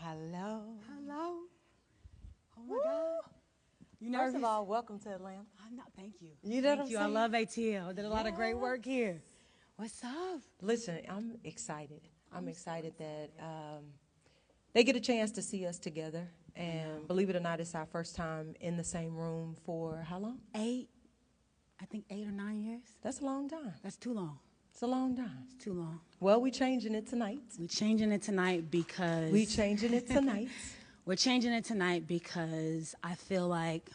Hello. Hello. Oh my God. You nervous? First of all, welcome to Atlanta. I'm not. Thank you. You know what I'm Thank you. I saying? love ATL. Did a lot of great work here. What's up? Listen, I'm excited. I'm excited that they get a chance to see us together. And believe it or not, it's our first time in the same room for how long? 8. I think 8 or 9 years. That's a long time. That's too long. It's a long time. It's too long. Well, we're changing it tonight. We're changing it tonight because We're changing it tonight. we're changing it tonight because I feel like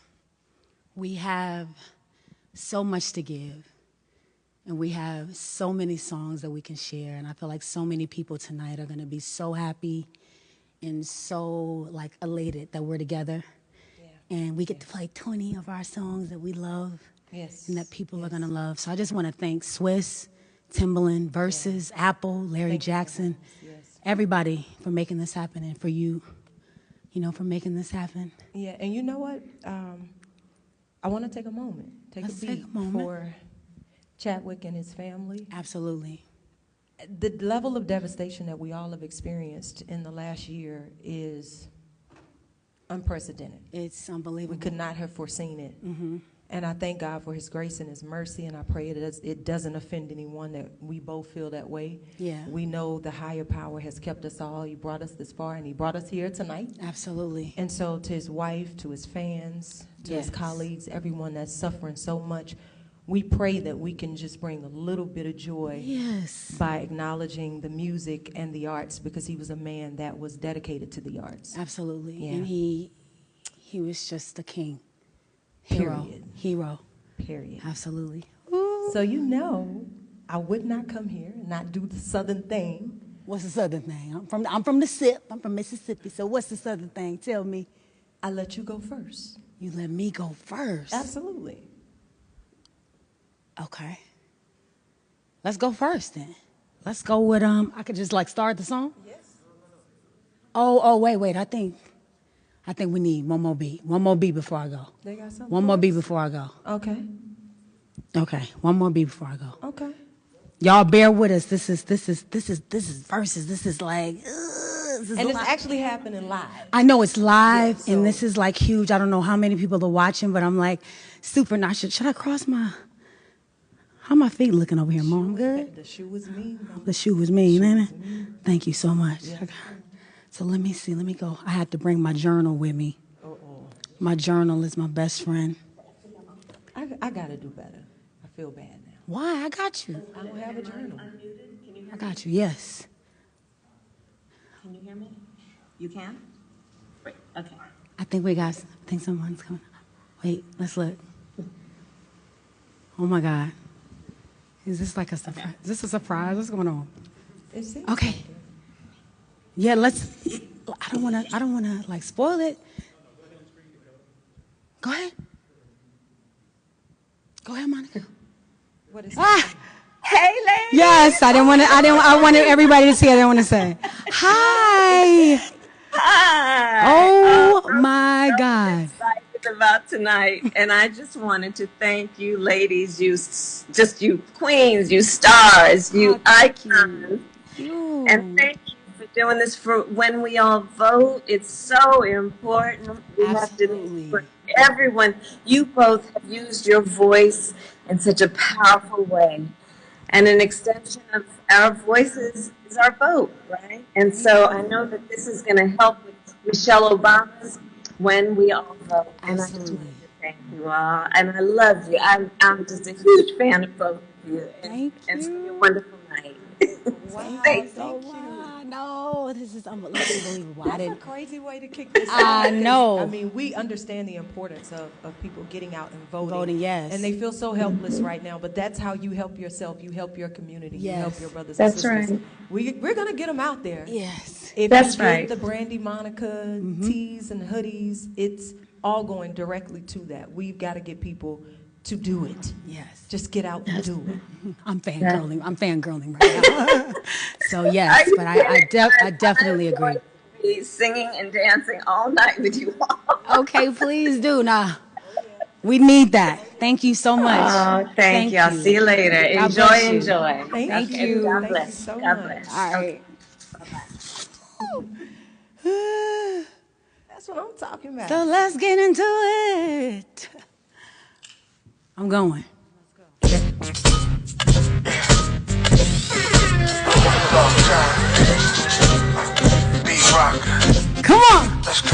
we have so much to give. And we have so many songs that we can share. And I feel like so many people tonight are going to be so happy and so like elated that we're together. Yeah. And we get to play 20 of our songs that we love. Yes. And that people are going to love. So I just want to thank Swiss, Timbaland, Verzuz, Apple, Larry Jackson, everybody for making this happen, and for you, for making this happen. Yeah, and you know what? I want to take a moment, take a beat for Chadwick and his family. Absolutely. The level of devastation that we all have experienced in the last year is unprecedented. It's unbelievable. We could not have foreseen it. Mm-hmm. And I thank God for his grace and his mercy, and I pray that it doesn't offend anyone, that we both feel that way. Yeah. We know the higher power has kept us all. He brought us this far, and he brought us here tonight. Absolutely. And so to his wife, to his fans, to his colleagues, everyone that's suffering so much, we pray that we can just bring a little bit of joy by acknowledging the music and the arts, because he was a man that was dedicated to the arts. Absolutely. Yeah. And he was just the king. Hero. Period. Absolutely. So I would not come here and not do the Southern thing. What's the Southern thing? I'm from the SIP. I'm from Mississippi. So what's the Southern thing? Tell me. I let you go first. You let me go first? Absolutely. Okay. Let's go first then. Let's go with I could just start the song? Yes. Oh, wait. I think we need one more beat. One more beat before I go. They got something. One more beat before I go. Okay. Okay. One more beat before I go. Okay. Y'all bear with us. This is Verzuz. This is like this is and it's actually happening live. I know it's live, and this is huge. I don't know how many people are watching, but I'm super not. Should I cross my? How my feet looking over here, Mom? Good. The shoe was mean. The shoe was mean, ain't it? Thank you so much. Yeah. So let me see. Let me go. I had to bring my journal with me. My journal is my best friend. I got to do better. I feel bad now. Why? I got you. I don't have a journal. I got you. Yes. Can you hear me? You can? Great. Okay. I think someone's coming. Wait, let's look. Oh my God. Is this a surprise? Okay. Is this a surprise? What's going on? Okay. Yeah, I don't want to spoil it. Go ahead. Go ahead, Monica. What is Hey, ladies. Yes, I wanted everybody to see it. I didn't want to say, hi. Hi. Oh my God. Excited about tonight. And I just wanted to thank you ladies, you queens, you stars, you icons. And thank you for doing this for When We All Vote. It's so important. We have to do for everyone. You both have used your voice in such a powerful way. And an extension of our voices is our vote, right? And so I know that this is going to help with Michelle Obama's When We All Vote. And I just want to thank you all. And I love you. I'm just a huge fan of both of you. Thank you. And it's been a wonderful night. Wow, thank you. No, this is unbelievable. That's a crazy way to kick this off. I know. I mean, we understand the importance of people getting out and voting. Voting, yes. And they feel so helpless right now, but that's how you help yourself. You help your community. Yes. You help your brothers and sisters. That's right. We're going to get them out there. Yes. If That's you right. get the Brandy Monica tees and hoodies, it's all going directly to that. We've got to get people to do it. Yes. Just get out and do it. I'm fangirling right now. So yes, but I definitely agree. Be singing and dancing all night with you all. Okay, please do. Nah, we need that. Thank you so much. Oh, thank you. I'll see you later. Enjoy. Thank you. God Thank bless. you so God much. bless. All right. That's what I'm talking about. So let's get into it. I'm going. Come on.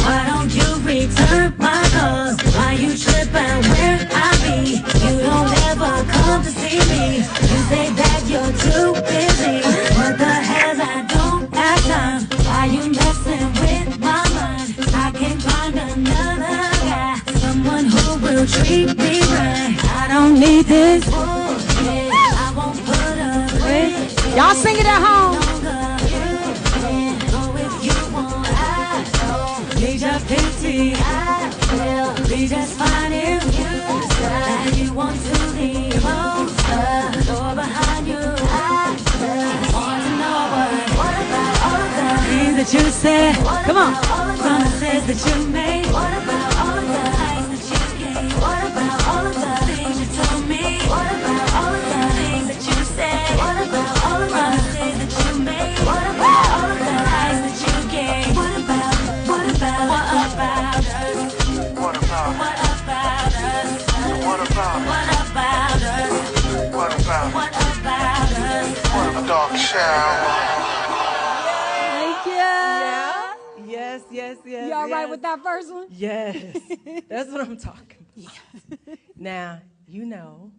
Why don't you return my calls? Why you tripping where I be? You don't ever come to see me. You say that you're too busy. What the hell, I don't have time. Why you messing with my mind? I can find another guy, someone who will treat me right. I don't need this bullshit. I won't put up with it. Y'all sing it at home. Pity, I will be just fine if you decide you want to leave. Close the door behind you. I just want to know what about all of the things that you said? Come on. Promises that you made. What about all of the lies that you gave? What about all of the things you told me? What about all of the things that you said? What about all of the promises that you made? What about all of the lies that you gave? What about us? What about us? What about us? What about us? What a dark shower. Thank you. Yeah. Yes, yes, yes. You all right yes. with that first one? Yes. That's what I'm talking about. Now, you know,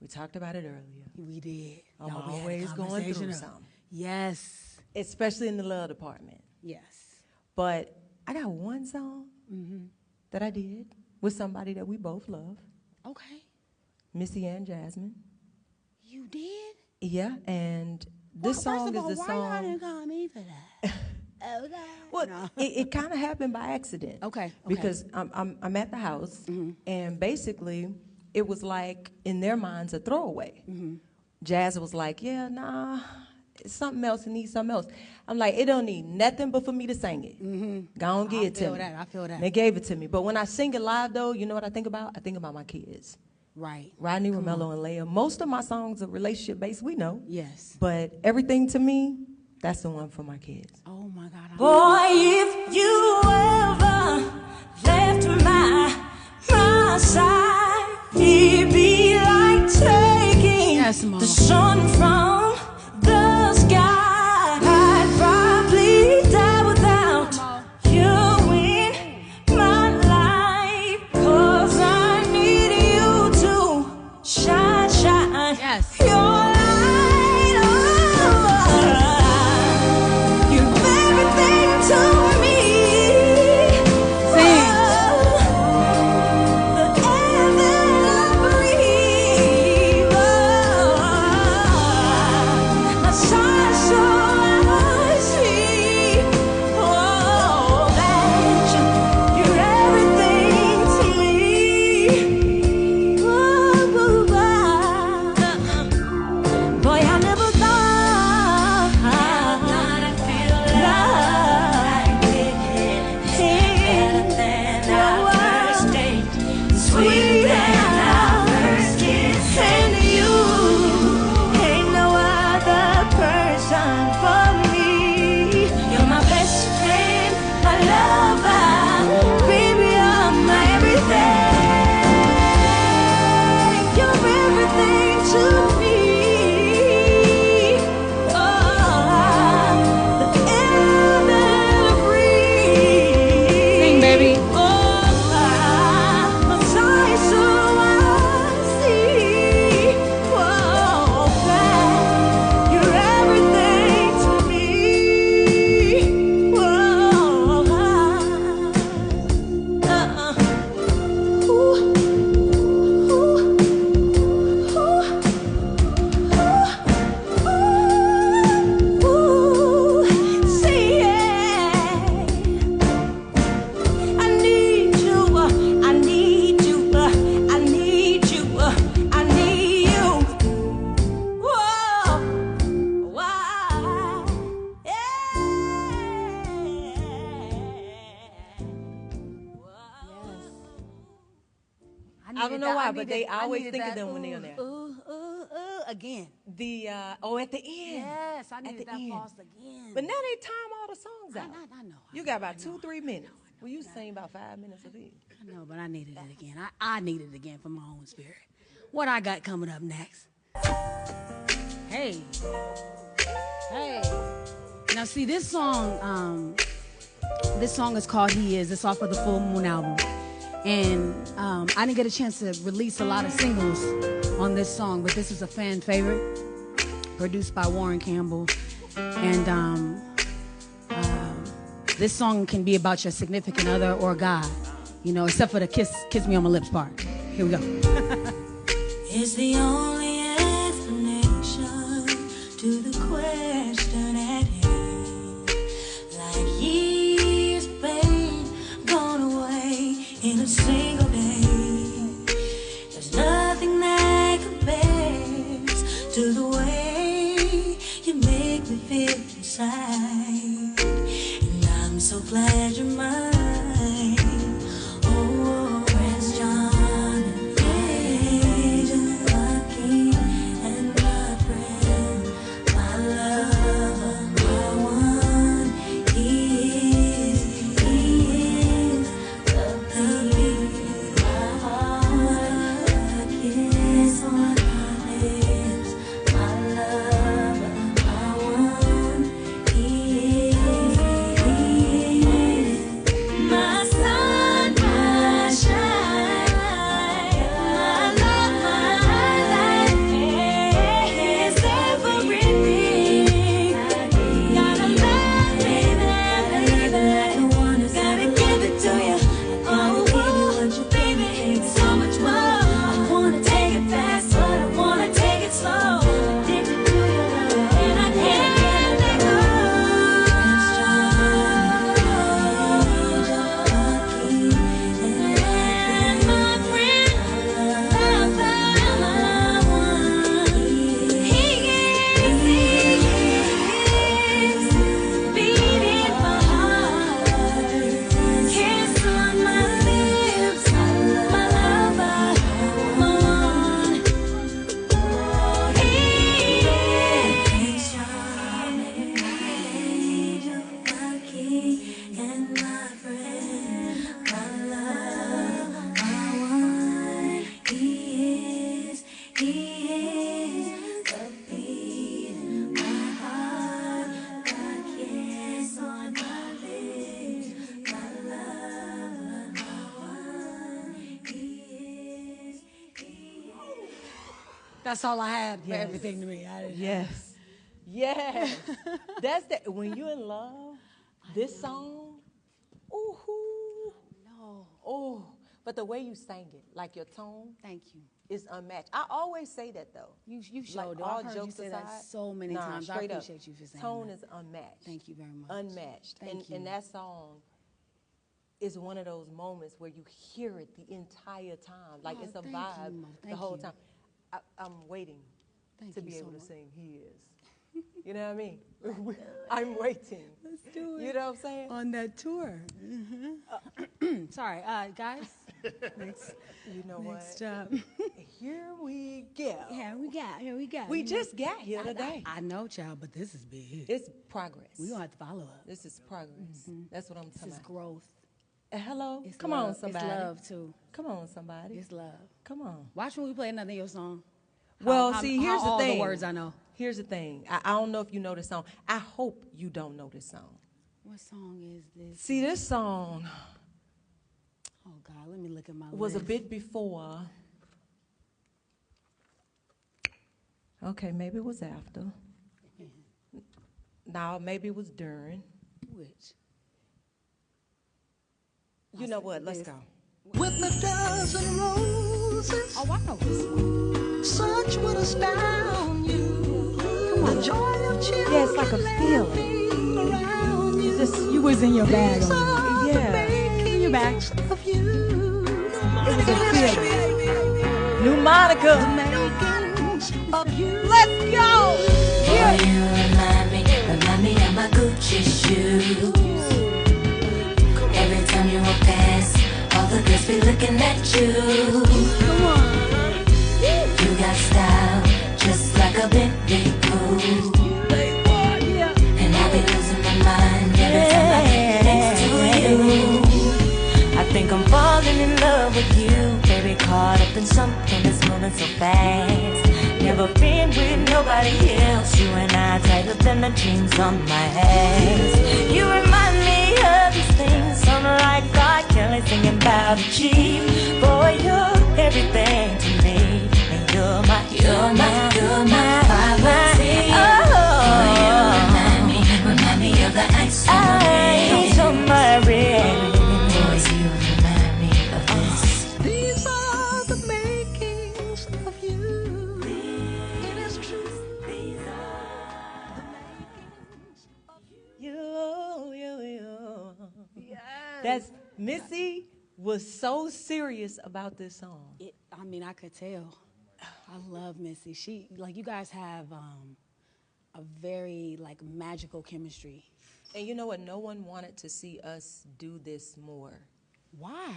we talked about it earlier. We did. I'm Y'all, we had a always going conversation through of- something, Yes. especially in the love department. Yes. But I got one song that I did with somebody that we both love, Okay. Missy and Jasmine. You did? Yeah, and this song is the Why song. y'all didn't call me for that? Okay. Well, No. it kind of happened by accident. Okay. Because I'm at the house, and basically it was like in their minds a throwaway. Jazz was like, "Yeah, nah, it's something else. It needs something else." I'm like, "It don't need nothing but for me to sing it. Go on, give it to me." I feel that. And they gave it to me. But when I sing it live, though, you know what I think about? I think about my kids. Right. Rodney, Romello, and Leia. Most of my songs are relationship-based, we know. Yes. But everything to me, that's the one for my kids. Oh my God. Boy, if you ever left my side, it'd be like taking Yes, Mom. the sun from the sky. I'd probably die without you in my life, 'cause I need you to shine, shine. Yes. Your light, you're everything to me. Sing. The air that I breathe. A sign so I see. Oh, that you're everything to me. Boy, I never thought I'd feel like it. Better than our first date, sweeter than our first kiss. And you ain't no other person for me. You're my best friend, my lover, baby, you're my everything. You're everything to me. The air that I breathe. Sing, baby. A sign so I see. That you're everything to me. See it. I need you, I need you, I need you, I need you. Whoa, why? I don't know why, but they always think of them when they're on there. Ooh, again. The at the end. Yes, I At needed the that end. pause again. But now they time all the songs out. I know. You got about 2-3 minutes. Well, you sing about 5 minutes of these. I know, but I needed it again. I needed it again for my own spirit. What I got coming up next? Hey. Now see, this song is called He Is. It's off of the Full Moon album. And I didn't get a chance to release a lot of singles on this song, but this is a fan favorite, produced by Warren Campbell. And this song can be about your significant other or God, you know, except for the kiss me on my lips part. Here we go. It's the only explanation to the question at hand. Like years of pain gone away in a single day. There's nothing that compares to the way you make me feel inside. And I'm so glad you're mine. Oh, Prince John and Angel, my king and my friend, my lover, my one. He is the beat of my heart, a kiss on my lips, my lover, my one. He is my sun, my shine, my love, my light. He's everything. Gotta love, baby, I wanna gotta give it to you. I wanna give you what you baby, so much more. I wanna take it fast, but I wanna take it slow. Addicted to your love, and I can't let go. And my friend, my one. He is beating my heart. Kiss on my lips, my lover, my one. He is charming, angel, my king and my friend, my love, my one. He is the beat in my heart, the kiss on my lips, my love, my one. He is. That's all I had for Yes. everything to me. I didn't Yes. Yes. That's that. When you're in love, this song, ooh, know. oh. But the way you sang it, like your tone, Thank you. is unmatched. I always say that though. You showed Like, it. all I've heard you jokes say aside, that so many nah, times. I straight up, appreciate you for saying tone that. is unmatched. Thank you very much. Unmatched. Thank you. And that song is one of those moments where you hear it the entire time. Like Oh, it's a thank you, vibe Mo. the Thank whole you. time. I'm waiting Thank to you be so able to much. sing He Is. You know what I mean? I'm waiting. Let's do it. You know what I'm saying? On that tour. Sorry, guys. Next, You know next what? up. Here we go. Here we go. We just got here today. I know, child, but this is big. It's progress. We're going to have to follow up. This is progress. That's what I'm This talking is about. growth. Hello? It's Come love. on, somebody. It's love, too. Come on, somebody. It's love. Come on. Watch when we play another of your song. Well, How- see, how here's the all thing. the words I know. Here's the thing. I don't know if you know this song. I hope you don't know this song. What song is this? See, this song Oh, God, let me look at my was a list. bit before. Okay, maybe it was after. Now, maybe it was during. Which? You know what? Let's go. With a dozen roses, Oh, I know this one. such would astound you. The joy of children Yeah, it's like a feeling. around you. You was in your bag. These on are the Yeah. In your bag. makings of you. It was a feeling. New Monica. Makings of you. Let's go. Boy, you remind me of my Gucci shoes. Every time you walk past, all the girls be looking at you. Come on. You got style, just like a Bentley coupe. And I be losing my mind so fast. Never been with nobody else. You and I tighter than the jeans on my ass. You remind me of these things, sound like God Kelly singing about a cheap. Boy, you're everything to me, and you're my Remind me of the ice on my ring. on my ring. Boys, you remind me of this. These are the makings of you. It is true. These are the makings of you. That's Missy was so serious about this song. I mean, I could tell. I love Missy. She, like, you guys have a very, like, magical chemistry. And you know what? No one wanted to see us do this more. Why?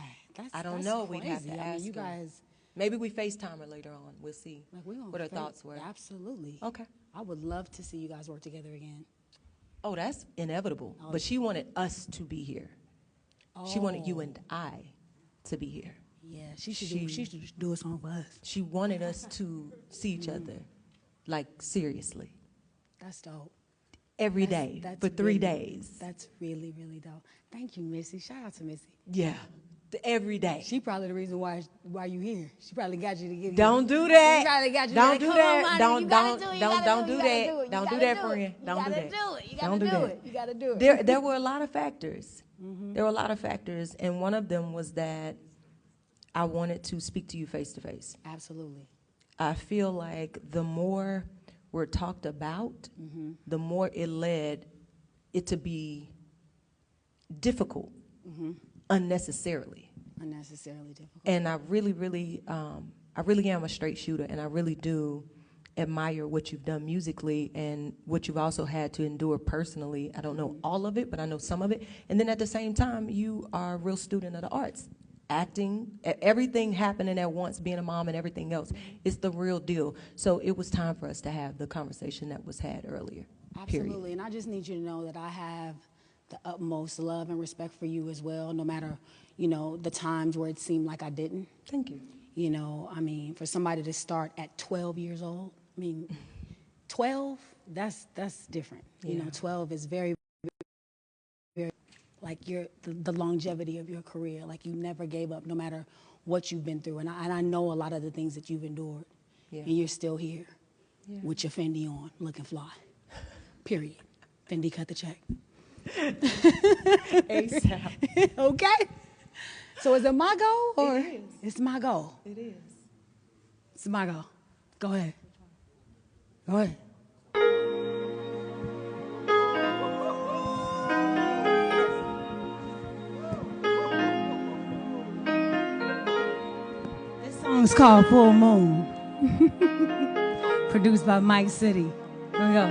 I don't know. We'd have to crazy. ask I mean, you her. guys. Maybe we FaceTime her later on. We'll see Like, we what her thoughts were. Absolutely. Okay. I would love to see you guys work together again. Oh, that's inevitable. But she wanted us to be here. She wanted you and I to be here. Yeah, she should do a song for us. She wanted us to see each other, like, seriously. That's dope. Every day for 3 days. That's really, really dope. Thank you, Missy. Shout out to Missy. Yeah, every day. She probably the reason why you here. She probably got you to give you. Don't do that. She probably got you Don't like, do "Come that. on, Monica, Don't you gotta don't do it, you don't gotta don't do do it, that. you gotta Don't do do it, that, you gotta friend. do it, Don't do that. you gotta do it, you Don't gotta do do that. it, you gotta do it. There were a lot of factors. There were a lot of factors, and one of them was that I wanted to speak to you face to face. Absolutely. I feel like the more we're talked about, the more it led it to be difficult, unnecessarily. Unnecessarily difficult. And I really am a straight shooter, and I really do admire what you've done musically and what you've also had to endure personally. I don't know all of it, but I know some of it. And then at the same time, you are a real student of the arts. Acting, everything happening at once, being a mom and everything else, it's the real deal. So it was time for us to have the conversation that was had earlier. Absolutely. Period. And I just need you to know that I have the utmost love and respect for you as well, no matter, the times where it seemed like I didn't. Thank you. I mean, for somebody to start at 12 years old, 12, that's different. Yeah. 12 is very, very, like the longevity of your career. Like, you never gave up no matter what you've been through. And I know a lot of the things that you've endured. Yeah. And you're still here with your Fendi on, looking fly. Period. Fendi cut the check. ASAP. Okay? So is it my goal? Or It is. It's my goal. It is. It's my goal. Go ahead. Go ahead. This song's called Full Moon. Produced by Mike City. Here we go.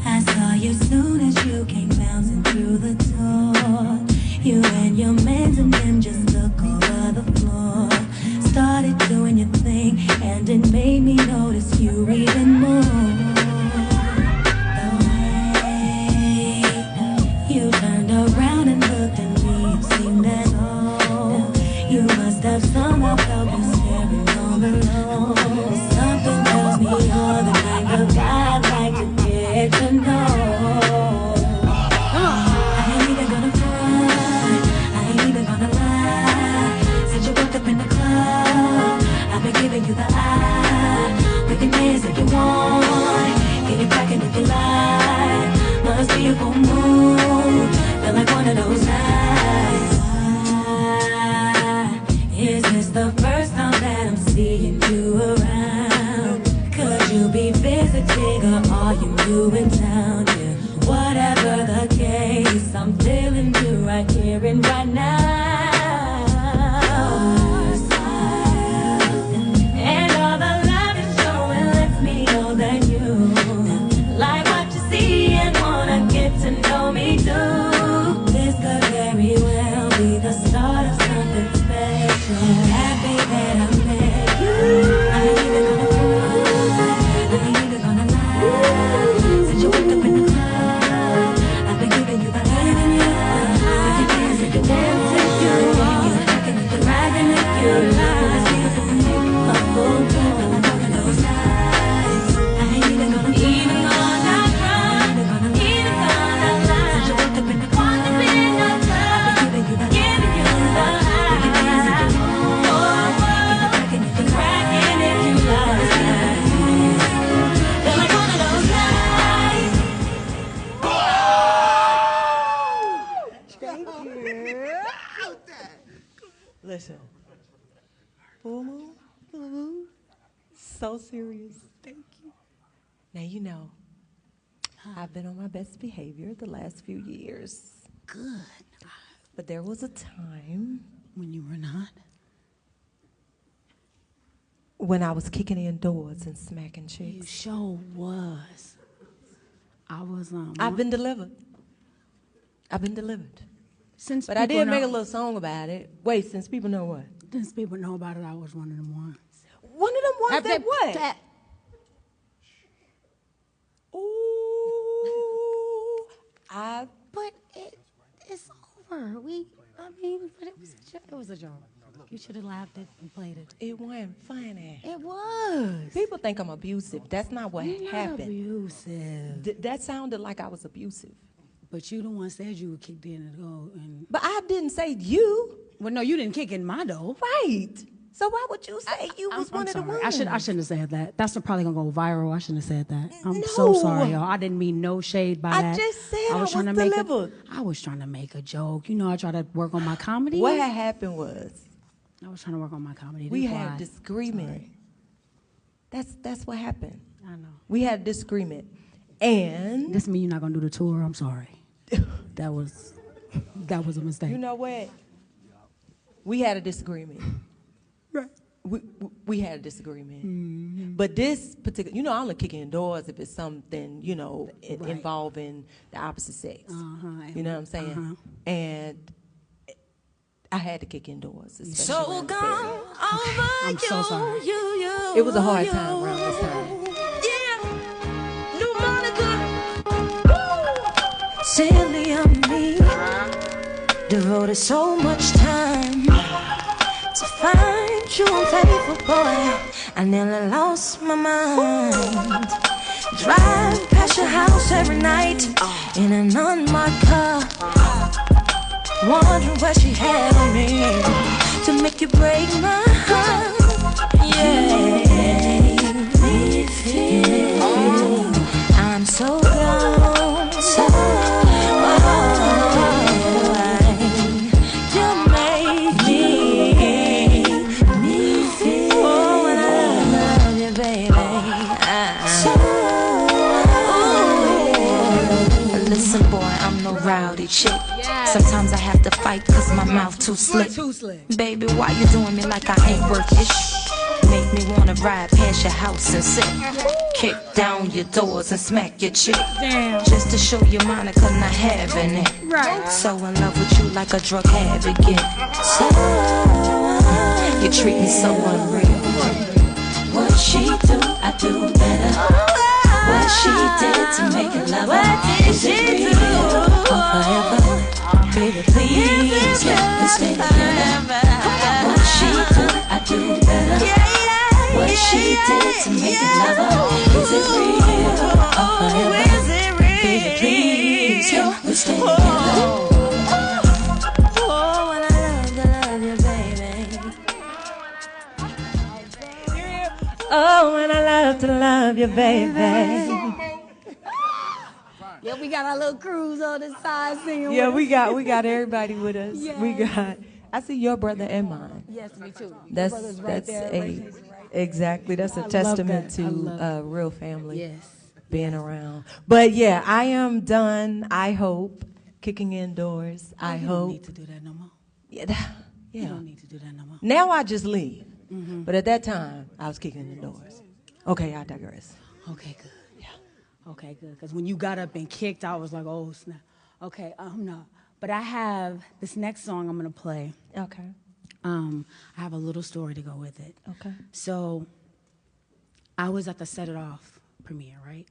I saw you soon as you came bouncing through the door. You and your mans and them just took over the floor. Started doing your thing, and it made me notice you even more. The way you turned around and looked at me, it seemed as though you must have somehow felt me staring down below. Something tells me you're the kind of guy I'd like to get to know. I ain't even gonna front, I ain't even gonna lie. Since you walked up in the club, I've been giving you the eye. We can dance if you want, get it crackin' if you like. Must be a full moon, feel like one of those nights. Is this the first time that I'm seeing you around? Could you be visiting or are you new in town? Yeah, whatever the case, I'm feeling you right here and right now. And all the love you're showing lets me know that you like what you see and wanna get to know me too. This could very well be the start of something special. Happy that I met you. I ain't even gonna front, I ain't even gonna lie. Since you walked up in the club, I've been giving you the eye. If you dance, if you dance, if you Full moon? Full moon? So serious. Thank you. Now, you know, I've been on my best behavior the last few years. Good. But there was a time when you were not? When I was kicking in doors and smacking chicks. You sure was. I was I've been delivered. I've been delivered. Since but I did make a little song about it. Wait, since people know what? Since people know about it, I was one of them ones. One of them ones that what? Ooh, But it's over. But it was a joke. You should have laughed it and played it. It wasn't funny. It was. People think I'm abusive. That's not what You're happened. Not abusive. That sounded like I was abusive. But you the one said you were kicked in and go and. But I didn't say you. Well, no, you didn't kick in my door. Right. So why would you say you was one of the ones? I shouldn't have said that. That's probably gonna go viral. I shouldn't have said that. I'm so sorry, y'all. I didn't mean no shade by that. I just said I was delivered. I was trying to make a joke. You know, I try to work on my comedy. What had happened was I was trying to work on my comedy. We had a disagreement. That's what happened. I know. We had a disagreement. And this mean you're not gonna do the tour? I'm sorry. That was a mistake. You know what? We had a disagreement. Right. We had a disagreement. Mm-hmm. But this particular, you know, I'll kick in doors if it's something, you know, involving the opposite sex. You know what I'm saying? And I had to kick in doors. So gone over I'm so sorry. It was a hard time around this time. Yeah. New Monica. Silly of me. Devoted so much time to find you unfaithful boy. I nearly lost my mind. Drive past your house every night in an unmarked car, wondering what she had on me to make you break my heart. Yeah, me feel I'm so gone, so you make me feel. Oh, when I love you, baby. Listen, boy, I'm no rowdy chick. Sometimes I have to fight cause my mouth too slick. Baby, why you doing me like I ain't worth it? Make me wanna ride past your house and sit. Kick down your doors and smack your chick. Just to show you Monica not having it. So in love with you like a drug habit get. So you treat me so unreal. What she do, I do better. What she did to make it love her. Is it real or forever? Baby, please let me stay together. What she do, I do better. What she did to make it love her. Is it real or forever? Baby, please let me stay together. Oh, when I love you, baby. Oh, when I love you, baby. Yeah, we got our little crews on the side singing. Yeah, we got everybody with us. Yes. We got. I see your brother and mine. Yes, me too. That's exactly. That's a testament to real family. Yes. Being around. But yeah, I am done. I hope kicking in doors. I hope. You don't need to do that no more. Yeah. You don't need to do that no more. Now I just leave. Mm-hmm. But at that time, I was kicking in the doors. Okay, I digress. Okay, good. Okay, good. Because when you got up and kicked, I was like, oh, snap. Okay, no. But I have this next song I'm going to play. Okay. I have a little story to go with it. Okay. So I was at the Set It Off premiere, right?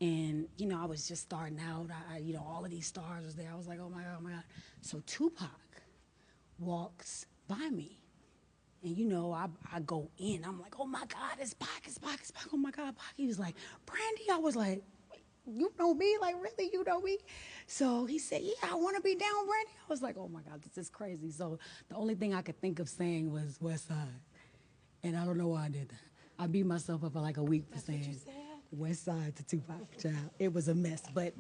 And, you know, I was just starting out. All of these stars was there. I was like, oh, my God, oh, my God. So Tupac walks by me. And, you know, I go in. I'm like, oh, my God, it's Pac, it's Pac, it's Pac. Oh, my God, Pac. He was like, Brandy. I was like, you know me? Like, really, you know me? So he said, yeah, I want to be down, Brandy. I was like, oh, my God, this is crazy. So the only thing I could think of saying was West Side. And I don't know why I did that. I beat myself up for like a week for saying West Side to Tupac, child. It was a mess. But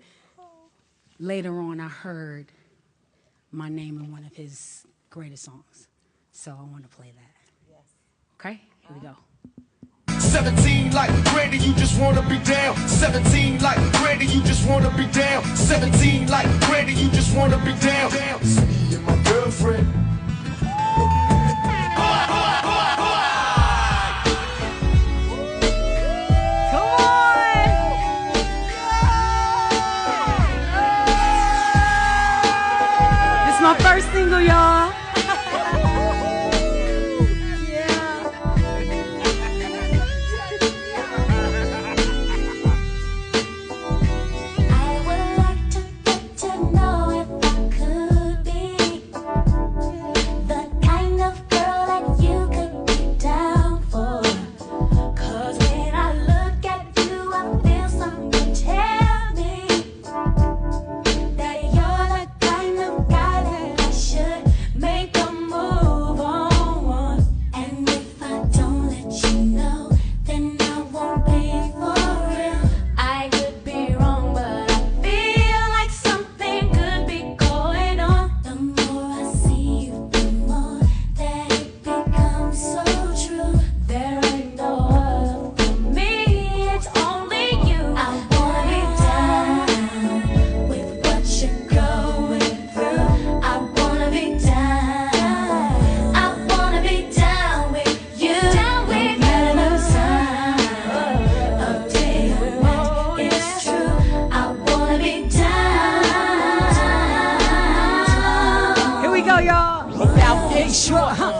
later on, I heard my name in one of his greatest songs. So I want to play that. Yes. Okay, here we go. 17 like Brandy, you just wanna be down. 17 like Brandy, you just wanna be down. 17 like Brandy, you just wanna be down. It's me and my girlfriend. My first single, y'all.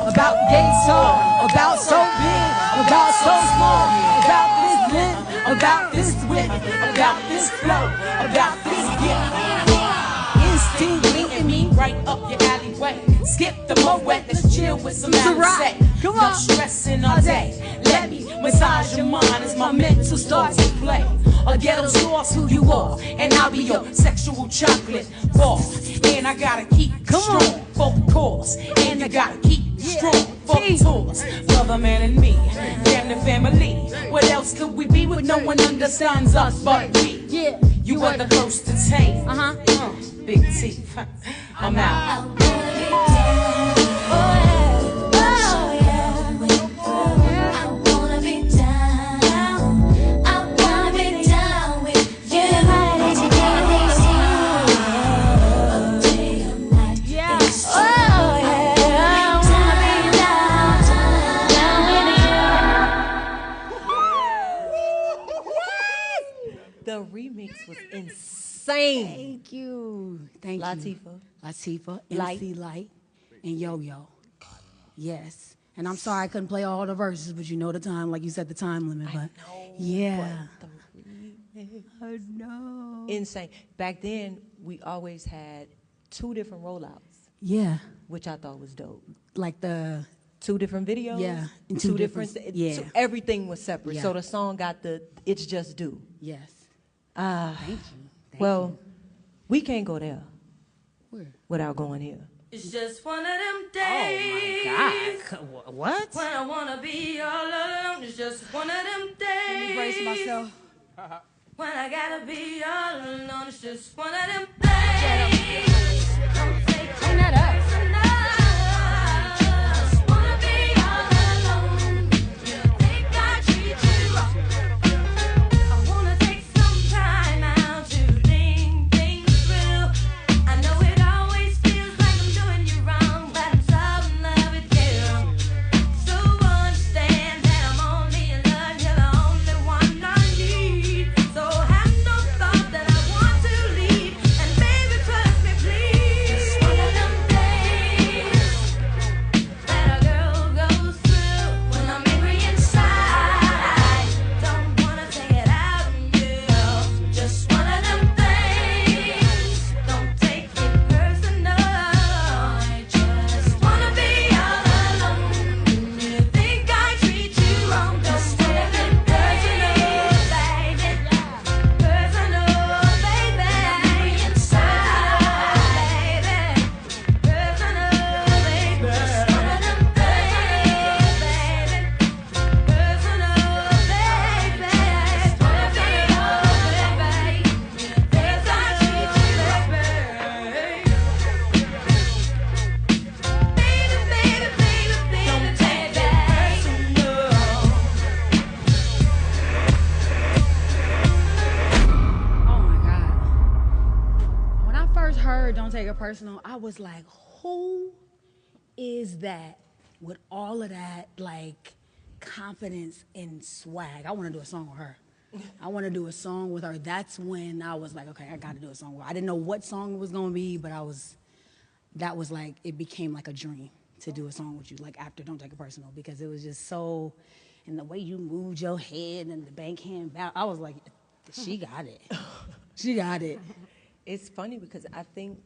About gay soul, about so big, about so small, about this length, about this width, about this flow, about this gift. Instinct meeting me right up your alleyway. Skip the moet, let's chill with some Alizé. No stressing all day. Let me massage your mind as my mental starts to play. A ghetto source who you are, and I'll be your sexual chocolate bar. And I gotta keep strong for the cause, and I gotta keep strong for the tours. Brother, man, and me, damn the family. What else could we be with no one understands us but we? Yeah, you are the first to taste. Big teeth. I'm out. The remix was insane. Thank you. Thank you. Latifah, MC Light, and Yo-Yo. Yes. And I'm sorry I couldn't play all the verses, but you know the time, like you said, the time limit. But yeah. I know. Insane. Back then, we always had 2 different rollouts. Yeah. Which I thought was dope. Like the 2 different videos. Yeah. And 2 different. Yeah. So everything was separate. Yeah. So the song got the It's Just Do. Yes. Thank you. Well, we can't go there. Where? Without going here. It's just one of them days. Oh my God. What? When I wanna be all alone. It's just one of them days. Let me brace myself. When I gotta be all alone. It's just one of them days. Clean that up. So have no thought that I want to leave. And baby, trust me, please. take it personal. I was like, who is that with all of that, like, confidence and swag? I want to do a song with her. I want to do a song with her. That's when I was like, okay, I got to do a song with her. I didn't know what song it was going to be, but that was like, it became like a dream to do a song with you, like after Don't Take It Personal, because it was just so, and the way you moved your head and the bank hand back, I was like, she got it. She got it. It's funny because I think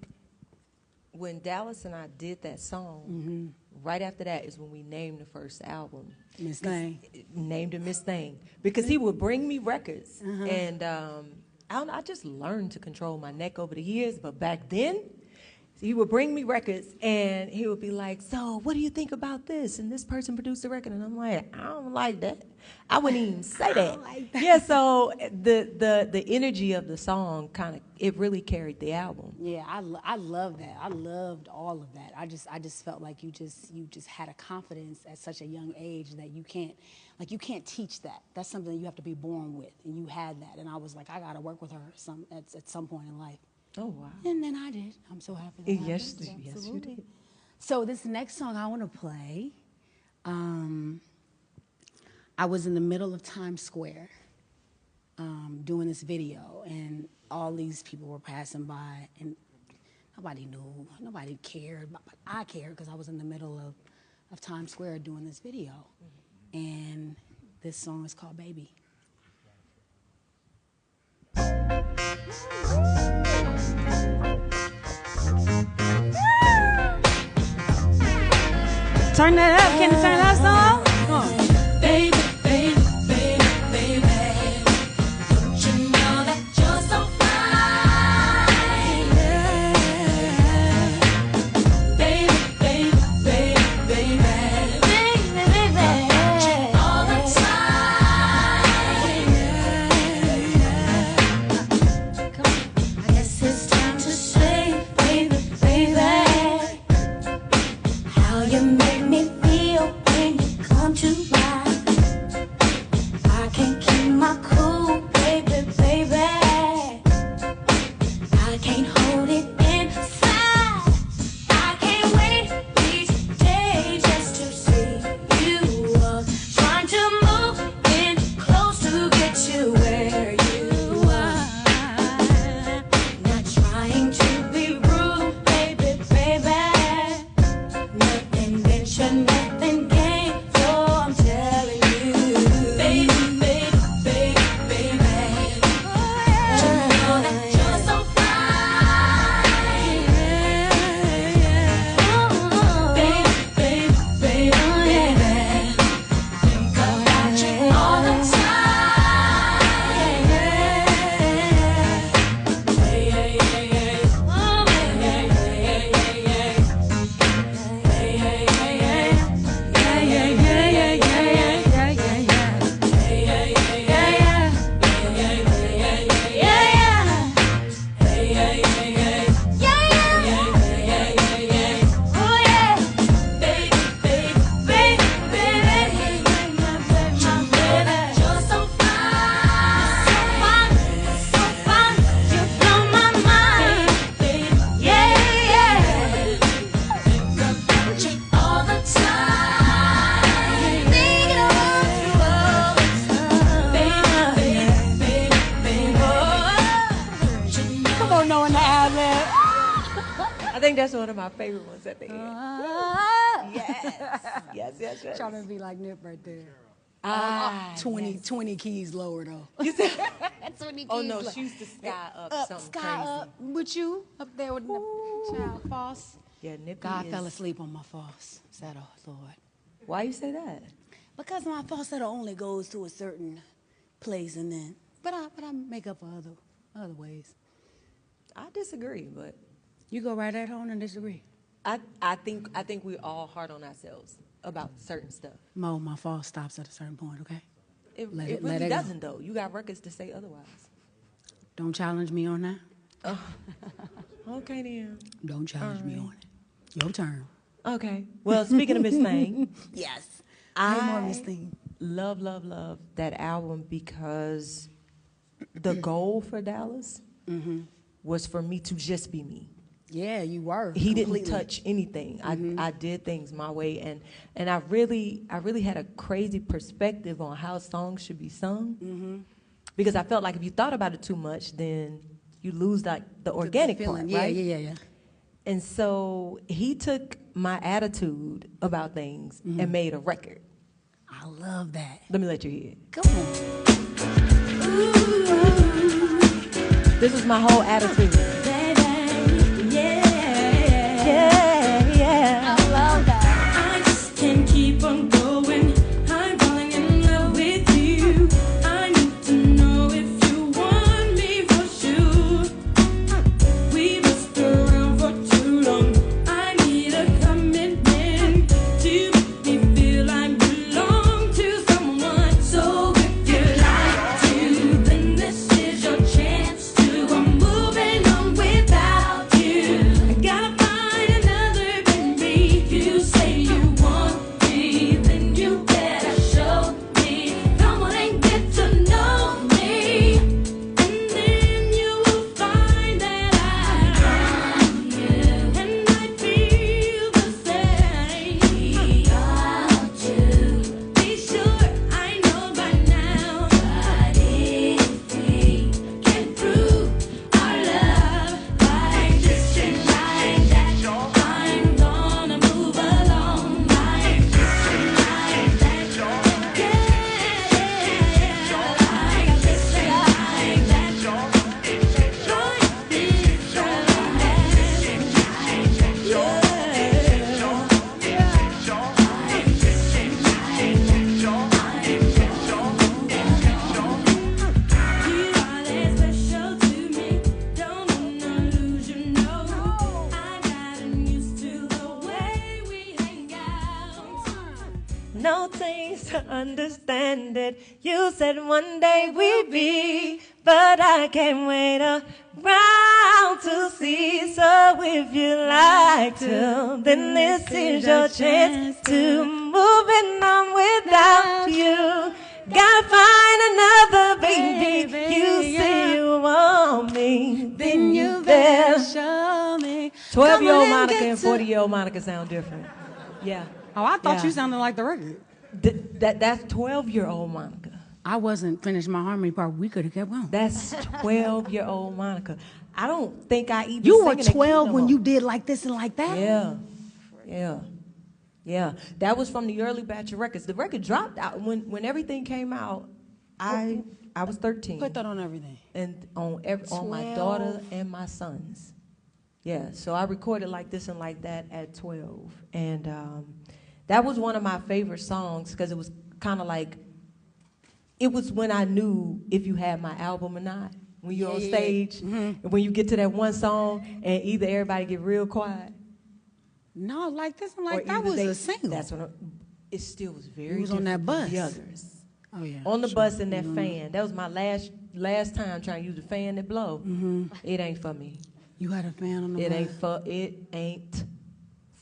when Dallas and I did that song, right after that is when we named the first album. Miss Thing. Named it Miss Thing. Because he would bring me records. And I just learned to control my neck over the years. But back then, he would bring me records and he would be like, so what do you think about this? And this person produced the record. And I'm like, I don't like that. I wouldn't even say that. I don't like that. Yeah, so the energy of the song it really carried the album. Yeah, I love that. I loved all of that. I just felt like you just had a confidence at such a young age that you can't teach that. That's something that you have to be born with, and you had that. And I was like, I got to work with her at some point in life. Oh, wow. And then I did. I'm so happy that yes, yes, you did. So this next song I want to play, I was in the middle of Times Square doing this video, and all these people were passing by, and nobody knew, nobody cared, but I cared because I was in the middle of Times Square doing this video. And this song is called Baby. Turn that up. Can you turn that song? Baby, baby, baby, baby, don't you know that you're so fine? Baby, baby, baby, baby, baby, baby, want you all the time. Come on. I guess it's time to say, baby, baby, how you make me feel when you come to mind. I can't keep my cool, baby, baby. I can't hold it inside. I can't wait each day just to see you up. Trying to move in close to get you where you are. Not trying to be rude, baby, baby. Nothing venture, nothing gain, so I'm telling you, baby, baby, baby, baby, you know that you're so fine. Baby, baby, baby, think about you all the time. Hey, hey, hey, hey, oh, hey, hey, hey, hey, hey. Come on, knowing the ad-lib. I think that's one of my favorite ones at the end. Yes. Trying to be like Nip right there. 20 keys lower though. You said, 20 keys oh no, lower. shoots the sky up, something Sky crazy. up with you up there with the child false. Yeah, Nippy God is, fell asleep on my false. Said, oh Lord. Why you say that? Because my falsetto only goes to a certain place, and then, but I make up for other ways. I disagree, but You go right at home and disagree. I think we're all hard on ourselves about certain stuff. Mo, my false stops at a certain point, okay? It Let really it doesn't though. You got records to say otherwise. Don't challenge me on that. Okay then. Don't challenge me on it. Your turn. Okay. Well, speaking of Miss Thing, Yes. I Miss Thing. love that album because the goal for Dallas was for me to just be me. Yeah, you were. He completely. didn't touch anything. I did things my way, and I really had a crazy perspective on how songs should be sung, because I felt like if you thought about it too much, then you lose like the organic part, yeah, right? Yeah. And so he took my attitude about things and made a record. I love that. Let me let you hear it. Come on. This was my whole attitude. I love that. I just can't keep on going. I'm falling in love with you. I need to know if you want me for sure. We messed around for too long. I need a commitment to make me feel I belong to someone. So if you like to, then this is your chance to. I'm moving on without you. I gotta find another baby. You say you want me, then you better show me. Come on and get to know me, and then you will find that I want you, and I feel the same about you. Be sure I know by now, but if we can prove our love like this and like that, I'm gonna move along like this and like that. Like this and like that. Like this You are that special to me. Don't wanna lose you, no. I've gotten used to the way we hang out. No things to understand it. You said one day we'd be, but I can't wait around to see. So if you like to, then this is your chance to moving on without you. Gotta find another baby. You say you want me, then you better show me. 12-year-old Monica and 40-year-old Monica sound different. Yeah. Oh, I thought Yeah. you sounded like the record. That's 12-year-old Monica. I wasn't finished my harmony part. We could have kept going. That's 12-year-old Monica. I don't think I even. You were sing in the key 12 no when more. you did like this and like that? Yeah. That was from the early batch of records. The record dropped out when everything came out. I was 13. Put that on everything. And on my daughter and my sons. Yeah, so I recorded like this and like that at 12. And that was one of my favorite songs because it was kind of like, it was when I knew if you had my album or not. When you're on stage, and when you get to that one song, and either everybody get real quiet. No, like this and like or that either was a single. That's when it still was very It was on that different bus. from the others. Oh, yeah. On the bus in that fan. That was my last time trying to use the fan that blow. It ain't for me. You had a fan on the It bus? ain't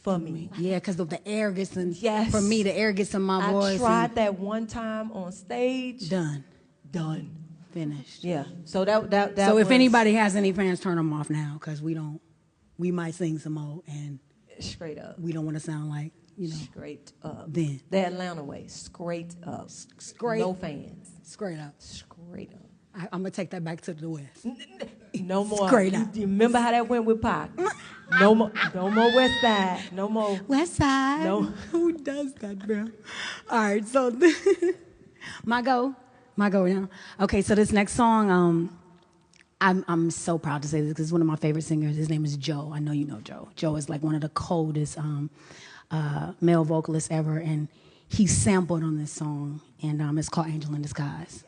for me. Yeah, because of the air gets in. Yes. For me, the air gets in my voice. I tried that one time on stage. Done. Finished. Yeah. So that So if was, anybody has any fans, turn them off now because we might sing some more and straight up, we don't want to sound like, straight up. Then. The Atlanta way, straight up. No fans. Straight up. Straight up. I'm going to take that back to the West. No more. Straight up. You remember how that went with Pac? No more West Side. No more. West Side. No. Who does that, bro? All right, so my go now. Okay, so this next song, I'm so proud to say this because it's one of my favorite singers. His name is Joe. I know you know Joe. Joe is like one of the coldest male vocalists ever, and he sampled on this song, and it's called Angel in Disguise.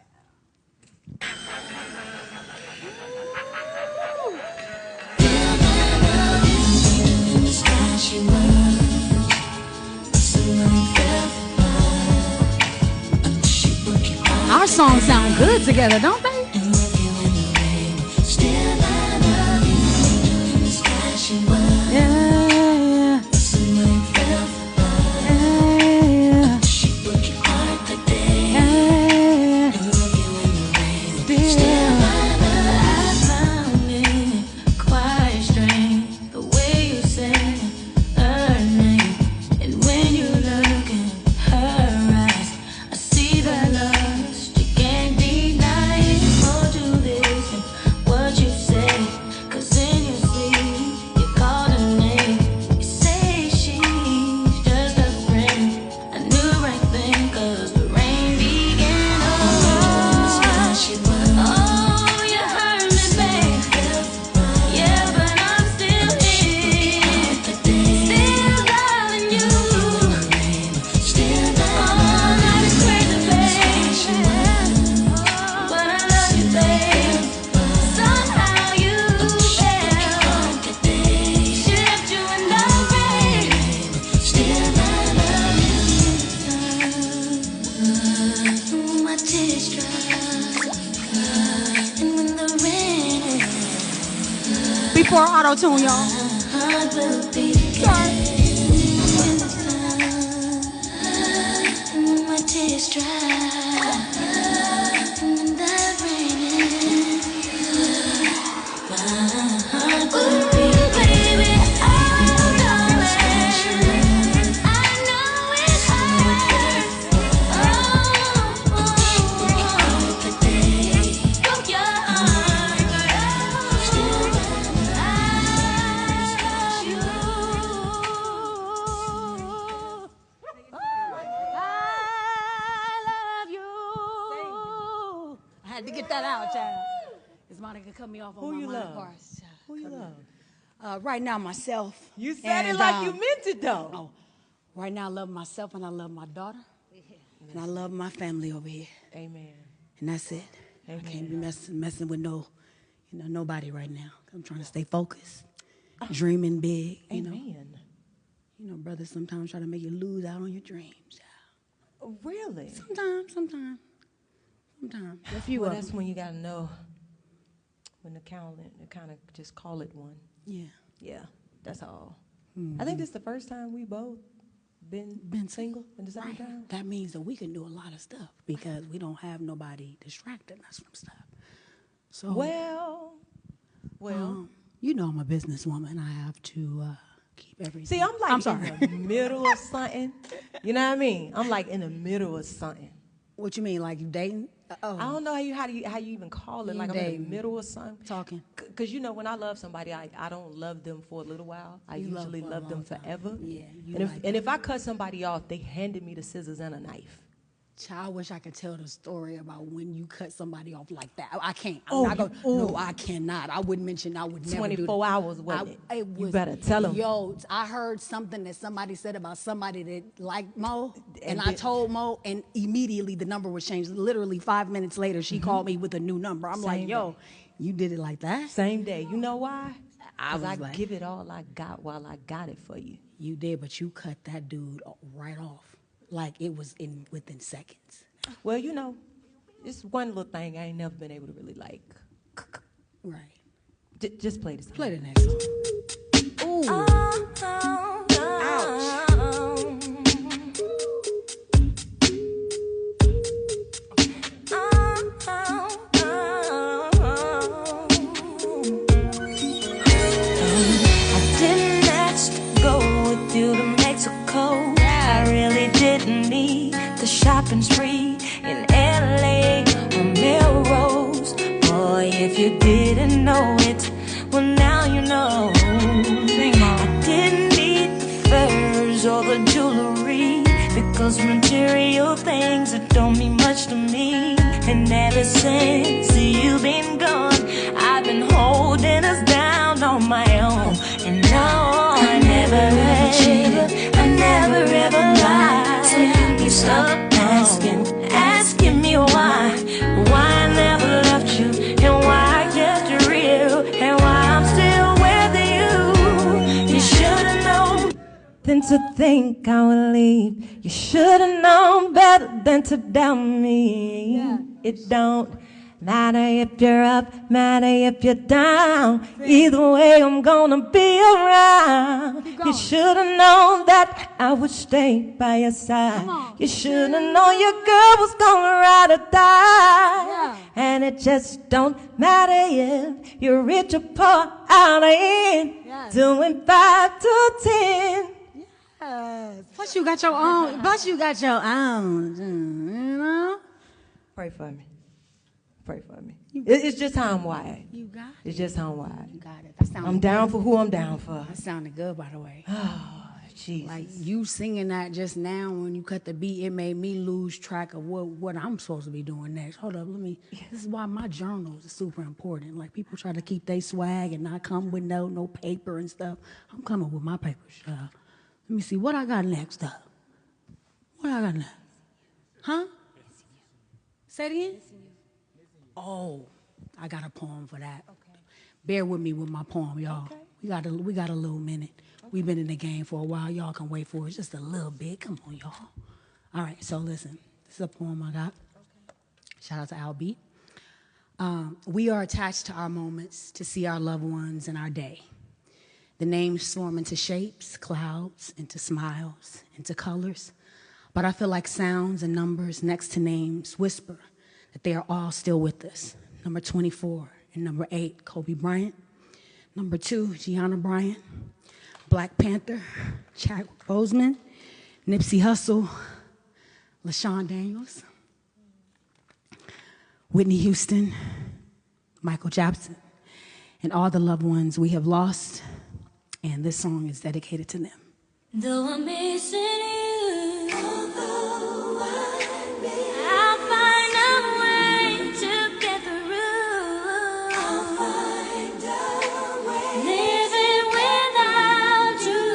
Our songs sound good together, don't they? Yeah. I found it quite strange the way before auto-tune, y'all. Sorry. My tears dry, and that raining. My heart will beat, baby. Oh, darling, I know it hurts. Oh, today broke your heart. Still, I had to get that out, child. Is Monica cut me off on Who my you mind love? parts, child. Who you love? Right now, myself. You said and, it like you meant it, though. Oh, right now, I love myself and I love my daughter. And I love my family over here. Amen. And that's it. Amen. I can't be messing with nobody right now. I'm trying to stay focused, dreaming big. Amen. You know, brothers sometimes try to make you lose out on your dreams. Child. Really? Sometimes. A few Well, of that's them. when you gotta know when to kind of just call it one. Yeah. Yeah, that's all. Mm-hmm. I think this is the first time we both been single at the same Right. time. That means that we can do a lot of stuff because we don't have nobody distracting us from stuff. So Well, you know I'm a businesswoman. I have to keep everything. see, I'm like sorry. in the middle of something. You know what I mean? I'm like in the middle of something. What you mean, like you dating? Oh, I don't know how you even call it. You Like I'm in the dating. middle of something. talking. Because you know, when I love somebody, I don't love them for a little while. I You love usually for a love them long time. forever. Yeah, you And like if I cut somebody off, they handed me the scissors and a knife. Child, I wish I could tell the story about when you cut somebody off like that. I can't. Oh, No, I cannot. I would mention. I would never do 24 that. hours, wasn't it? It You was, better tell them. Yo, I heard something that somebody said about somebody that liked Mo, and I then- told Mo, and immediately the number was changed. Literally 5 minutes later, she called me with a new number. I'm like, Same yo, day. you did it like that? Same day. You know why? I Because was I like- give it all I got while I got it for you. You did, but you cut that dude right off. Like it was within seconds. Well, you know, it's one little thing I ain't never been able to really like. Right. Just play this. Play the next song. Ooh. I didn't ask to go with you to Mexico. I really didn't need the shopping spree in LA or Melrose. Boy, if you didn't know it, well now you know. I didn't need the furs or the jewelry, because material things that don't mean much to me. And ever since you've been gone, I've been holding us down on my own. And no, I never ever lied. So you can stop asking me why I never loved you, and why I kept it real, and why I'm still with you. You should've known than to think I would leave. You should've known better than to doubt me. It don't matter if you're up, matter if you're down. Either way, I'm gonna be around. You should've known that I would stay by your side. You should've known your girl was gonna ride or die. And it just don't matter if you're rich or poor, out or in. Doing 5 to 10. Plus you got your own. You know. Pray for me. Pray for me. It's just how I'm wired. You got it. It's just how I'm wired. You got it. That sounded I'm down for who I'm down for. That sounded good, by the way. Oh, Jesus. Like you singing that just now when you cut the beat, it made me lose track of what I'm supposed to be doing next. Hold up, this is why my journals are super important. Like people try to keep their swag and not come with no paper and stuff. I'm coming with my papers. Let me see what I got next up. What I got next? Huh? Say it again? Oh, I got a poem for that. Okay. Bear with me with my poem, y'all. Okay. We got a little minute. Okay. We've been in the game for a while. Y'all can wait for it just a little bit. Come on, y'all. All right, so listen. This is a poem I got. Okay. Shout out to Al Beat. We are attached to our moments to see our loved ones in our day. The names form into shapes, clouds, into smiles, into colors. But I feel like sounds and numbers next to names whisper that they are all still with us. Number 24 and number 8, Kobe Bryant. Number 2, Gianna Bryant. Black Panther, Chadwick Boseman. Nipsey Hussle, LaShawn Daniels. Whitney Houston, Michael Jackson, and all the loved ones we have lost. And this song is dedicated to them. Though I'm missing you, although I'll find a way to get through. I'll find a way. Living without you.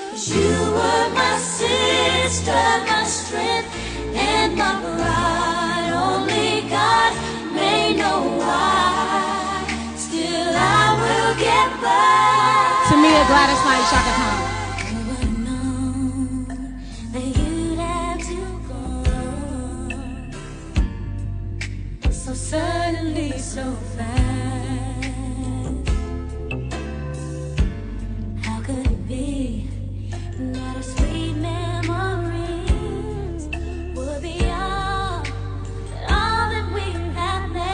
'Cause you were my sister, my strength, and my pride. Only God may know why. Still, I will get by. To me, a Gladys Knight, Shaka Khan. Who would've known that you'd have to go so suddenly, so fast? How could it be that our sweet memories would be all that we have left?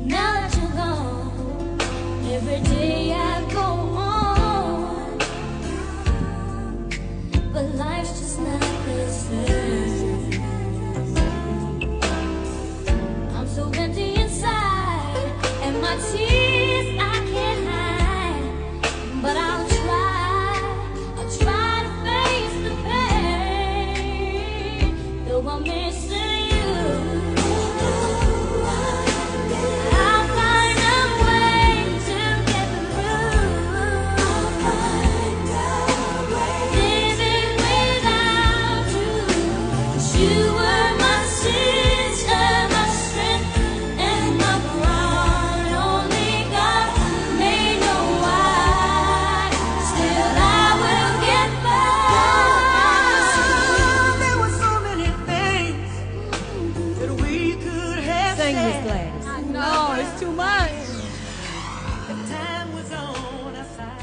Now that you're gone, every day I go on, but life's just not the same. I'm so empty inside, and my tears I can't hide. But I'll try to face the pain, though I'm missing you. I'll find a way to get through. Living without you. 'Cause you were my sister, my strength, and my pride. Only God may know why. Still, I will get by. There were so many things that we could have Sing this, said. Gladys. I know, it's too much. The time was on our side.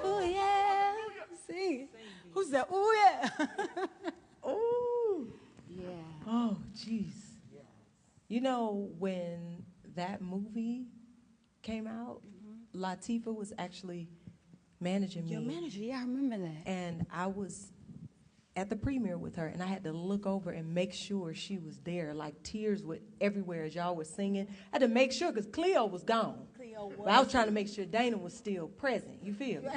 Oh, yeah. Sing it. Who's that? Oh, yeah. Ooh. Yeah. Oh, jeez. You know, when that movie came out, Latifah was actually managing me. Your manager, yeah, I remember that. And I was at the premiere with her, and I had to look over and make sure she was there. Like, tears were everywhere as y'all were singing. I had to make sure, because Cleo was gone. But I was trying to make sure Dana was still present. You feel me?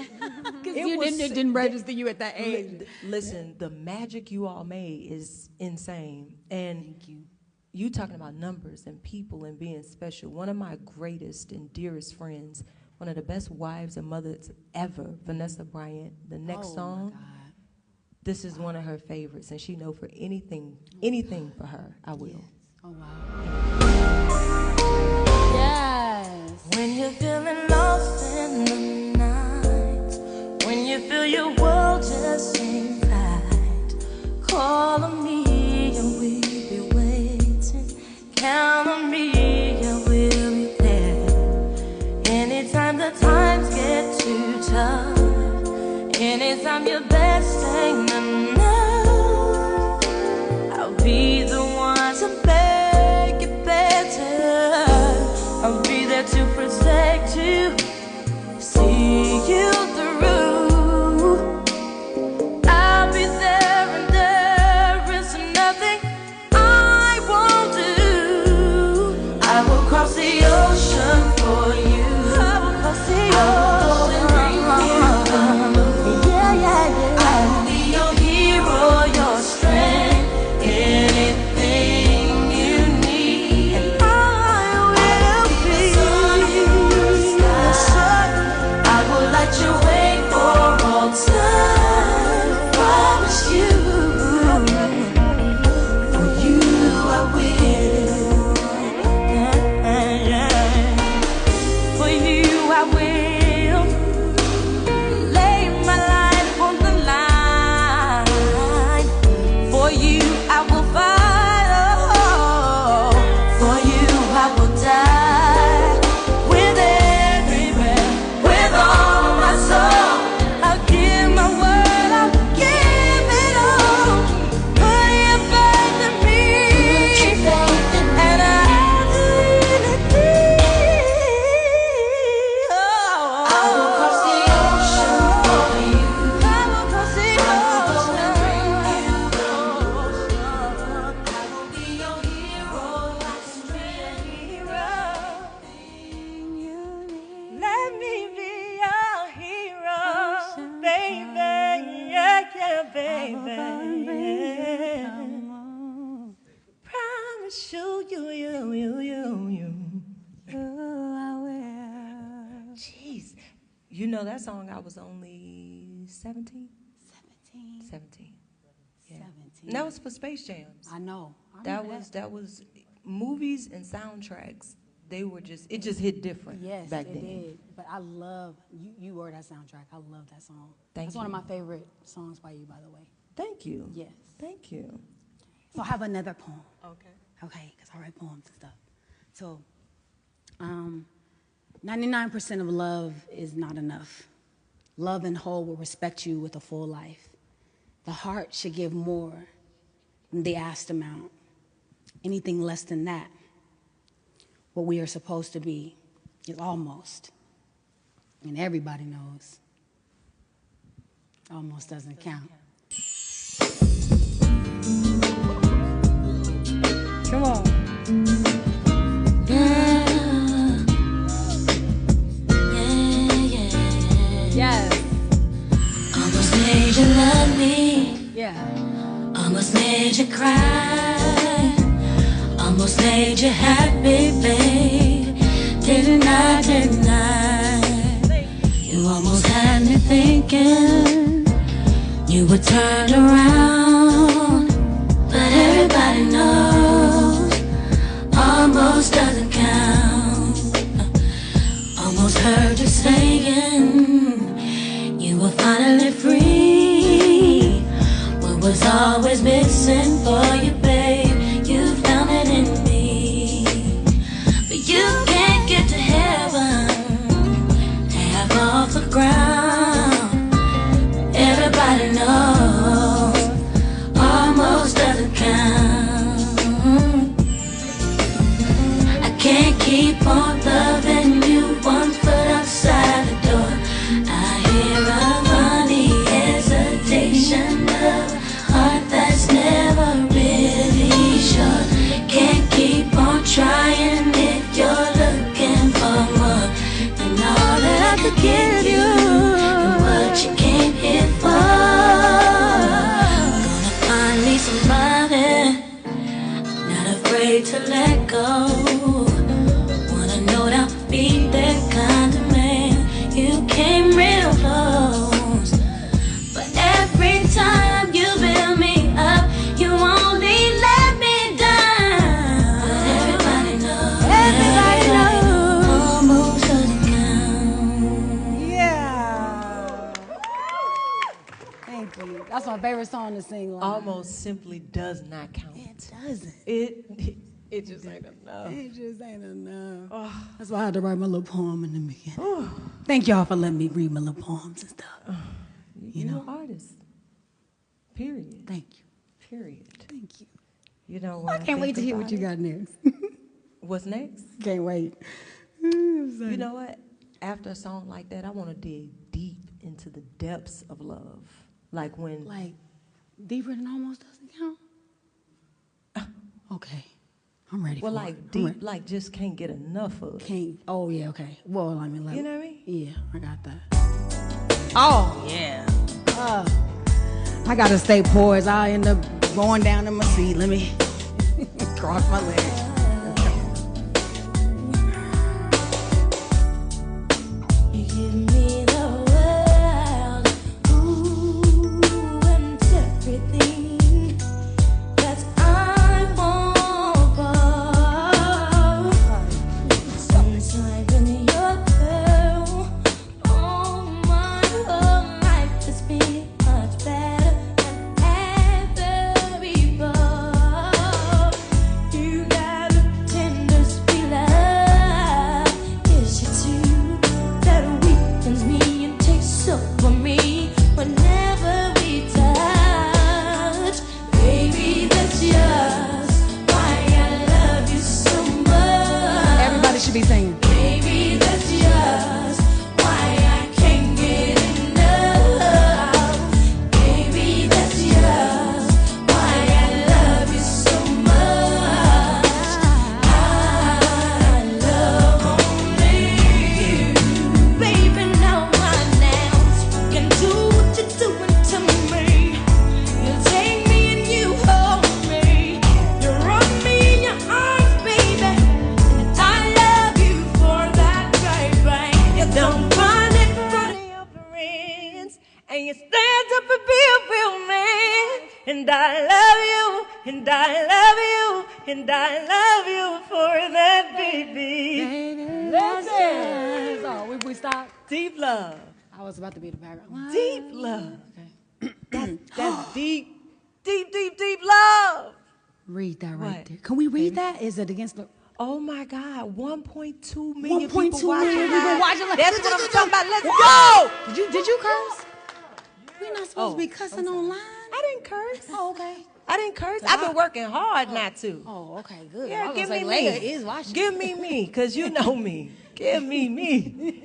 Because it didn't register you at that age. Listen, the magic you all made is insane. And Thank you. you talking about numbers and people and being special. One of my greatest and dearest friends, one of the best wives and mothers ever, Vanessa Bryant. The next song, this is one of her favorites, and she know for anything for her, I will. Oh, wow. Yes. When you're feeling lost in the night, when you feel your world just ain't right, call on me and we'll be waiting. Count on me and we'll be there. Anytime the times get too tough, anytime your best ain't enough, I'll be the one to make it better. I'll be there to protect you, see you through. I'll be there and there is nothing I won't do. I will cross the ocean for you. I will cross the ocean and bring you. Yeah, yeah, yeah. I will be your hero, your strength, anything you need. And I will be the sun. I will light your way for all time. Promise you, for you I will. Yeah, yeah. For you I will lay my life on the line. baby. Promise you. Oh, I will. Jeez. You know that song, I was only 17? 17. Yeah. 17. And that was for Space Jams. I know. That was movies and soundtracks. They were it just hit different back then. Yes, it did. But I love, you were that soundtrack. I love that song. Thank That's you. one of my favorite songs by you, by the way. Thank you. Yes. Thank you. So I have another poem. Okay. Okay, because I write poems and stuff. So, 99% of love is not enough. Love and whole will respect you with a full life. The heart should give more than the asked amount. Anything less than that, what we are supposed to be, is almost. And everybody knows. Almost doesn't count. Come on. Yes. Almost made you love me. Yeah. Almost made you cry. Almost made you happy, babe. Didn't I? You almost had me thinking you would turn around. But everybody knows almost doesn't count. Almost heard you saying you were finally free. What was always missing for you, babe, you found it in me. But you can't get to heaven half off the ground. Everybody knows almost doesn't count. I can't keep on loving you, one foot outside the door. I hear a funny hesitation of a heart that's never really sure. Can't keep on trying if you're looking for more than all that I could give you and what you came here for. Gonna find me somebody not afraid to let go. Wanna know that I'll be that kind of man. You came real close, but every time you build me up, you only let me down. But everybody knows, almost doesn't count. Yeah. Thank you. That's my favorite song to sing live. Almost simply does not count. It doesn't. It just ain't enough. It just ain't enough. Oh. That's why I had to write my little poem in the beginning. Oh. Thank y'all for letting me read my little poems and stuff. You're an artist. Period. Thank you. Period. Thank you. You know I can't wait to hear what you got next. What's next? Can't wait. You know what? After a song like that, I want to dig deep into the depths of love. Like when... Like, deeper than almost doesn't count? Okay. I'm ready well, for like it. deep, like just can't get enough of it. Can't, oh yeah, okay. Well, I mean, like... You know what I mean? Yeah, I got that. Oh, yeah. I gotta stay poised. I end up going down in my seat. Let me cross my legs. You give me the world, ooh, and everything that I want. Sunshine when you're there, oh my, whole life just be much better than ever before. You got And you stand up and be a real man. And I love you, and I love you, and I love you for that, baby. Listen. So we stop. Deep love. I was about to be the background. Deep love. Okay. That's deep, deep, deep, deep love. Read that right there. Can we read that? Is it against the... Oh my God, 1.2 million 1.2 people watching. million people watching. That's what I'm talking about. Let's go. Did you curse? We're not supposed to be cussing online. I didn't curse. Oh, okay. I didn't curse. I've been working hard not to. Oh, okay, good. Yeah, give me Leia me. is watching. Give me, because you know me. Give me.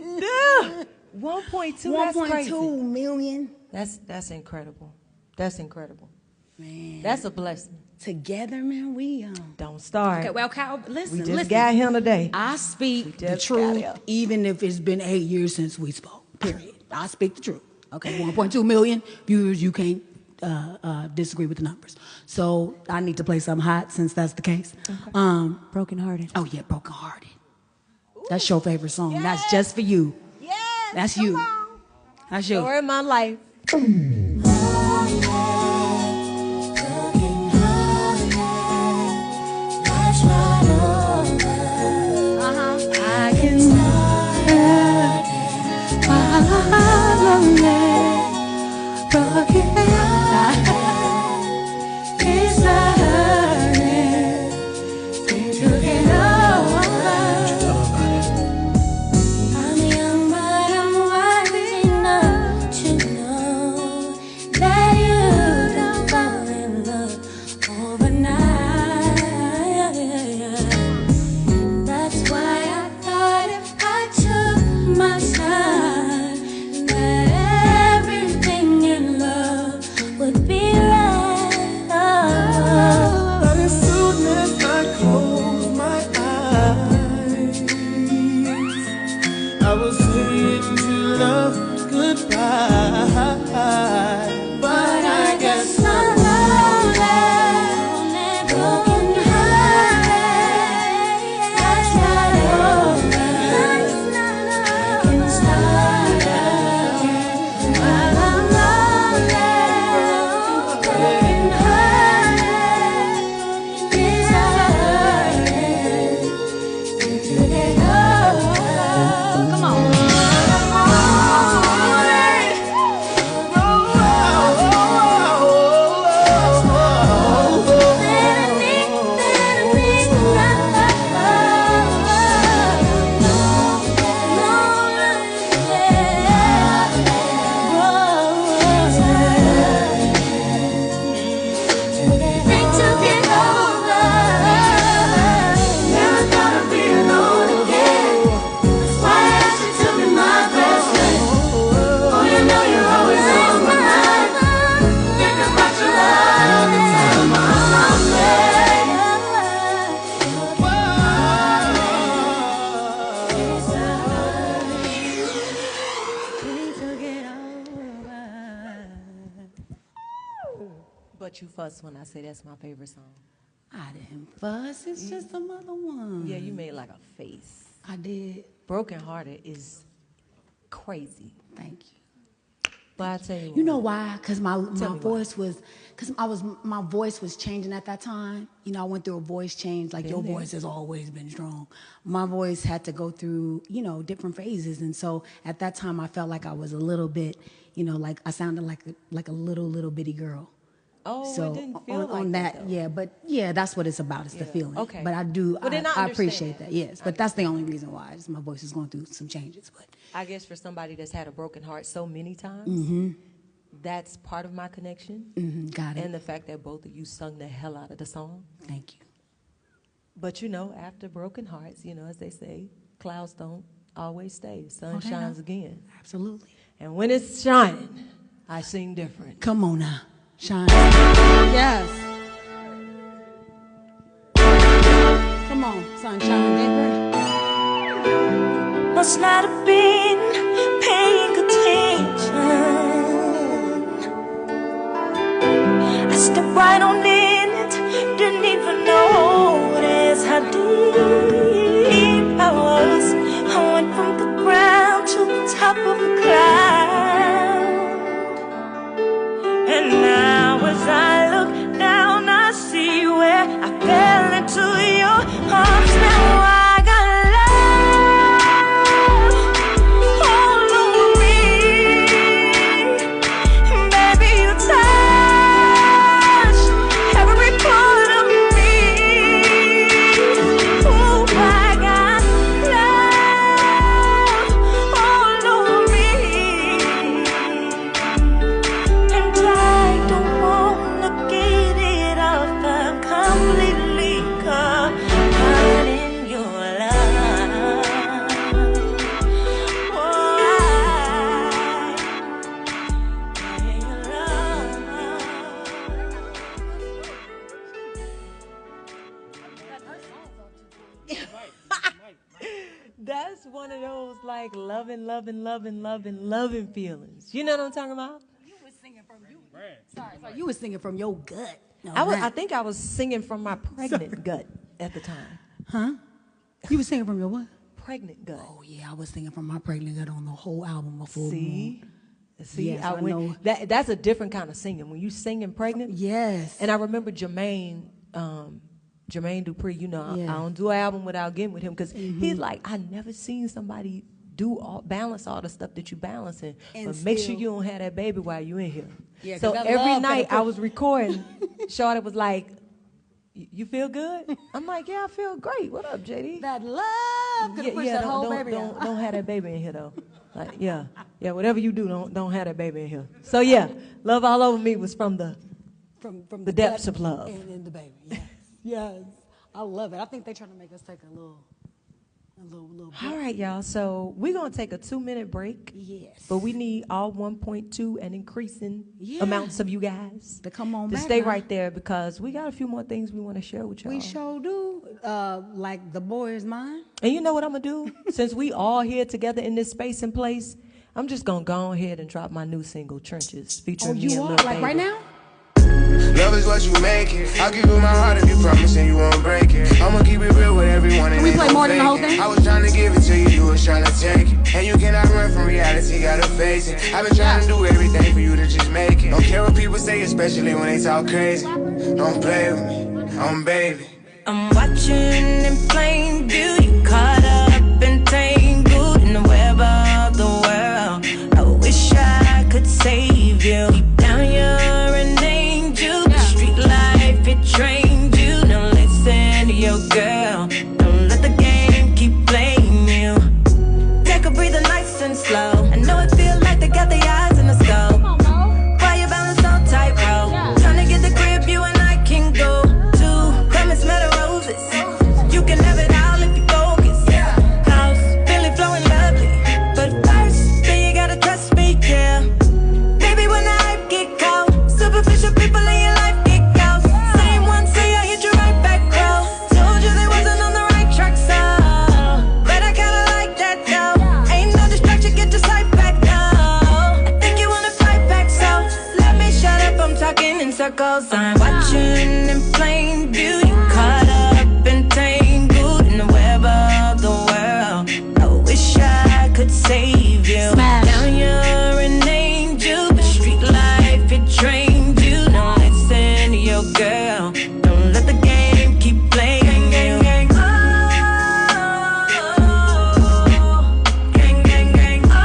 1.2, that's crazy. 1.2 million. That's incredible. That's incredible. Man. That's a blessing. Together, man, we don't start. Okay, well, Kyle, listen. We just got him today. I speak the truth, even if it's been 8 years since we spoke. Period. I speak the truth. Okay, 1.2 million viewers. You can't disagree with the numbers. So I need to play something hot since that's the case. Okay. Broken Hearted. Oh yeah, Broken Hearted. That's your favorite song. Yes. That's just for you. Yes. That's you. That's you. Story of my life. I can start broken it's not hurting to get over. I'm young, but I'm wise enough to know that you don't fall in love overnight. That's why I thought if I took my time, that everything in love would be right. But as soon as I close my eyes, I was saying to love goodbye. But I guess I'm lonely, broken hearted. That's not over. Can start again. While I'm lonely, broken hearted. It's hurting to get over. Come on. But you fuss when I say that's my favorite song. I didn't fuss. It's just another one. Yeah, you made like a face. I did. Broken Hearted is crazy. Thank you. But I tell you You know why? Because my voice was, my voice was changing at that time. You know, I went through a voice change. Like your voice has always been strong. My voice had to go through, different phases. And so at that time, I felt like I was a little bit, like I sounded like a little bitty girl. Oh, so it didn't feel on that, that's what it's about. It's the feeling. Okay. But I do, I appreciate that. Yes, but Okay. that's the only reason why. Just my voice is going through some changes. But I guess for somebody that's had a broken heart so many times, that's part of my connection. Got it. And the fact that both of you sung the hell out of the song. Thank you. But after broken hearts, as they say, clouds don't always stay. Sun Okay, shines now. again. Absolutely. And when it's shining, I sing different. Come on now. Shine. Yes. Come on, sunshine, deeper. Must not have been paying attention. I stepped right on in it, didn't even notice how deep I was. I went from the ground to the top of the cloud. loving feelings. You know what I'm talking about? You were singing from you. Sorry, you were singing from your gut. No, I think I was singing from my pregnant gut at the time. Huh? You were singing from your what? Pregnant gut. Oh yeah, I was singing from my pregnant gut on the whole album before. See, yes, I know. That's a different kind of singing. When you singing pregnant. Yes. And I remember Jermaine Dupri. You know, I don't do an album without getting with him because he's like, I never seen somebody balance all the stuff that you balancing, but make sure you don't have that baby while you in here. Yeah, so every night I was recording, Shawty was like, you feel good? I'm like, yeah, I feel great. What up, JD? That love could push that whole baby out. Don't have that baby in here though. Like, yeah, whatever you do, don't have that baby in here. So yeah, Love All Over Me was from the depths of love. And the baby, yes. Yes, I love it. I think they're trying to make us take a little break. All right, y'all. So we're going to take a 2-minute break. Yes. But we need all 1.2 and increasing amounts of you guys to come on to back stay now. Right there because we got a few more things we want to share with y'all. We sure do. Like The Boy Is Mine. And you know what I'm going to do? Since we all here together in this space and place, I'm just going to go ahead and drop my new single, Trenches, featuring me and Lil like Baby. right now? Love is what you make it. I'll give you my heart if you promise and you won't break it. I'ma keep it real with everyone and we play more than the whole thing? I was trying to give it to you, you was trying to take it. And you cannot run from reality, gotta face it. I've been trying to do everything for you to just make it. Don't care what people say, especially when they talk crazy. Don't play with me, I'm baby. I'm watching in plain view. You caught up and tangled in the web of the world. I wish I could save you. Deep down you're an angel. The street life, it trained you. Now listen to your girl. Don't let the game keep playing you. Take a breather nice and slow. I know it feel like they got their eyes in the scope. Why you balance on tightrope? Trying to get the grip you and I can go to. Come and smell the roses. You can have it all if you focus. House, Billy flowing lovely. But first, then you gotta trust me, yeah. Baby, when the hype get cold, superficial people in your life get ghost. Same one say I hit you right back, bro. Told you they wasn't on the right track, so but I kinda like that, though. Ain't no distraction, get your sight back, though. I think you wanna fight back, so let me shut up, I'm talking in circles. I'm watching in plain view. You caught up and tangled in the web of the world. I wish I could save you. Smash. Now you're an angel, but street life, it trained you. Now listen to your girl. Don't let the game keep playing you. Oh, gang, gang, gang. Oh,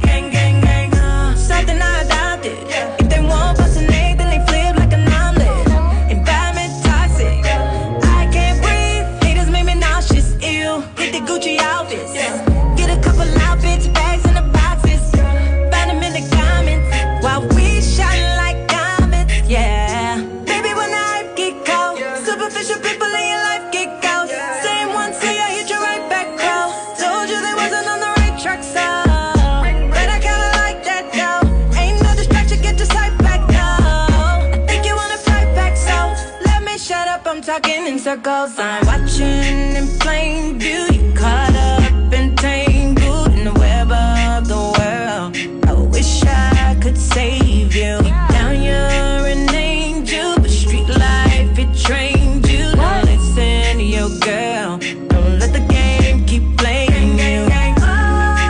gang, gang, gang. Something I adopted. If they won't bust an egg, then they flip like an omelet. Environment toxic. I can't breathe. Haters make me nauseous. Ew. Hit the Gucci outfits. Get a couple outfits, bags in the boxes. Find them in the comments while we shine like diamonds. Yeah. Baby, when the hype get cold, superficial people in your life get ghost. Same one say I hit you right back, bro. Told you they wasn't on the right track, so but I kinda like that, though. Ain't no distraction, get your sight back, though. I think you wanna fight back, so let me shut up, I'm talking in circles. I'm watching in plain view. You caught up and tangled in the web of the world. I wish I could save you. Deep down you're an angel, but street life, it trained you. Now listen to your girl. Don't let the game keep playing you. Oh,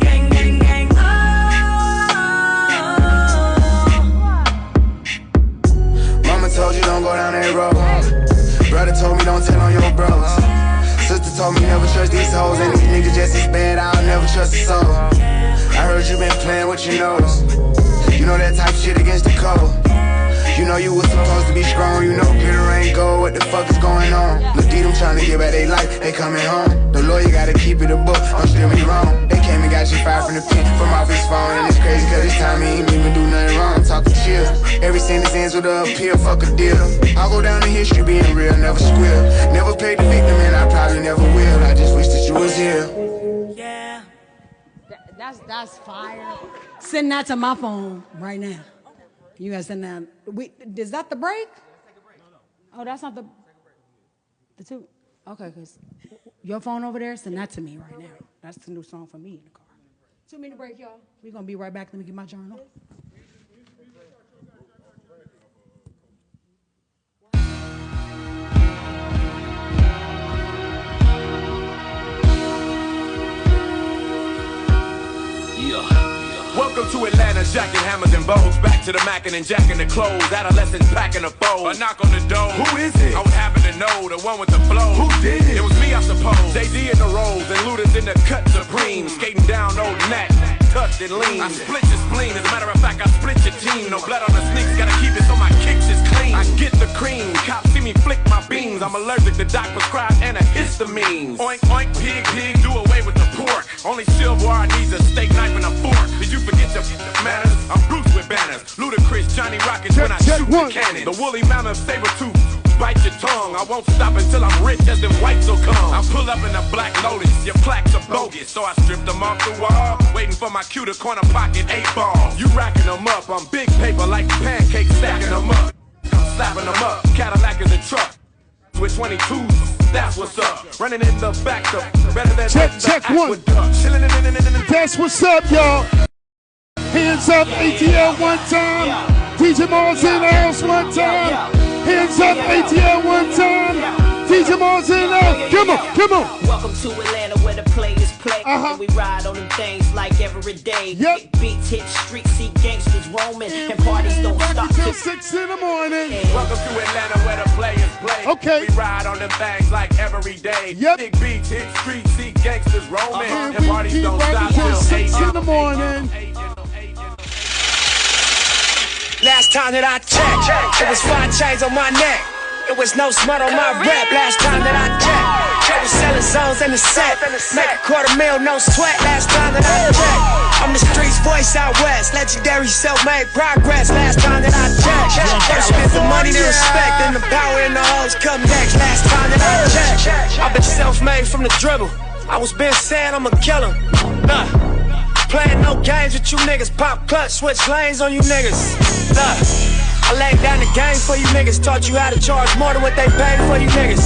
gang, gang, gang. Mama told you don't go down that road. Brother told me don't tell on your bros. Sister told me never trust these hoes. And these niggas just as bad, I'll never trust a soul. I heard you been playing with your nose. You know that type shit against the code. You know you was supposed to be strong. You know glitter ain't gold. What the fuck is going on? Look at them trying to get back their life. They coming home. The lawyer gotta keep it a book. Don't steer me wrong. They came and got you fired from the pen, from off his phone. And it's crazy cause this time he ain't even do nothing wrong. I'm talking chill. Every sentence ends with a appeal. Fuck a deal. I'll go down in history being real. Never squeal. Never played the victim and I probably never will. I just wish that you was here. Yeah. That's fire. Send that to my phone right now. You gotta send that. Is that the break? Oh, that's not the. The two? Okay, because your phone over there, send that to me right now. That's the new song for me in the car. 2-minute break, y'all. We're going to be right back. Let me get my journal. Welcome to Atlanta, jacking hammers and bows. Back to the mackin' and jacking the clothes. Adolescents packing the foes. A knock on the door. Who is it? I would happen to know, the one with the flow. Who did it? It was me, I suppose. JD in the rolls and Luda's in the cut supreme. Skating down old Nat, tucked and lean. I split your spleen, as a matter of fact, I split your team. No blood on the sneaks, gotta keep it so my kicks is clean. I get the cream, cops see me flick my beams. I'm allergic to doc prescribed antihistamines. Oink, oink, pig, pig, do away with the pork. Only silverware needs a steak knife and a fork. Did you forget your manners? I'm Bruce with banners. Ludacris, Johnny Rockets when I shoot the cannon. The woolly mammoth saber tooth, bite your tongue. I won't stop until I'm rich as them whites will come. I pull up in a black Lotus, your plaques are bogus. So I stripped them off the wall, waiting for my cue to corner pocket 8-ball. You racking them up, I'm big paper like pancakes, stacking them up. I'm slapping them up, Cadillac is a truck. With 22s, that's what's up. Running in the back, better than check one. That's what's up, y'all. Hands up, ATL one time. DJ Mars in the house one time. Hands up, ATL one time. DJ Mars in the house. Come on, come on. Welcome to Atlanta where the players play. And we ride on them things like every day. Yep. Beats hit streets, see gangsters roaming, and parties don't stop till 6 in the morning. Welcome to Atlanta where the players play. Okay. We ride on them things like every day. Yep. Big beats hit streets, see gangsters roaming, and parties don't stop till 6 in the morning. Last time that I checked, it was 5 chains on my neck. It was no smut on my rep. Last time that I checked, they was selling zones in the set. Make $250,000, no sweat. Last time that I checked, I'm the streets voice out west. Legendary self-made progress. Last time that I checked, first get the money, the respect, and the power and the hoes come next. Last time that I checked, I've been self-made from the dribble. I was been saying I'ma kill him. Playing no games with you niggas. Pop clutch, switch lanes on you niggas. I laid down the game for you niggas. Taught you how to charge more than what they paid for you niggas.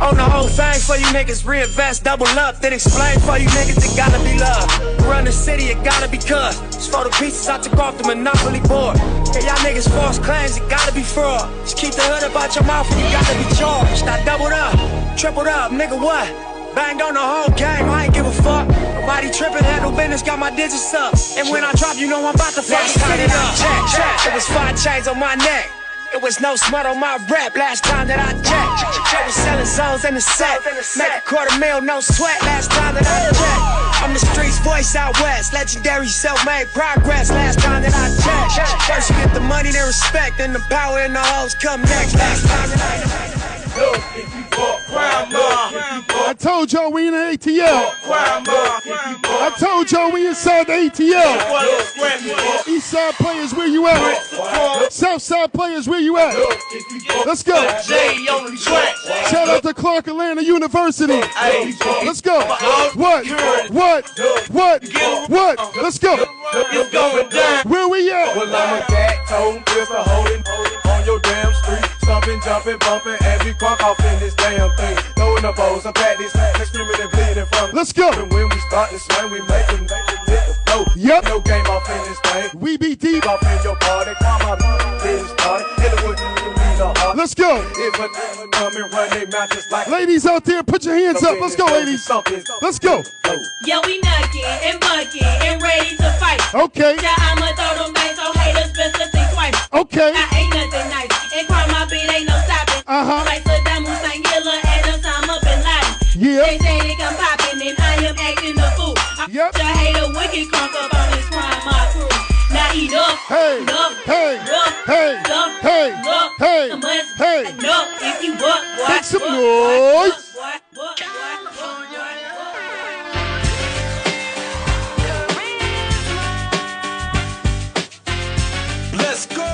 On the whole thing for you niggas. Reinvest, double up, then explain for you niggas. It gotta be love. Run the city, it gotta be cuz. It's for the pieces I took off the Monopoly board. Hey, y'all niggas false claims, it gotta be fraud. Just keep the hood about your mouth and you gotta be charged. I doubled up, tripled up, nigga what? Banged on the whole game, I ain't give a fuck. Nobody trippin', handle business, got my digits up. And when I drop, you know I'm about to fuck it up. Check. It was 5 chains on my neck. It was no smut on my rep. Last time that I checked, they was selling zones in the set. Make $250,000, no sweat. Last time that I checked, I'm the streets voice out west. Legendary self-made progress. Last time that I checked, first you get the money, the respect, and the power and the hoes come next. Last time that I checked. I told y'all we in the ATL. I told y'all we inside the ATL. East side players, where you at? South side players, where you at? Let's go. Shout out to Clark Atlanta University. Let's go. What? Let's go. Where we at? Well, I'm a cat, toe, whistle, holding on your damn street. Stomping, jumping, bumping, and we crunk off in this damn thing. Throwing the bowls, I'm back this and screaming and bleeding from. Let's go. And when we start to swing, we make them hit the flow. Yep. No game off in this thing. We be deep. Off in your party, come on, this party. Hit it with the let's go. Ladies out there, put your hands up. Let's go, ladies. Let's go. Yeah, we knocking and bucking and ready to fight. Okay. Yeah, I'ma throw them bangs on haters, best to think twice. Okay. I ain't nothing nice. And crime my beat ain't no stopping. Like Saddam Hussein, Hitler, and Osama bin Laden. Yeah. They say they come popping and I am acting the fool. Yep. I hate a wicked crunk up on this crime, my crew. Now eat up, hey, up, hey, up, hey, up, hey, up, hey, so much, hey. No, if you work, make some noise. Let's go.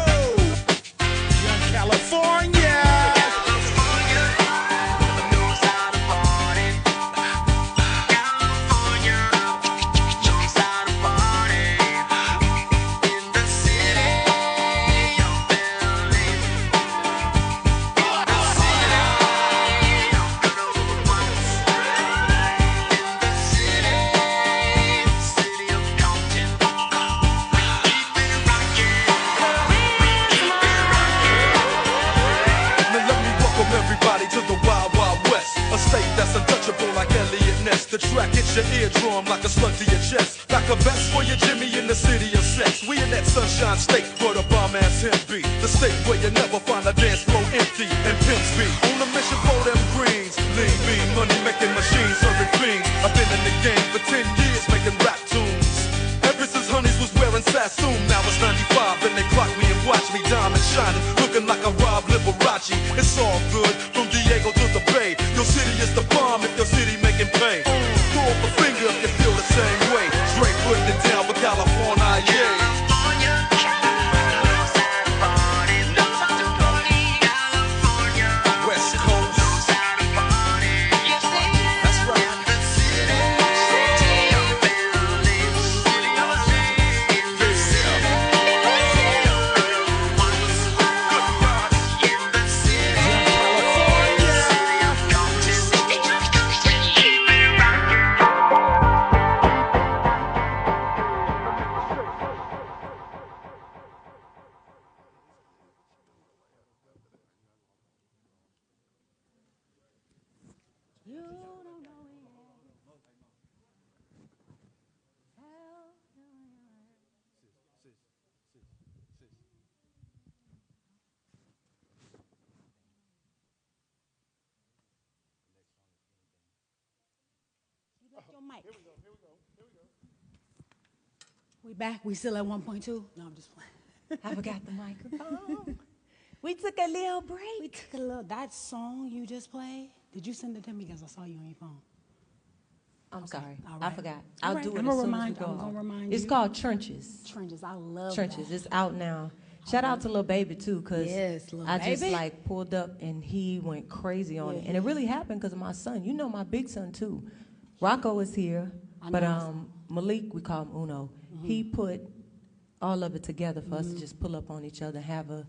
Young California. nest. The track hits your eardrum like a slug to your chest. Like a vest for your Jimmy in the city of sex. We in that sunshine state where the bomb ass him be. The state where you never find a dance floor empty and pimp speed. On a mission for them greens. Lean, mean, money making machines, serving fiends. I've been in the game for 10 years making rap tunes. Ever since Honeys was wearing Sassoon, now it's 95 and they clock me and watch me diamond shining, looking like a Rob Liberace. It's all good from Diego to the Bay. Your city is the bomb if your city making pay. Throw up a finger if you feel the same way. Straight putting it down for California, yeah. We back. We still at 1.2. No, I'm just playing. I forgot the microphone. We took a little break. We took a little. That song you just played. Did you send it to me? Because I saw you on your phone. I'm sorry. All right. I forgot. All I'll right. do it I'm as gonna soon remind, as we go. I'm gonna remind It's you. called Trenches. Trenches. I love Trenches. that. It's out now. Shout out to Lil Baby too, cause Yes, Lil I just Baby. like pulled up and he went crazy on it, and it really happened because of my son. You know my big son too. Rocco is here, but Malik, we call him Uno. He put all of it together for us to just pull up on each other, have a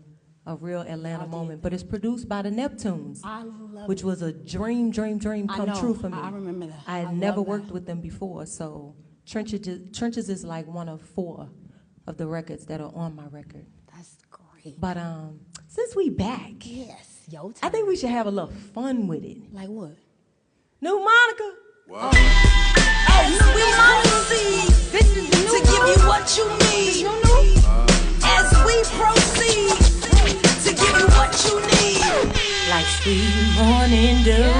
real Atlanta moment. But it's produced by the Neptunes, I love which it. was a dream I come know. true for me. I remember that. I had I never love that. worked with them before, so Trenches is like one of 4 of the records that are on my record. That's great. But since we back, Yes, yo. I think we should have a little fun with it. Like what? New Monica. Oh, sweet Monica, this is new to give you what you need. As we proceed to give you what you need. Like sweet morning dew,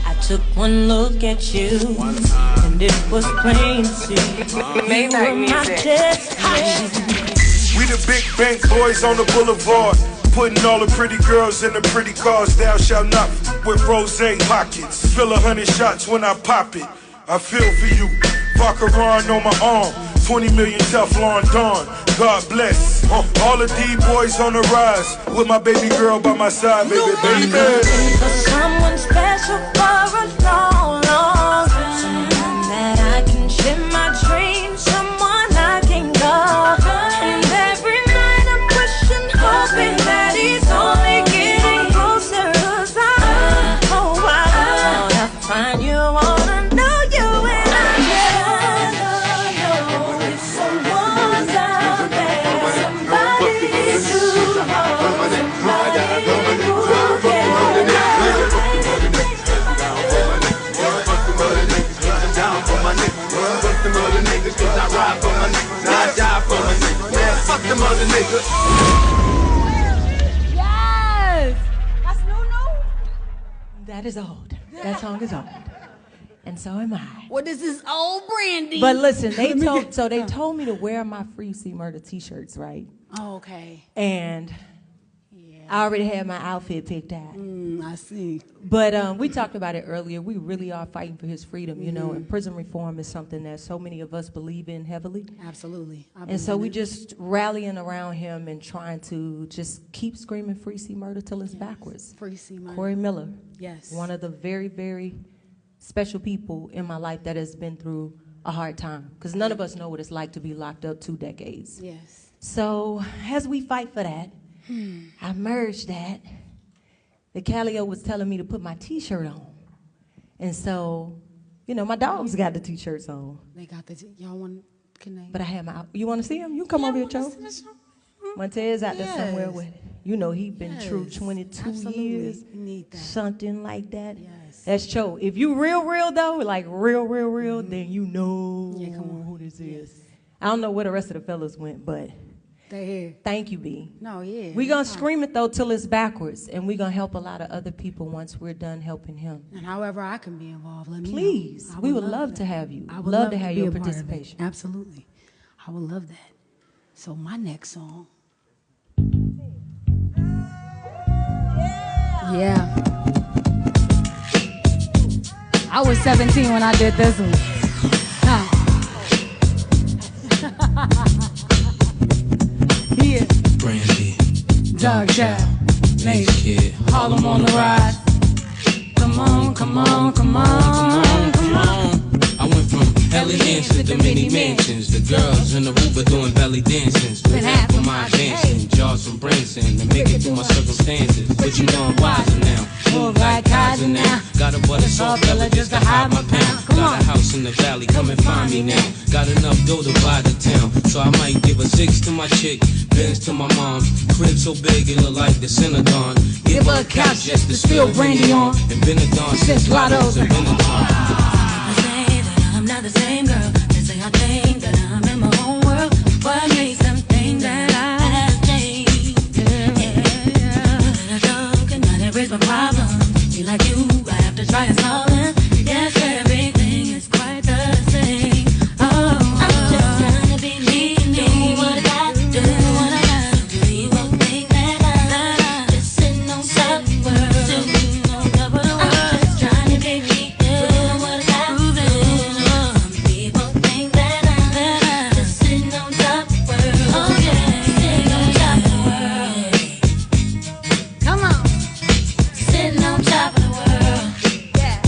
I took one look at you, and it was plain to see you were my destiny. We the big bank boys on the boulevard, putting all the pretty girls in the pretty cars. Thou shalt not with rose pockets. Fill 100 shots when I pop it. I feel for you. Vacaron on my arm. 20 million Teflon Dawn. God bless. All the D-boys on the rise. With my baby girl by my side, baby, baby. For someone special for a long, long time. Someone that I can share my dreams. Someone I can go. And every night I'm wishing, hoping that he's only getting closer. 'Cause I wanna find you, wanna know you, and I know if someone's out there, somebody to hold, somebody who Down for my niggas, fuck them other niggas, 'cause I ride for my niggas, I die for my niggas, man, fuck them other niggas. Yes! That's new. That is old. That song is old. And so am I. What is this old Brandy? But listen, they told me to wear my Free C Murder t-shirts, right? Oh, okay. And I already had my outfit picked out. I see. But we talked about it earlier. We really are fighting for his freedom, you know, and prison reform is something that so many of us believe in heavily. Absolutely. And so we just rallying around him and trying to just keep screaming Free C Murder till it's backwards. Free C Murder. Corey Miller. Yes. One of the very, very special people in my life that has been through a hard time. Because none of us know what it's like to be locked up 2 decades. Yes. So as we fight for that, I merged that. The Calio was telling me to put my t-shirt on. And so, you know, my dogs got the t-shirts on. They got the y'all want, can they? But I had my, you want to see them? You come over here, Joe. Montez out there somewhere with, he been true 22 years, something like that. Yes. That's true. If you real though, like real, then you know who this is. I don't know where the rest of the fellas went, but they here. Thank you, B. No, yeah. We're going to scream it, though, till it's backwards, and we're going to help a lot of other people once we're done helping him. And however I can be involved, let me Please. know. We would love to have you. I would love to have your participation. Absolutely. I would love that. So my next song. Yeah. I was 17 when I did this one. Yeah. Brandy, Dog Child, Nate Kid, Harlem on the rise. Come on. I went from elegance to the mini mansions. The girls in the Uber doing belly dancing. Split half for my advancing. Jaws from Branson to make it through my circumstances. But you know I'm wiser now. Move like Kaiser now. Got a butter soft fella just to hide my pound. Got a house in the valley, come and find me now. Got enough dough to buy the town. So I might give a 6 to my chick, Benz to my mom. Crib so big it look like the Synagogue. Give her a couch just to spill brandy on. And Benetton since Lotto's and Benetton. I'm not the same girl. They say I think that I'm in my own world. What makes them think that I have changed? Yeah. Cannot erase my problem. Be like you, I have to try and solve it. Yes, everything is quite the same. Oh, I'm just trying to be me. Do what I got to do. What I got to do. You won't think that I'm just sitting on top of the world. Sitting on top of the world. I'm just trying to be me. Do what I got to do. People think that I'm just sitting on top of the world. Oh yeah, sitting on top of the world. Come on. Sitting on top of the world. Yeah.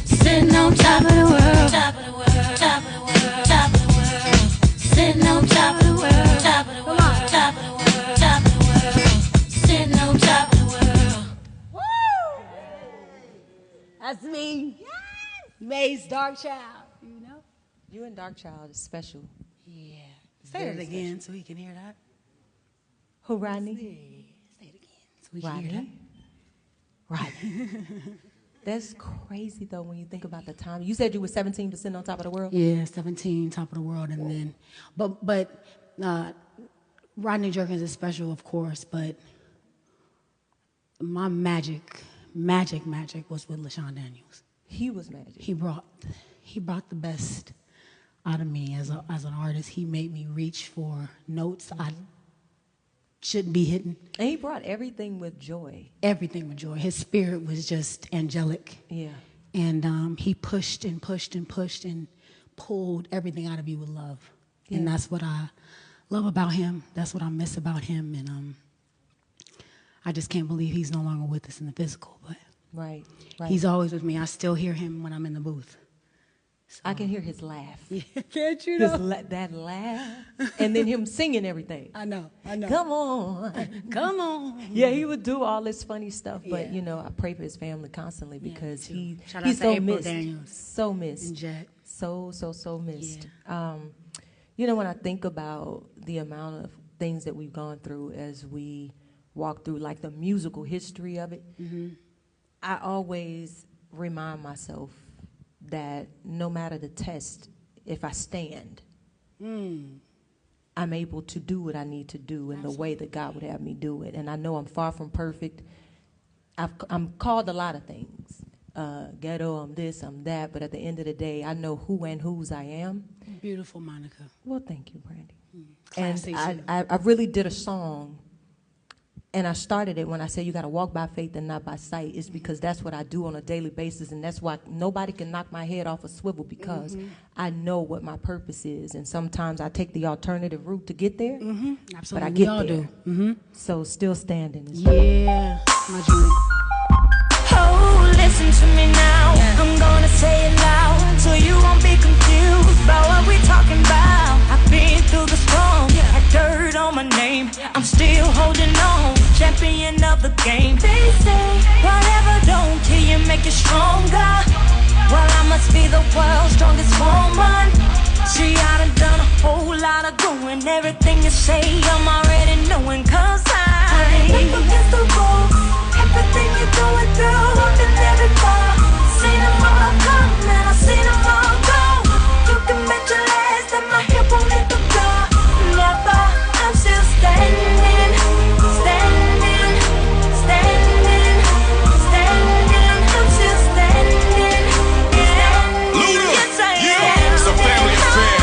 Sitting on top of the world. Top of the world. Top of the world. Top of the world. Sitting on top of the world. Top of the world. Top of the world. Top of the world. Sitting on top of the world. Woo! That's me. Maze, Dark Child. You know? You and Dark Child is special. Yeah. Say it again so he can hear that. Who, Rodney? Say it again so we can hear that. Rodney. That's crazy, though, when you think about the time. You said you were 17 but sitting on top of the world? Yeah, 17, top of the world, and then, but Rodney Jerkins is special, of course, but my magic was with LaShawn Daniels. He was magic. He brought the best out of me as an artist. He made me reach for notes I shouldn't be hitting. And he brought everything with joy. Everything with joy. His spirit was just angelic. Yeah. And he pushed and pushed and pushed and pulled everything out of you with love. Yeah. And that's what I love about him. That's what I miss about him. And I just can't believe he's no longer with us in the physical. But right. He's always with me. I still hear him when I'm in the booth. So. I can hear his laugh. Yeah, can't you know? That laugh. And then him singing everything. I know. Come on. Come on. Yeah, he would do all this funny stuff. But, I pray for his family constantly because he's so missed. Daniels. So missed. And Jet. So missed. Yeah. When I think about the amount of things that we've gone through as we walk through, like the musical history of it, I always remind myself that no matter the test, if I stand, I'm able to do what I need to do in the way that God would have me do it. And I know I'm far from perfect. I'm called a lot of things. Ghetto, I'm this, I'm that. But at the end of the day, I know who and whose I am. Beautiful, Monica. Well, thank you, Brandy. Classy. And I really did a song. And I started it when I said you got to walk by faith and not by sight. It's because that's what I do on a daily basis, and that's why nobody can knock my head off a swivel because I know what my purpose is. And sometimes I take the alternative route to get there, Absolutely. but I get we all there. Do. So still standing. Yeah, my joint. Oh, listen to me now. I'm gonna say it loud so you won't be confused about what we're talking about. I've been through the storm, had dirt on my name. I'm still holding on, champion of the game. They say whatever don't kill you, make you stronger. Well, I must be the world's strongest woman. See, I done a whole lot lot of going. Everything you say, I'm already knowing. Cause I up against the ropes. Everything you're going through, I've been there before. Seen them all come and I've seen them all go. You can bet your last that my hip won't hit the floor. Never, I'm still standing, standing, standing, standing. I'm still standing, standing. Yes, I am. It's a family affair.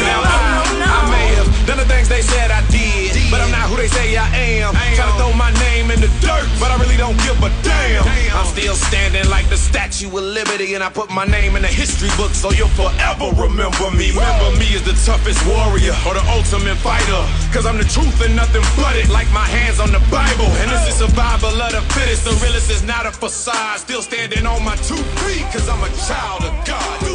Now I may have done the things they said I did, but I'm not who they say I am. Try to throw my name in the dirt, but I really don't give a damn. I'm still standing like the Statue of Liberty, and I put my name in the history book, so you'll forever remember me. Remember me as the toughest warrior or the ultimate fighter, cause I'm the truth and nothing but it, like my hands on the Bible. And this is survival of the fittest. The realest is not a facade. Still standing on my 2 feet, cause I'm a child of God. Do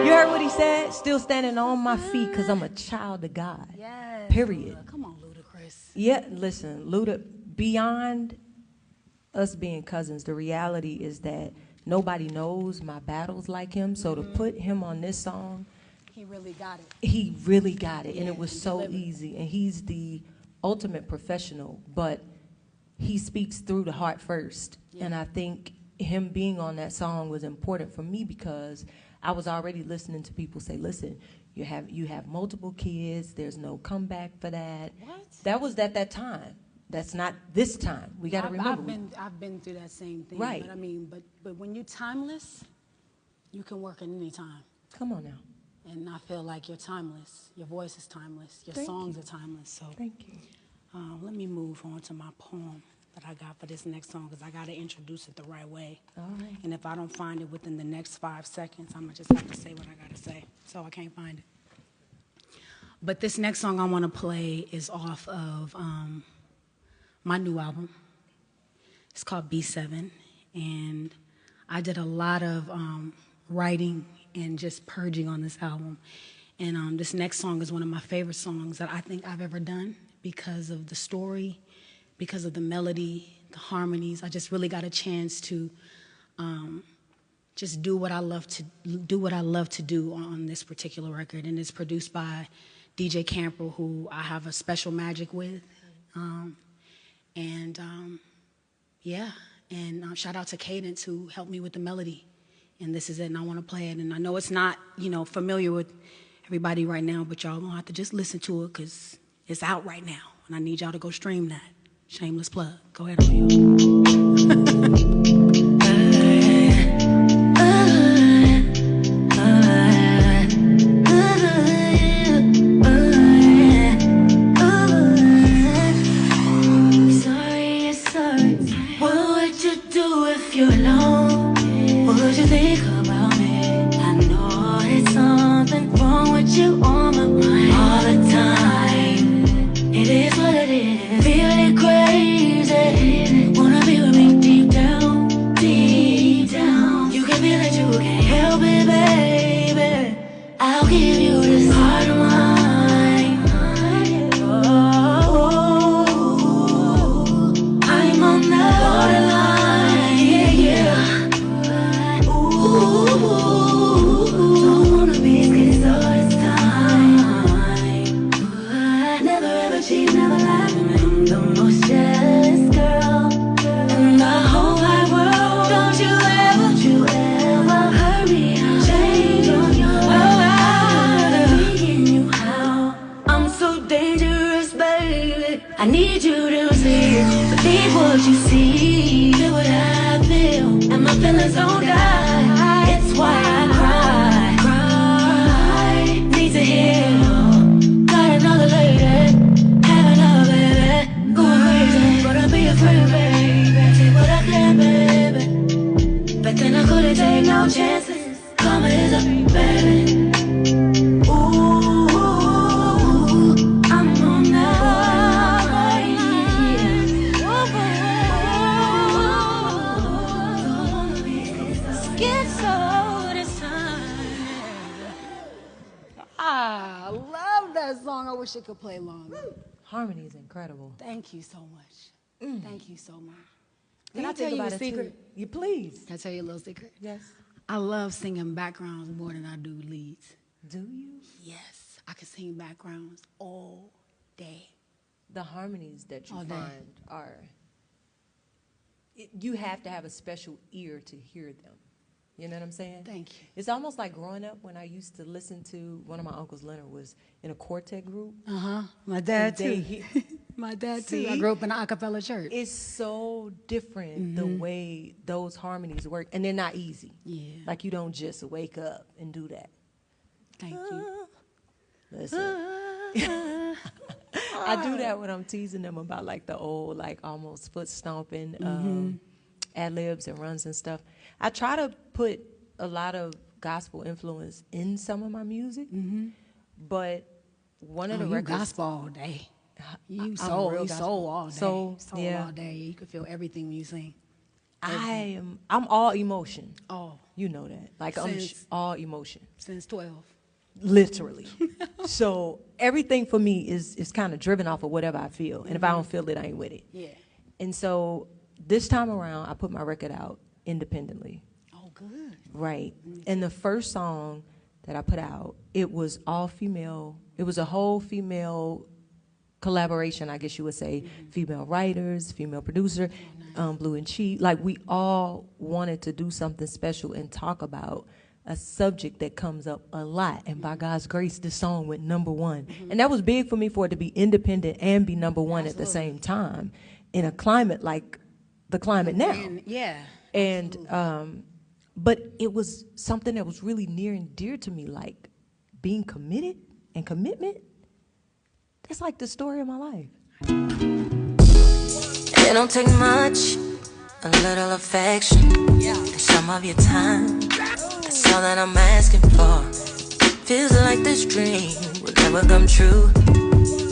You heard what he said? Still standing on my feet because I'm a child of God. Yes. Period. Come on, Ludacris. Yeah, listen, Luda, beyond us being cousins, the reality is that nobody knows my battles like him. So to put him on this song, he really got it. He really got it, Yeah, and it was so delivered. easy. And he's the ultimate professional, but he speaks through the heart first. Yeah. And I think him being on that song was important for me because I was already listening to people say, listen, you have multiple kids, there's no comeback for that. What? That was at that time. That's not this time. We got to remember. I've been through that same thing. Right. But I mean, but when you're timeless, you can work at any time. Come on now. And I feel like you're timeless. Your voice is timeless. Your Thank songs you. are timeless. So thank you. Let me move on to my poem that I got for this next song, because I got to introduce it the right way. All right. And if I don't find it within the next 5 seconds, I'm going to just have to say what I got to say. So I can't find it. But this next song I want to play is off of my new album. It's called B7. And I did a lot of writing and just purging on this album. And this next song is one of my favorite songs that I think I've ever done because of the story, because of the melody, the harmonies. I just really got a chance to just do what I love to do on this particular record. And it's produced by DJ Camper, who I have a special magic with. Yeah, and shout out to Cadence, who helped me with the melody. And this is it, and I want to play it. And I know it's not, familiar with everybody right now, but y'all gonna have to just listen to it because it's out right now. And I need y'all to go stream that. Shameless plug. Go ahead, Oreo. Sorry. What would you do if you're alone? What would you think about me? I know there's something wrong with you on my mind all the time. It is what it is. Feeling crazy. Wanna be with me deep down, deep down. You can feel that you can't help it, baby. I'll give you this heart of mine. Oh, I'm on the borderline, yeah. Ooh, don't wanna be scared all this time. Never ever cheat, never lie. I'm the most jealous girl in the whole wide world. Don't you ever hurt me? I'll change on your mind. Being you how I'm so dangerous, baby. I need you to see, believe what you see. Feel what I feel, and my feelings don't die. It's why I cry. Need to heal. Got another lady, have another baby. Going crazy, but I'll be afraid, baby. Take what I can, baby. But then I couldn't take no chances. Karma is a baby. Ooh, I'm on that right here. Schizo this time. I love that song. I wish it could play longer. Harmony is incredible. Thank you so much. Thank you so much. Can I tell you a secret? You please. Can I tell you a little secret? Yes. I love singing backgrounds more than I do leads. Do you? Yes. I can sing backgrounds all day. The harmonies that you All day. find are, you have to have a special ear to hear them. You know what I'm saying? Thank you. It's almost like growing up when I used to listen to, one of my uncles, Leonard, was in a quartet group. My dad And too. they My dad too. See? I grew up in an a cappella church. It's so different the way those harmonies work, and they're not easy. Yeah. Like you don't just wake up and do that. Thank you. Listen. I do that when I'm teasing them about like the old, like almost foot stomping ad-libs and runs and stuff. I try to put a lot of gospel influence in some of my music, but one of the you records, gospel all day. You I'm soul, real you gospel. soul all day. Soul, Soul yeah. all day. You can feel everything when you sing. I'm all emotion. Oh. You know that. Like I'm Since- all emotion. Since 12. Literally. So everything for me is kind of driven off of whatever I feel. And if I don't feel it, I ain't with it. Yeah. And so this time around, I put my record out independently. Oh, good. Right. And the first song that I put out, it was all female. It was a whole female collaboration, I guess you would say. Female writers, female producer, Blue and Cheap. Like we all wanted to do something special and talk about a subject that comes up a lot. And by God's grace, this song went #1. And that was big for me, for it to be independent and be #1 at the same time in a climate like the climate now. Yeah. And but it was something that was really near and dear to me, like being committed and commitment. That's like the story of my life. It don't take much, a little affection, and some of your time. That's all that I'm asking for. Feels like this dream will never come true.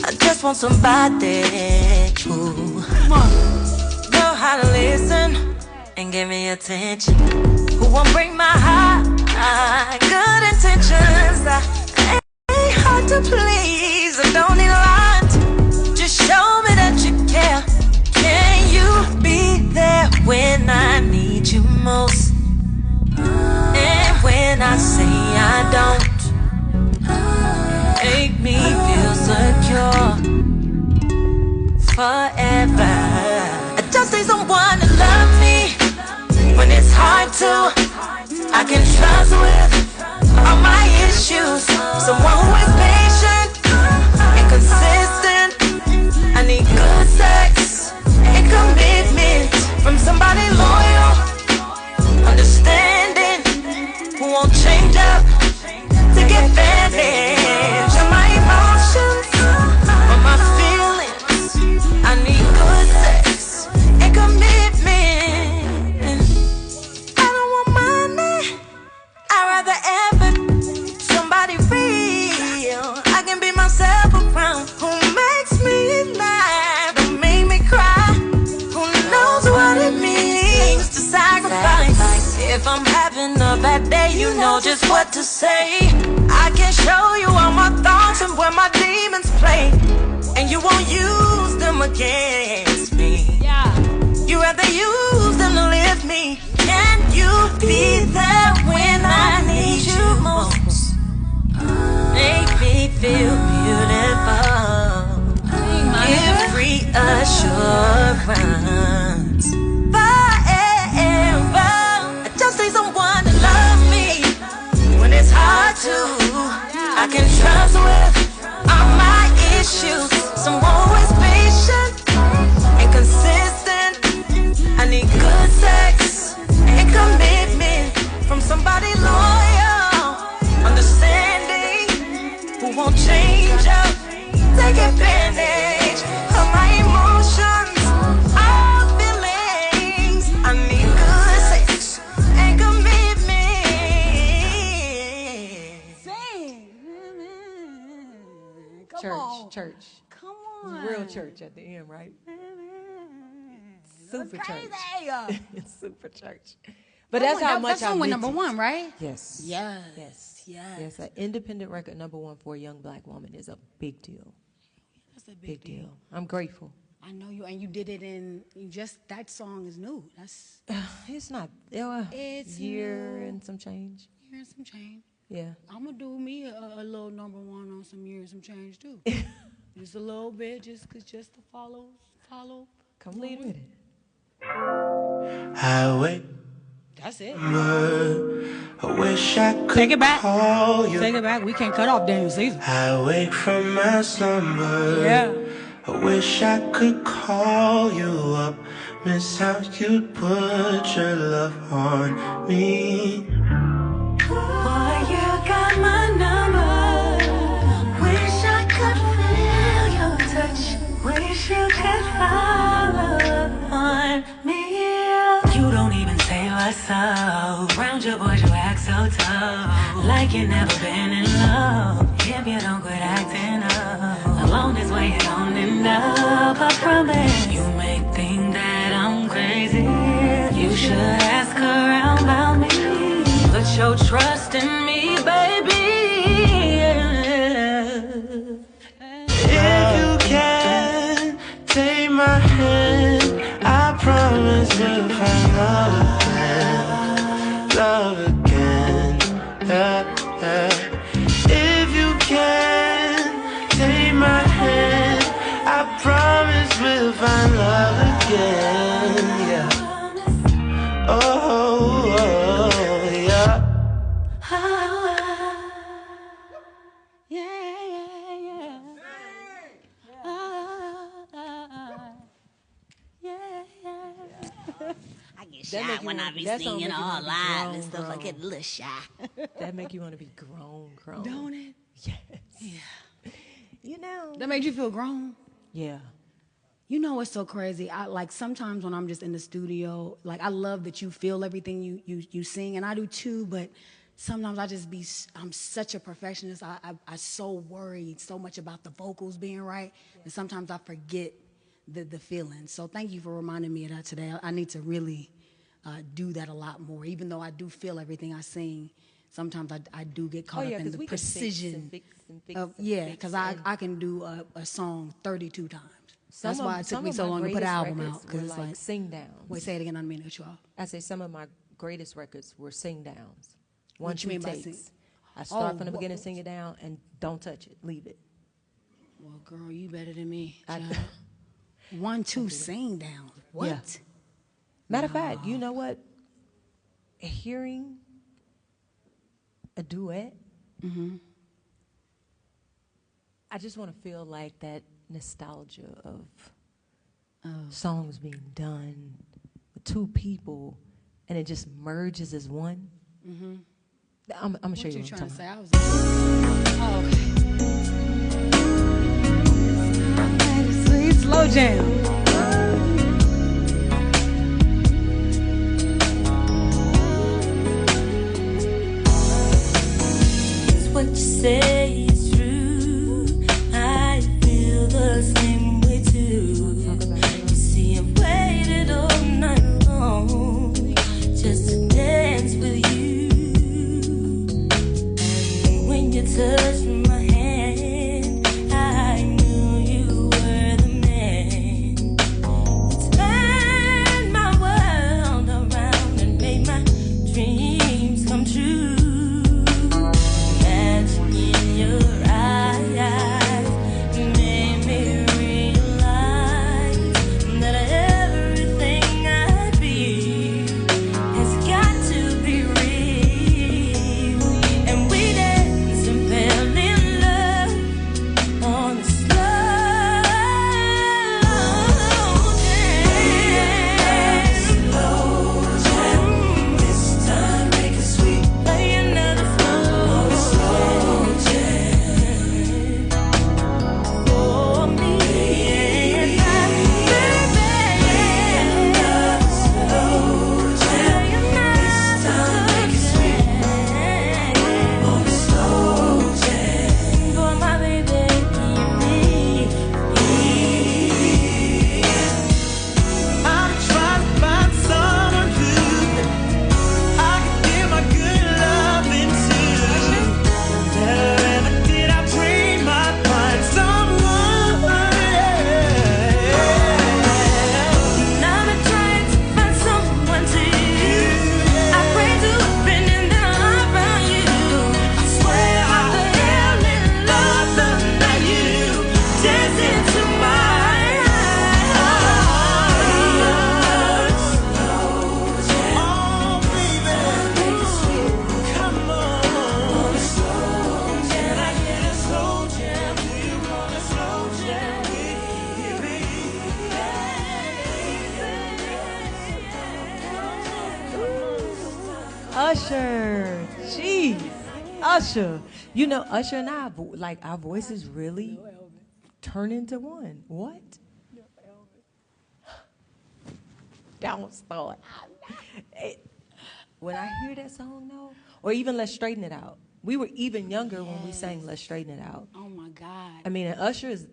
I just want somebody who know how to listen and give me attention. Who won't break my heart? Good intentions. I ain't hard to please. I don't need a lot. Just show me that you care. Can you be there when I need you most? And when I say I don't, make me feel secure forever. I just need someone to love me when it's hard to. I can trust with all my issues. Someone who is patient and consistent. I need good sex and commitment from somebody loyal, understanding, who won't change up to get advantage of my emotions or my feelings. I need good sex and commitment. I don't want money, I'd rather effort. Somebody real, I can be myself around. Who makes me laugh, don't make me cry. Who knows what it means to sacrifice. If I'm having a bad day, you know just what to say. I can show you all my thoughts and where my demons play, and you won't use them against me. You rather use them to lift me. Can you be there when I need you most? Make me feel beautiful. Give reassurance forever. I just need someone to love me when it's hard to. I can trust with all my issues. Someone who is patient and consistent. I need good sex and commitment from somebody loyal, understanding, who won't change up, take advantage of my emotions, all feelings. I need good sex and commitment. Church. Come on. Real church at the end, right? Super church. It's super church. But that's how much that's I went meant it. #1, right? Yes. Yes. Yes, an independent record #1 for a young black woman is a big deal. That's a Big deal. I'm grateful. I know you, and you did it that song is new. That's it's not. It's year new. and some change. Year and some change. Yeah. I'm gonna do me a little number one on some year and some change too. Just a little bit, just to follow. Come lead with it. Highway. That's it. I wish I could Take it back. call you. Take it back. We can't cut off Daniel Caesar. I wake from my slumber. Yeah. I wish I could call you up. Miss how you'd put your love on me. Boy, you got my number. Wish I could feel your touch. Wish you could follow on me. You don't even say what's up. Round your boys, you act so tough. Like you never been in love. If you don't quit acting up, along this way you don't end up. I promise you may think that I'm crazy. You should ask around about me. Put your trust in me, baby. If you can take my hand, I promise we'll find love again. Yeah, yeah. If you can take my hand, I promise we'll find love again. Yeah. Oh, yeah. I get shy when I be singing all live and stuff. I get a little shy. That make you want to be grown. Don't it? Yes. Yeah. You know. That made you feel grown? Yeah. You know what's so crazy? I like sometimes when I'm just in the studio, like I love that you feel everything you sing, and I do too, but sometimes I'm such a perfectionist. I so worried so much about the vocals being right, and sometimes I forget the feeling. So thank you for reminding me of that today. I need to really do that a lot more. Even though I do feel everything I sing, sometimes I do get caught up in the precision. Because I can do a song 32 times. That's why it took me so long to put an album out. Because it's like sing downs. Wait, say it again. I don't mean to cut you off. I say some of my greatest records were sing downs. What you mean by takes. sing? I start from the beginning, sing it down, and don't touch it. Leave it. Well, girl, you better than me. 1, 2, sing down. What? Yeah. Matter of fact, you know what? Hearing a duet, I just want to feel like that nostalgia of songs being done with two people, and it just merges as one. I'm gonna show you what I'm talking about. Sweet slow jam. What you say is true. I feel the same way too. You see, I've waited all night long just to dance with you. And when you touched my hand, I knew you were the man. Usher. Jeez. Usher. You know, Usher and I, like, our voices really turn into one. What? Don't start. When I hear that song, though, or even Let's Straighten It Out. We were even younger when we sang Let's Straighten It Out. Oh, my God. I mean, and Usher is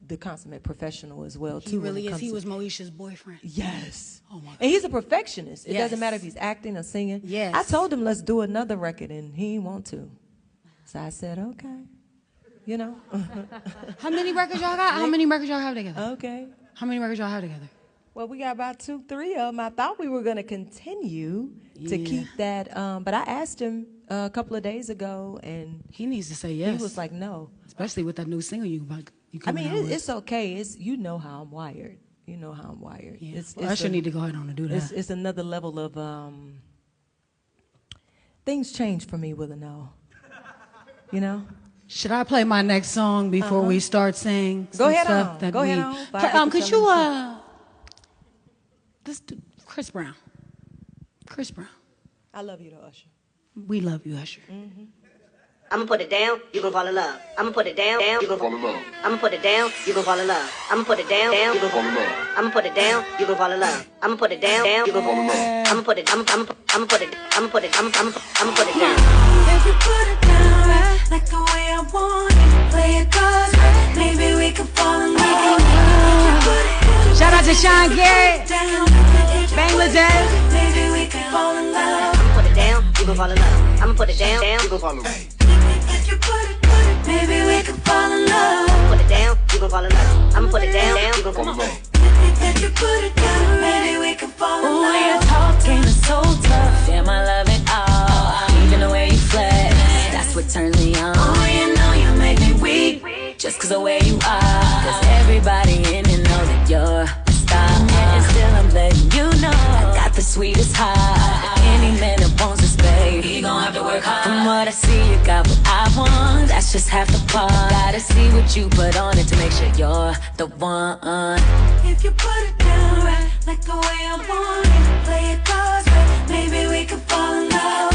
the consummate professional as well, too. He really is. He was Moesha's boyfriend. Yes. Oh, my God. And he's a perfectionist. It Yes. doesn't matter if he's acting or singing. Yes. I told him, let's do another record, and he didn't want to. So I said, okay. You know. How many records y'all got? How many records y'all have together? Okay. How many records y'all have together? Well, we got about 2, 3 of them. I thought we were going to continue to keep that, but I asked him a couple of days ago, and he needs to say yes. He was like, no. Especially with that new single you I coming mean, out with. it's okay. You know how I'm wired. You know how I'm wired. Yeah. Usher need to go ahead on and do that. It's another level of things change for me with a no. You know. Should I play my next song before we start saying Go some ahead stuff on. that Go we... ahead on. Could you let's do Chris Brown. Chris Brown. I love you, though, Usher. We love you, Usher. Mm-hmm. I'ma put it down, you gon' fall in love. I'ma put it down, you gon' fall in love. I'ma put it down, you gon' fall in love. I'ma put it down, you gon' fall in love. I'ma put it down, you gon' fall in love. I'ma put it down, you gon' fall in love. I'ma put it down. If you put it down right, like the way I want it, play it cause right, maybe we can fall in love. Shout out to Sean Garrett, Bangladesh. Maybe we can fall in love. I'ma put it down, you gon' fall in love. I'ma put it down, you gon' fall in love. If you put it, maybe we can fall in love. Put it down, you gon' fall in love. I'ma put it down, you gon' fall in love. If you put it down, maybe we can fall in love. Ooh, your talk game is so tough. Damn, I love it all. Even the way you flex, that's what turns me on. Oh, you know you make me weak, just cause the way you are. Cause everybody in here know that you're a star. And still I'm letting you know I got the sweetest heart. Any man that wants this, babe, he gon' have to work hard. From what I see, you got what I want. That's just half the part. Gotta see what you put on it to make sure you're the one. If you put it down right, like the way I want it, play it cause right, maybe we can fall in love.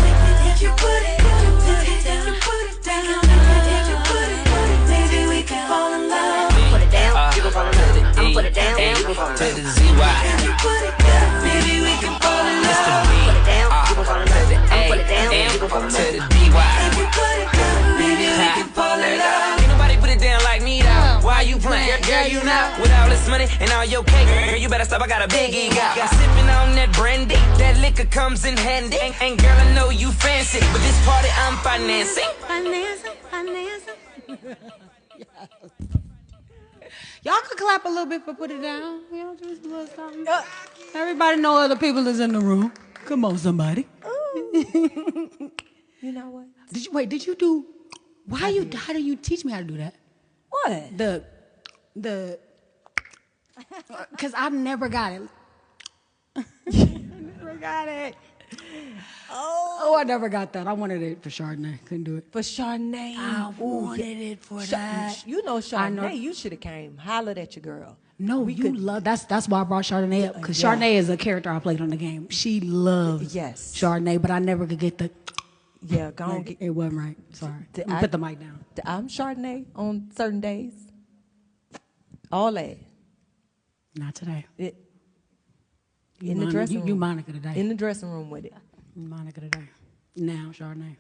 If you put it down, if you put it down, if you put it, maybe we can fall in love. Put it down, you gon' fall in love. I'ma put it down, you gon' fall in love. If you put it down, maybe we can fall in love. Put it down, you gon' fall in love. I'ma put it down, you gon' fall in love. If you put it down, maybe we can fall in love. Ain't nobody put it down like me though. Why you playing? Girl, you know, with all this money and all your cake, girl, you better stop. I got a big ego. I'm sipping on that brandy, that liquor comes in handy. And girl, I know you fancy, but this party I'm financing. Y'all could clap a little bit for Put It Down. You know, just a little something. Everybody know other people is in the room. Come on, somebody. You know what? Did you do? How do you teach me how to do that? What? Because I've never got it. Never got it. Oh, I never got that. I wanted it for Chardonnay. Couldn't do it. For Chardonnay. I wanted it for that. You know Chardonnay, you should have came. Hollered at your girl. No, that's why I brought Chardonnay up. Because Chardonnay is a character I played on the game. She loves Chardonnay, but I never could get the... Yeah, go on. It wasn't right. Sorry. Put the mic down. I'm Chardonnay on certain days. All that. Not today. In the dressing room. You Monica today. In the dressing room with it. Monica today. Now, Chardonnay.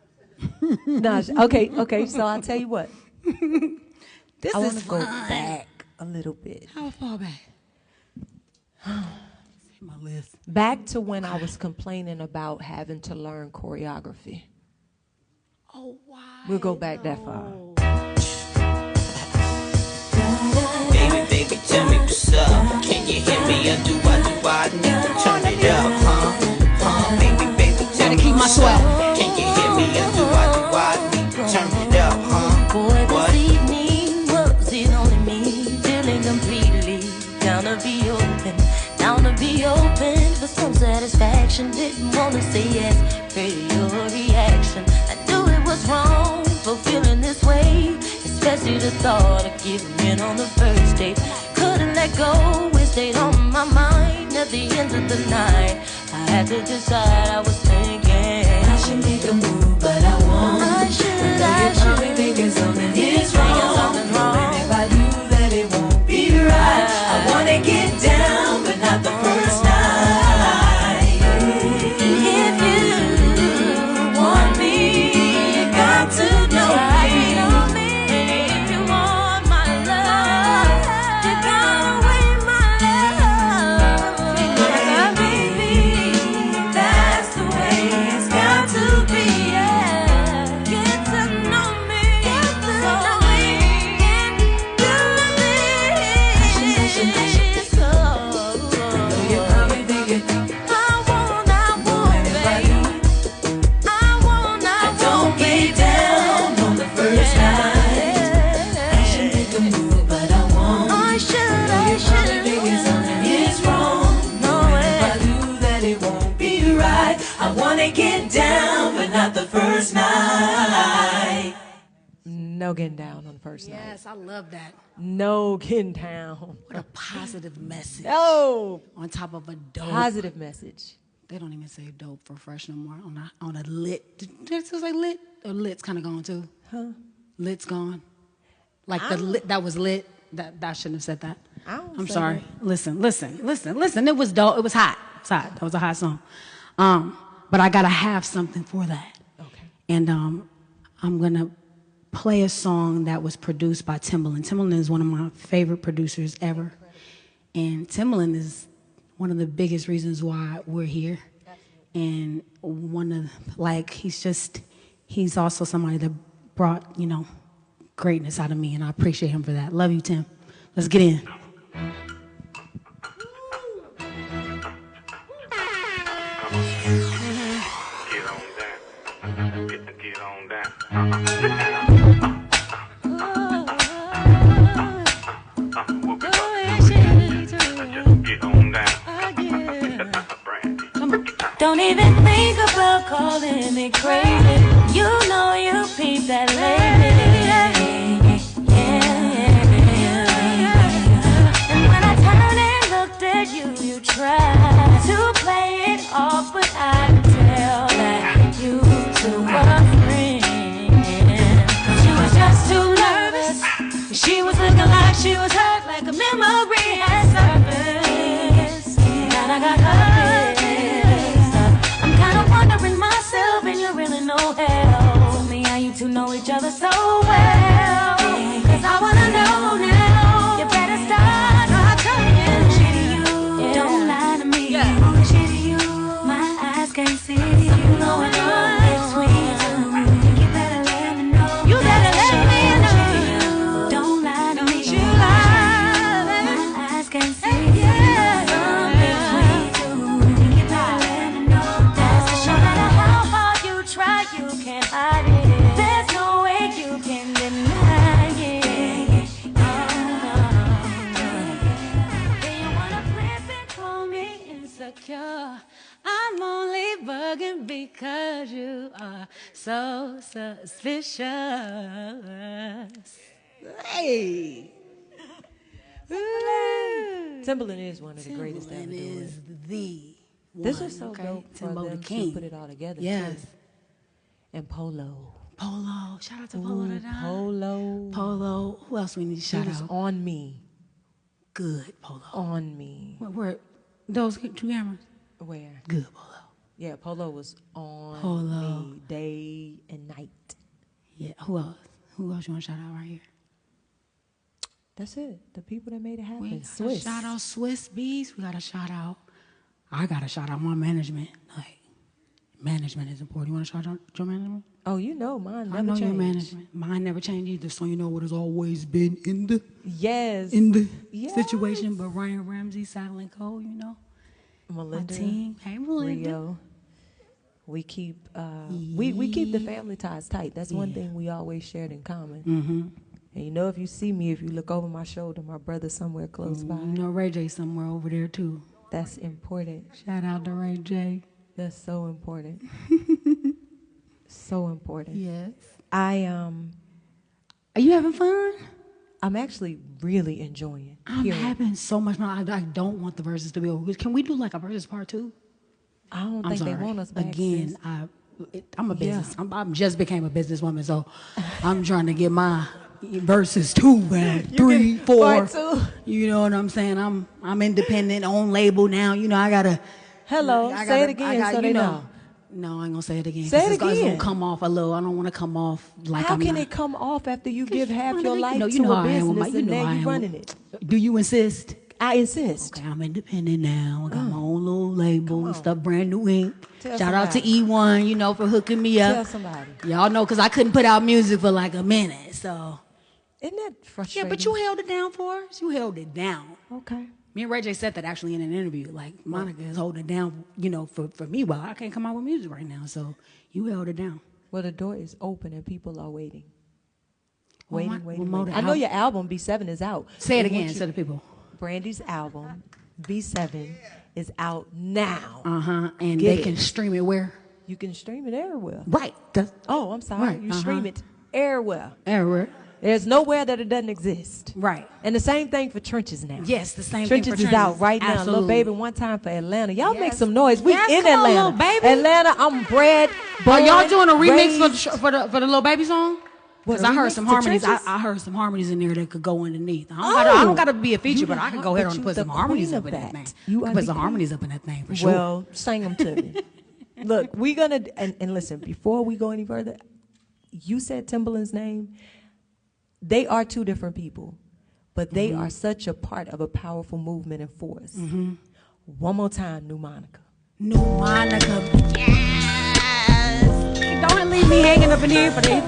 Okay, so I'll tell you what. I want to go back a little bit. How far back? My list. Back to when I was complaining about having to learn choreography. Oh, wow. We'll go back that far. Baby, tell me what's up. Can you hear me or do I need to turn it up, Baby, tell me keep my what's swag. up. Can you hear me or do I need to turn it up, Boy, this evening was it only me feeling completely down to be open for some satisfaction. Didn't wanna say yes, pray your reaction. I knew it was wrong for feeling this way, especially the thought of giving in on the first date. Couldn't let go, it stayed on my mind at the end of the night. I had to decide, I was thinking I should make a move, but I won't. I should think something is wrong. And if I do, then it won't be right. I wanna get down, but not the first night. If you want me, you got to know me. If you want my love, you gotta wait my love. Yeah, baby, that's the way it's got to be. Yeah, get to know me, so we can do this. So you're probably thinking, I won't, baby. I don't get down on the first night. I should make a move, but I won't. I should think something is wrong. And if I do, then it won't be right. I wanna get down, but not the first night. No getting down on the first night. Yes, I love that. No getting down. What a positive message. No. On top of a dope. Positive message. They don't even say dope for fresh no more. On a lit. Did it still say lit? Or lit's kind of gone too? Huh? Lit's gone. Like the lit that was lit. That shouldn't have said that. I'm sorry. Listen. It was dope. It was hot. It's hot. That was a hot song. But I gotta have something for that. Okay. And I'm gonna play a song that was produced by Timbaland. Timbaland is one of my favorite producers ever. And Timbaland is one of the biggest reasons why we're here. And he's also somebody that brought, greatness out of me, and I appreciate him for that. Love you, Tim. Let's get in. Don't even think about calling me crazy. You know you peep that lady. And when I turned and looked at you, you tried to play it off, but I could tell that you two were friends. She was just too nervous. She was looking like she was hurt, like a memory had surfaced. And I got her pissed. I'm kind of wondering myself, and you really know hell. Tell me how you two know each other so well. Cause I wanna know now. You better start talking. Shit to you, don't lie to me. Shit to you, my eyes can't see. Something going on between us. You better let me know. You better let me know. Shit to you, don't lie to me. Don't you lie. My eyes can't see. Something between two. You better let me know. That's for sure. No matter how hard you try, you can't hide it. There's no way you can deny it. You wanna flip and call me insecure. I'm only bugging because you are so suspicious. Hey. Timbaland is one of the greatest ever. Timbaland is the one. This was so okay? dope for Timbo the them King. to put it all together. Yes. Too. And Polo. Polo. Shout out to Polo tonight. Polo. Polo. Who else we need to shout He was out? on me. Good Polo. On me. Where those two cameras? Where? Good Polo. Yeah, Polo was on Polo. me day and night. Yeah. Who else? Who else you want to shout out right here? That's it. The people that made it happen. We gotta Swiss. shout out Swiss Beats. We got to shout out. I got to shout out my management. Like, management is important. You want to shout out your management? Oh, you know mine never I know changed. your management. Mine never changed either, so you know what has always been in the situation. But Ryan Ramsey, Silent Cole, you know. Melinda, my team. Hey, Melinda. Rio. We keep we keep the family ties tight. That's one thing we always shared in common. Mm-hmm. And you know, if you see me, if you look over my shoulder, my brother's somewhere close by. You know, Ray J somewhere over there too. That's important. Shout out to Ray J. That's so important. So important. Yes. Are you having fun? I'm actually really enjoying. I'm having so much fun. I don't want the verses to be over. Can we do like a verses part 2? I don't think they want us back. Again, sis. I'm a business. I'm just became a businesswoman, so I'm trying to get my Verzuz 2 and 3, 4. You know what I'm saying? I'm independent, on label now. You know, I gotta. Say it again so they know. No, I ain't gonna say it again. Say it It's again. gonna come off a little. I don't want to come off like How I'm can not. it come off after you give half your life you to know a how I am with business my- and you know now I you am running with- it? Do you insist? I insist. Okay, I'm independent now. I got my own little label and stuff, brand new ink. Tell Shout out to somebody. E1, you know, for hooking me up. Tell somebody. Y'all know, because I couldn't put out music for like a minute, so. Isn't that frustrating? Yeah, but you held it down for us. You held it down. Okay. Me and Ray J said that actually in an interview. Like, Monica is holding it down, you know, for me. Well, I can't come out with music right now, so you held it down. Well, the door is open and people are waiting. Well, Waiting. Mo, the I know your album, B7, is out. Say it And again what to the people. Brandy's album, B7, is out now. And Get they it. can stream it where? You can stream it everywhere. Right. Oh, I'm sorry. Right, You stream it everywhere. Everywhere. There's nowhere that it doesn't exist. Right. And the same thing for Trenches now. Yes, the same Trenches thing for is out Trenches. right now. Absolutely. Little Baby, one time for Atlanta. Y'all make some noise. We Yes, in come on, Atlanta. Lil Baby. Atlanta, I'm bred. Are y'all born, doing a remix raised. for the Lil Baby song? Because What, I a heard remix some to harmonies. Trenches? I heard some harmonies in there that could go underneath. I don't gotta be a feature, but I can go ahead and put some harmonies up in that thing. You I can put some harmonies up in that thing for sure. Well, sing them to me. Look, we're going to, and listen, before we go any further, you said Timbaland's name. They are two different people, but they are such a part of a powerful movement and force. One more time, New Monica. New Monica. Yes. Don't leave me hanging up in here for this.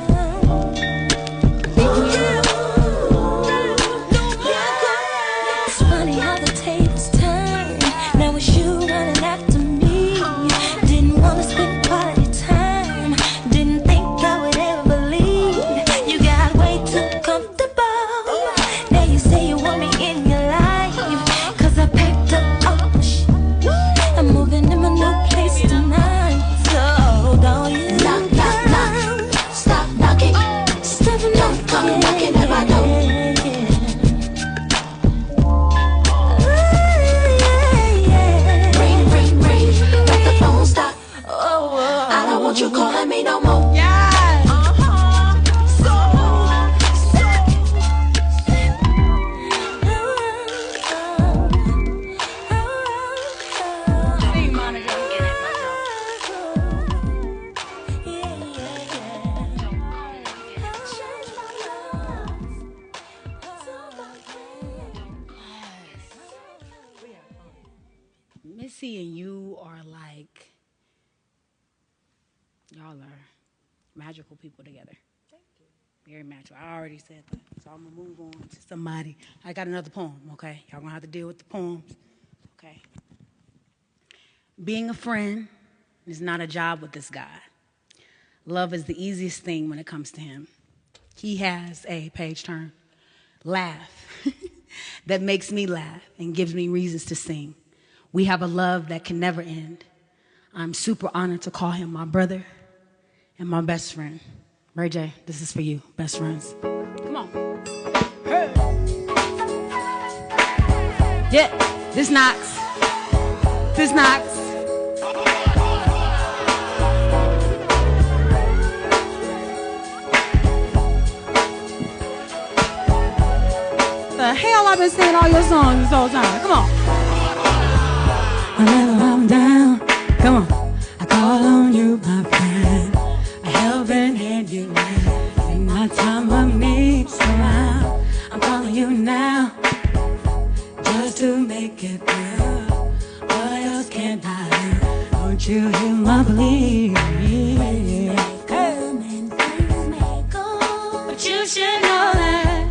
It's funny how the tables turn. Now it's you running after me. Didn't want to spend quality time. Didn't think I would ever leave. You got way too comfortable. Now you say you want me in your life. 'Cause I packed up all my shit. I'm moving in my new place tonight. So don't you knock, knock, knock. Stop knocking. Stop knocking at my door. Ring, ring, ring. Let the phone stop. I don't want you calling me no more. Missy and you are like, y'all are magical people together. Very magical. I already said that. So I'm going to move on to somebody. I got another poem, okay? Y'all going to have to deal with the poems, okay? Being a friend is not a job with this guy. Love is the easiest thing when it comes to him. He has a page turn laugh that makes me laugh and gives me reasons to sing. We have a love that can never end. I'm super honored to call him my brother and my best friend. Ray J, this is for you, best friends. Come on. Hey. Yeah, this knocks. This knocks. The hell I've been singing all your songs this whole time. Come on. Whenever I'm down, come on. I call on you, my friend. A helping hand you lend in my time of need. So I'm calling you now, just to make it real. What else can I do? Don't you hear my plea? But you should know that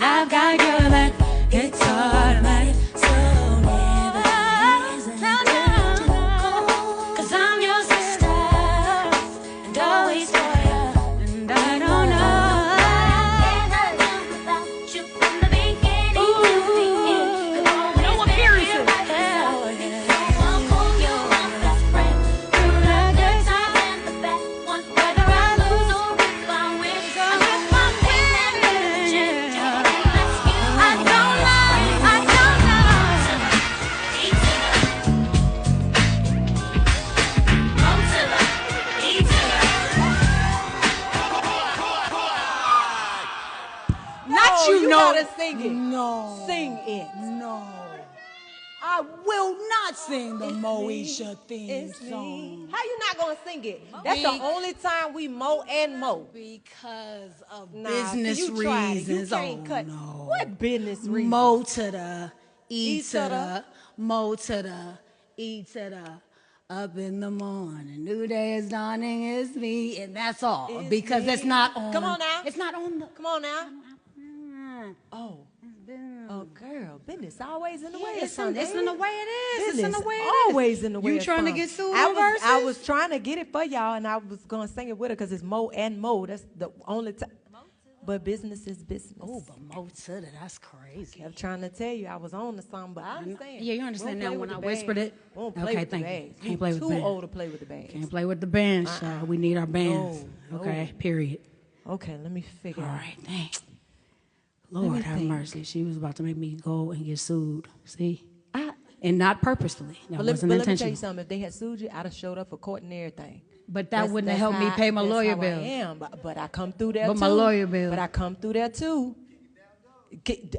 I've got your back. It's automatic. So never hesitate to call. 'Cause I'm your sister and always for you. And I don't know. And I love about you from the beginning to the end. No appearances. I'll call you my best friend through the good times and the bad ones. Whether I lose or if I win, I'm with my win and rescue. I don't lie. I will not sing the Moesha theme song. How you not gonna sing it? That's the only time we mow and mow. Because of Business you tried it. reasons. You can't cut. No. What business reasons? Mo to the, E to the, Mo to the, E to the. Up in the morning, new day is dawning, it's me, and that's all. It's because me. it's not on. Come on now. It's not on the. Come on now. Oh. Oh, girl, business always in the way. It's in the way it is. Business It's in the way it is. always in the way. You it's trying to fun. get sued I on was, Verzuz? I was trying to get it for y'all, and I was gonna sing it with her because it's Mo and Mo. That's the only time. But business is business. Oh, but Mo to the, that's crazy. I'm trying to tell you, I was on the song, but I understand. Yeah, you understand now when I whispered it? Won't play Okay, with the thank you. bags. Can't play with the Too band. old to play with the bags. Can't play with the bands, child. We need our bands. No, Okay, no. period. Okay, let me figure All out. right, thanks. Lord have mercy. She was about to make me go and get sued. See? And not purposefully. That But wasn't let me tell intentional. you something. If they had sued you, I'd have showed up for court and everything. But that wouldn't have helped me pay my lawyer That's how bill. I am, but I come through there But too. my lawyer bill. But I come through there too.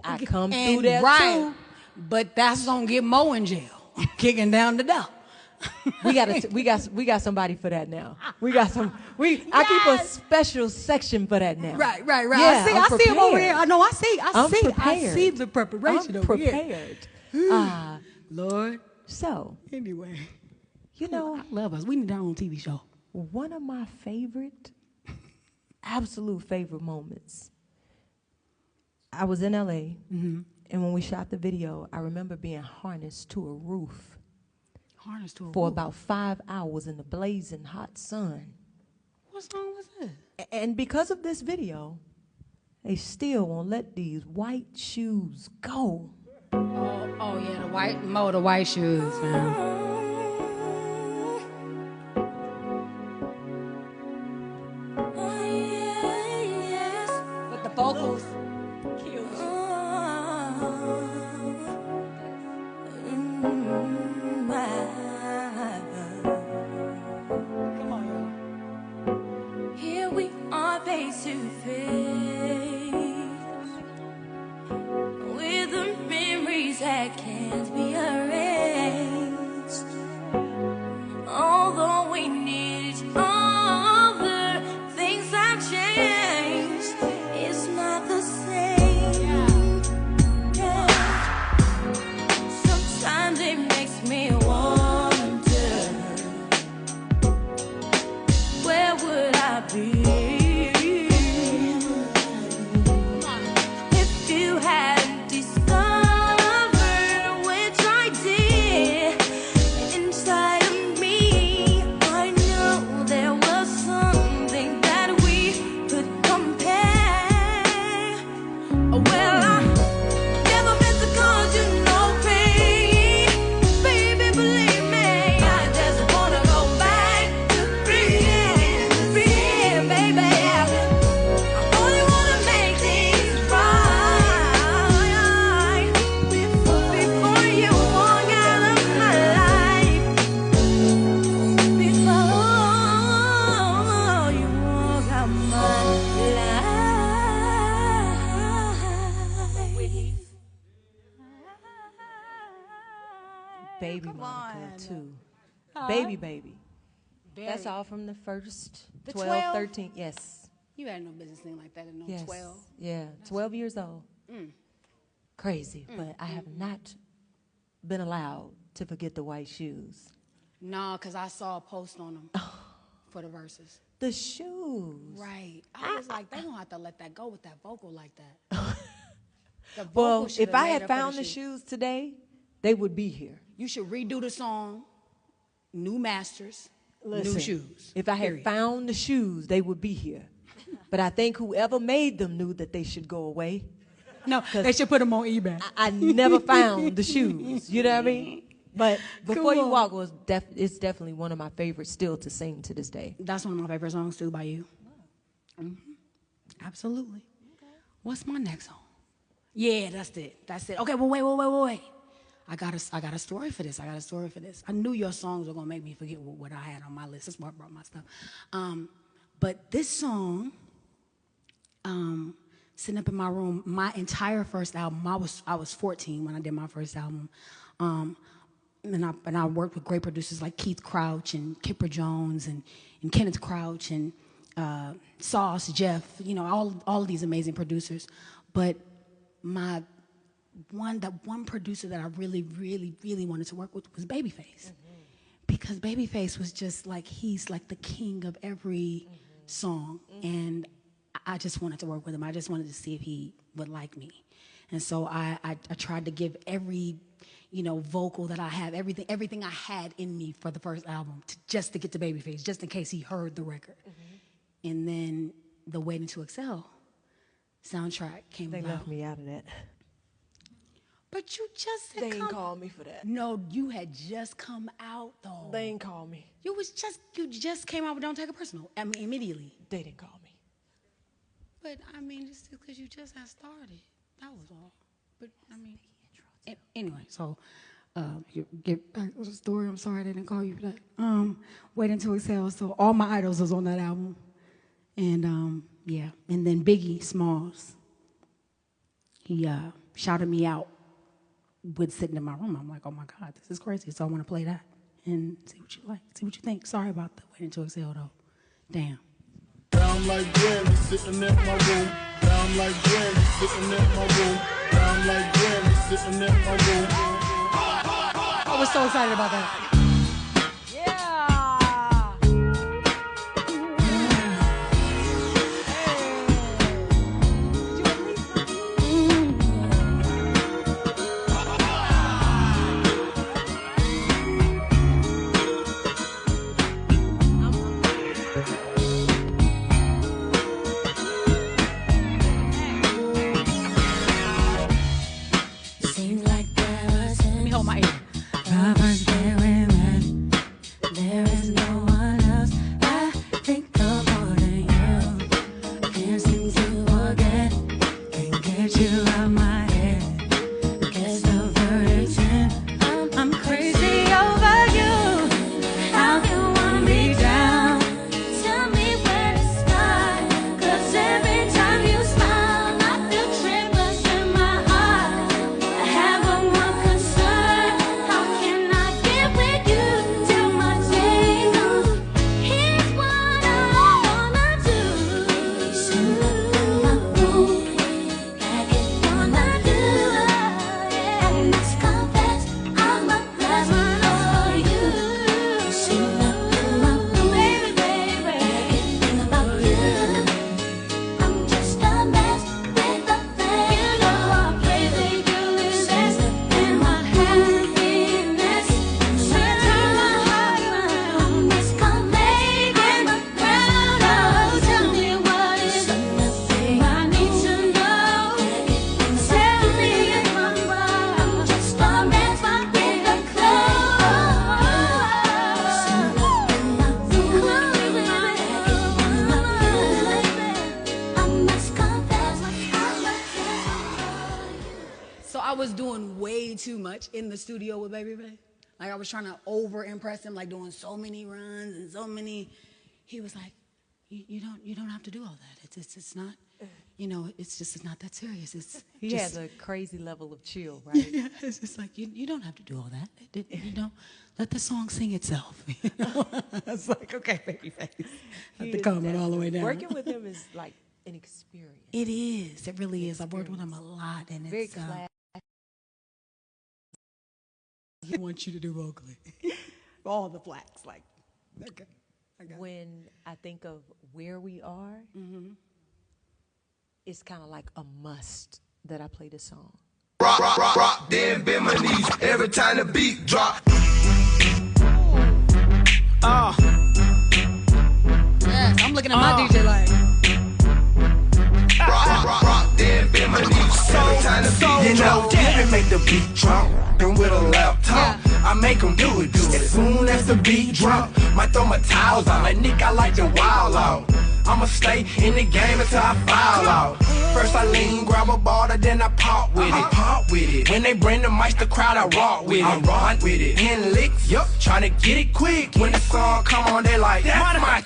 I come And through there right. too. But that's gonna get Mo in jail, kicking down the door. We got somebody for that now. I keep a special section for that now. Right. Yeah, I see him over there. I know. I see prepared. the preparation I'm over here. prepared. Lord. So Anyway, you know, I love us. We need our own TV show. one of my absolute favorite moments. I was in LA, and when we shot the video, I remember being harnessed to a roof. For about 5 hours in the blazing hot sun. What song was it? And because of this video, they still won't let these white shoes go. Oh yeah, the white shoes, man. But the vocals killed you. Here we are face to face with the memories that can't be erased. Although we need each other, things have changed. It's not the same. Yeah. Sometimes it makes me wonder, where would I be if you hadn't discovered, which I did, inside of me? I know there was something that we could compare. Well, I never meant to cause you no pain, baby, believe me. I just wanna go back to freeing, baby. I only wanna make things right before you walk out of my life. Before you walk out my life. Baby Monica, too. Baby. That's all from the first The 12, 12? 13. Yes. You had no business thing like that in no Yes. 12. Yeah, 12 years old. Mm. Crazy, but I have not been allowed to forget the white shoes. No, because I saw a post on them for the verses. The shoes. Right. I was like, they don't have to let that go with that vocal like that. The vocal Well, should if have I made had up for found the shoes today, they would be here. You should redo the song, new masters, Listen, new shoes. If I had Period. found the shoes, they would be here. But I think whoever made them knew that they should go away. No, they should put them on eBay. I never found the shoes. You know what I mean? But Before You Walk it's definitely one of my favorites still to sing to this day. That's one of my favorite songs too by you. Absolutely. What's my next song? Yeah, that's it. Okay, well, wait. I got a story for this. I knew your songs were gonna make me forget what I had on my list. That's why I brought my stuff. But this song, sitting up in my room, my entire first album. I was 14 when I did my first album, and I worked with great producers like Keith Crouch and Kipper Jones and Kenneth Crouch and Sauce, Jeff, you know, all of these amazing producers. But the one producer that I really, really, really wanted to work with was Babyface. Because Babyface was just like, he's like the king of every song. And I just wanted to work with him. I just wanted to see if he would like me. And so I tried to give every, you know, vocal that I have, everything I had in me for the first album, just to get to Babyface, just in case he heard the record. And then the Waiting to Excel soundtrack came about. They left me out of that. But you just had They didn't call me for that. No, you had just come out though. They didn't call me. You just came out with Don't Take It Personal. I mean, immediately. They didn't call me. But I mean, just because you just had started, that was all. But I mean, anyway. So, get back to the story. I'm sorry they didn't call you for that. Waiting to Excel. So all my idols was on that album, and yeah. And then Biggie Smalls. He shouted me out with sitting in my room. I'm like, oh my God, this is crazy. So I want to play that and see what you like, see what you think. Sorry about the Waiting to Excel though. Damn. Down like Granny, sitting at my room. Down like Granny, sitting at my room. Down like Granny, sitting at my room. I was so excited about that. In the studio with Babyface, like I was trying to over impress him, like doing so many runs and so many. He was like, "You don't have to do all that. It's not, you know, it's not that serious. It's he just, has a crazy level of chill, right? Yeah, it's just like you don't have to do all that. You know, let the song sing itself. You know? It's like, okay, Babyface, I have to calm it all the way down. Working with him is like an experience. It is. It really is. I've worked with him a lot, and very it's classy. He wants you to do vocally. All the flats, like, okay. When I think of where we are, it's kind of like a must that I play this song. Rock, rock, rock, rock, then bend my knees every time the beat drop. Yes, I'm looking at my DJ like. Rock, rock, rock, rock, then bend my knees every time the beat drop. Didn't make the beat drop. And with a laptop, I make them do it. As soon as the beat drop, might throw my towels out. Like Nick, I like to wild out. I'ma stay in the game until I foul out. First I lean, grab a ball, then I pop with it. When they bring the mics, the crowd, I rock with it. In licks, tryna get it quick. When the song come on, they like, that's my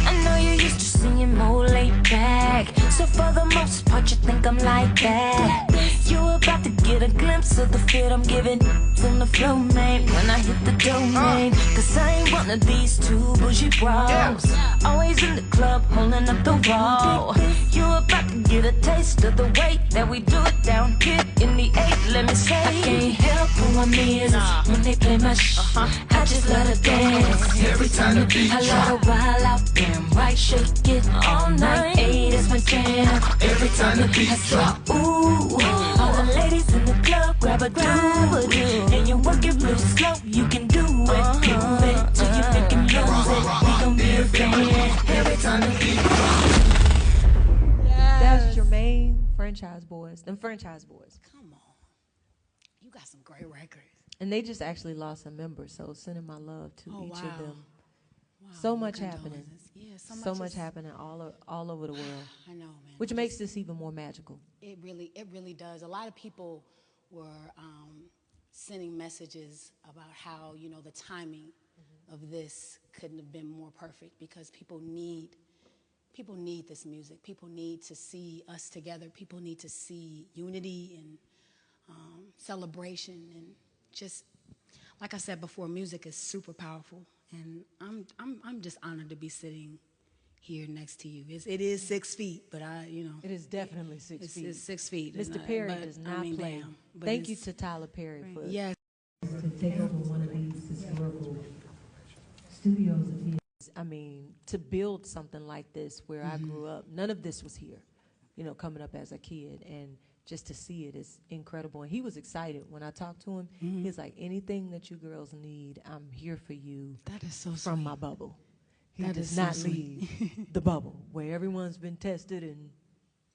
I know you used to singing more laid back, so for the most part you think I'm like that. You about to get a glimpse of the fit I'm giving from the flow, man, when I hit the domain. Cause I ain't one of these two bougie bros, always in the club holding up the wall. You about to get a taste of the way that we do it down here in the 8. Let me say, I can't help who I'm is when they play my I just let her dance every time the beat drop. I let her wild out, damn right, shake it all night. 8 is my jam every time the beat drop. Ooh, all the ladies in the club grab a do-a-do, and you work it real slow. You can do it, move it till you make him lose it. We gon' be a fan every time the beat drop. That's Jermaine, Franchise Boys. Them Franchise Boys. Come on. You got some great records. And they just actually lost a member, so sending my love to each of them. Wow, so much happening. Yeah, so much happening all over the world. I know, man. Which makes this even more magical. It really does. A lot of people were sending messages about how, you know, the timing of this couldn't have been more perfect, because people need this music. People need to see us together. People need to see unity and celebration, and just like I said before, music is super powerful, and I'm just honored to be sitting here next to you. It is 6 feet, but it is definitely 6 feet. It's 6 feet. Mr. Perry does not play. Thank you to Tyler Perry for to take over one of these historical studios of his. I mean, to build something like this where I grew up, none of this was here, you know, coming up as a kid, and just to see it is incredible. And he was excited when I talked to him. He's like, anything that you girls need, I'm here for you. That is so from sweet. my bubble. He That does is so not sweet. leave the bubble where everyone's been tested and,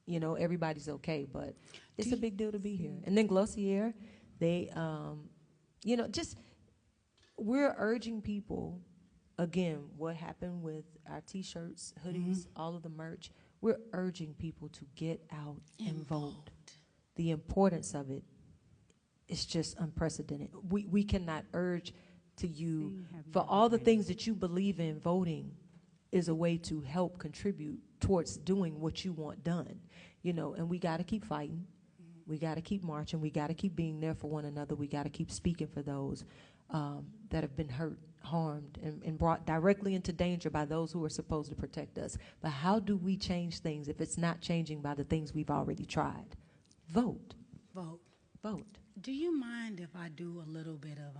you know, everybody's okay. But it's a big deal to be here. And then Glossier, they, you know, just we're urging people, again, what happened with our T-shirts, hoodies, all of the merch, we're urging people to get out and vote. The importance of it is just unprecedented. We cannot urge to you for all the things that you believe in. Voting is a way to help contribute towards doing what you want done, you know, and we got to keep fighting. We got to keep marching. We got to keep being there for one another. We got to keep speaking for those that have been hurt, harmed, and brought directly into danger by those who are supposed to protect us. But how do we change things if it's not changing by the things we've already tried? Vote. Vote. Vote. Do you mind if I do a little bit of,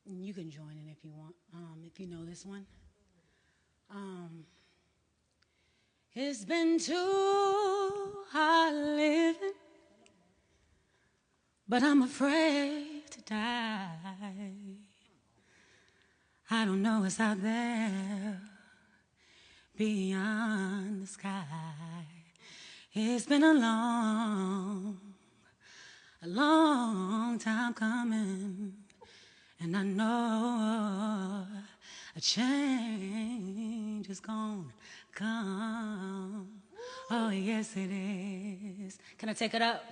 you can join in if you want, if you know this one. It's been too hard living, but I'm afraid to die. I don't know what's out there beyond the sky. It's been a long time coming, and I know a change is gonna come. Oh, yes, it is. Can I take it up?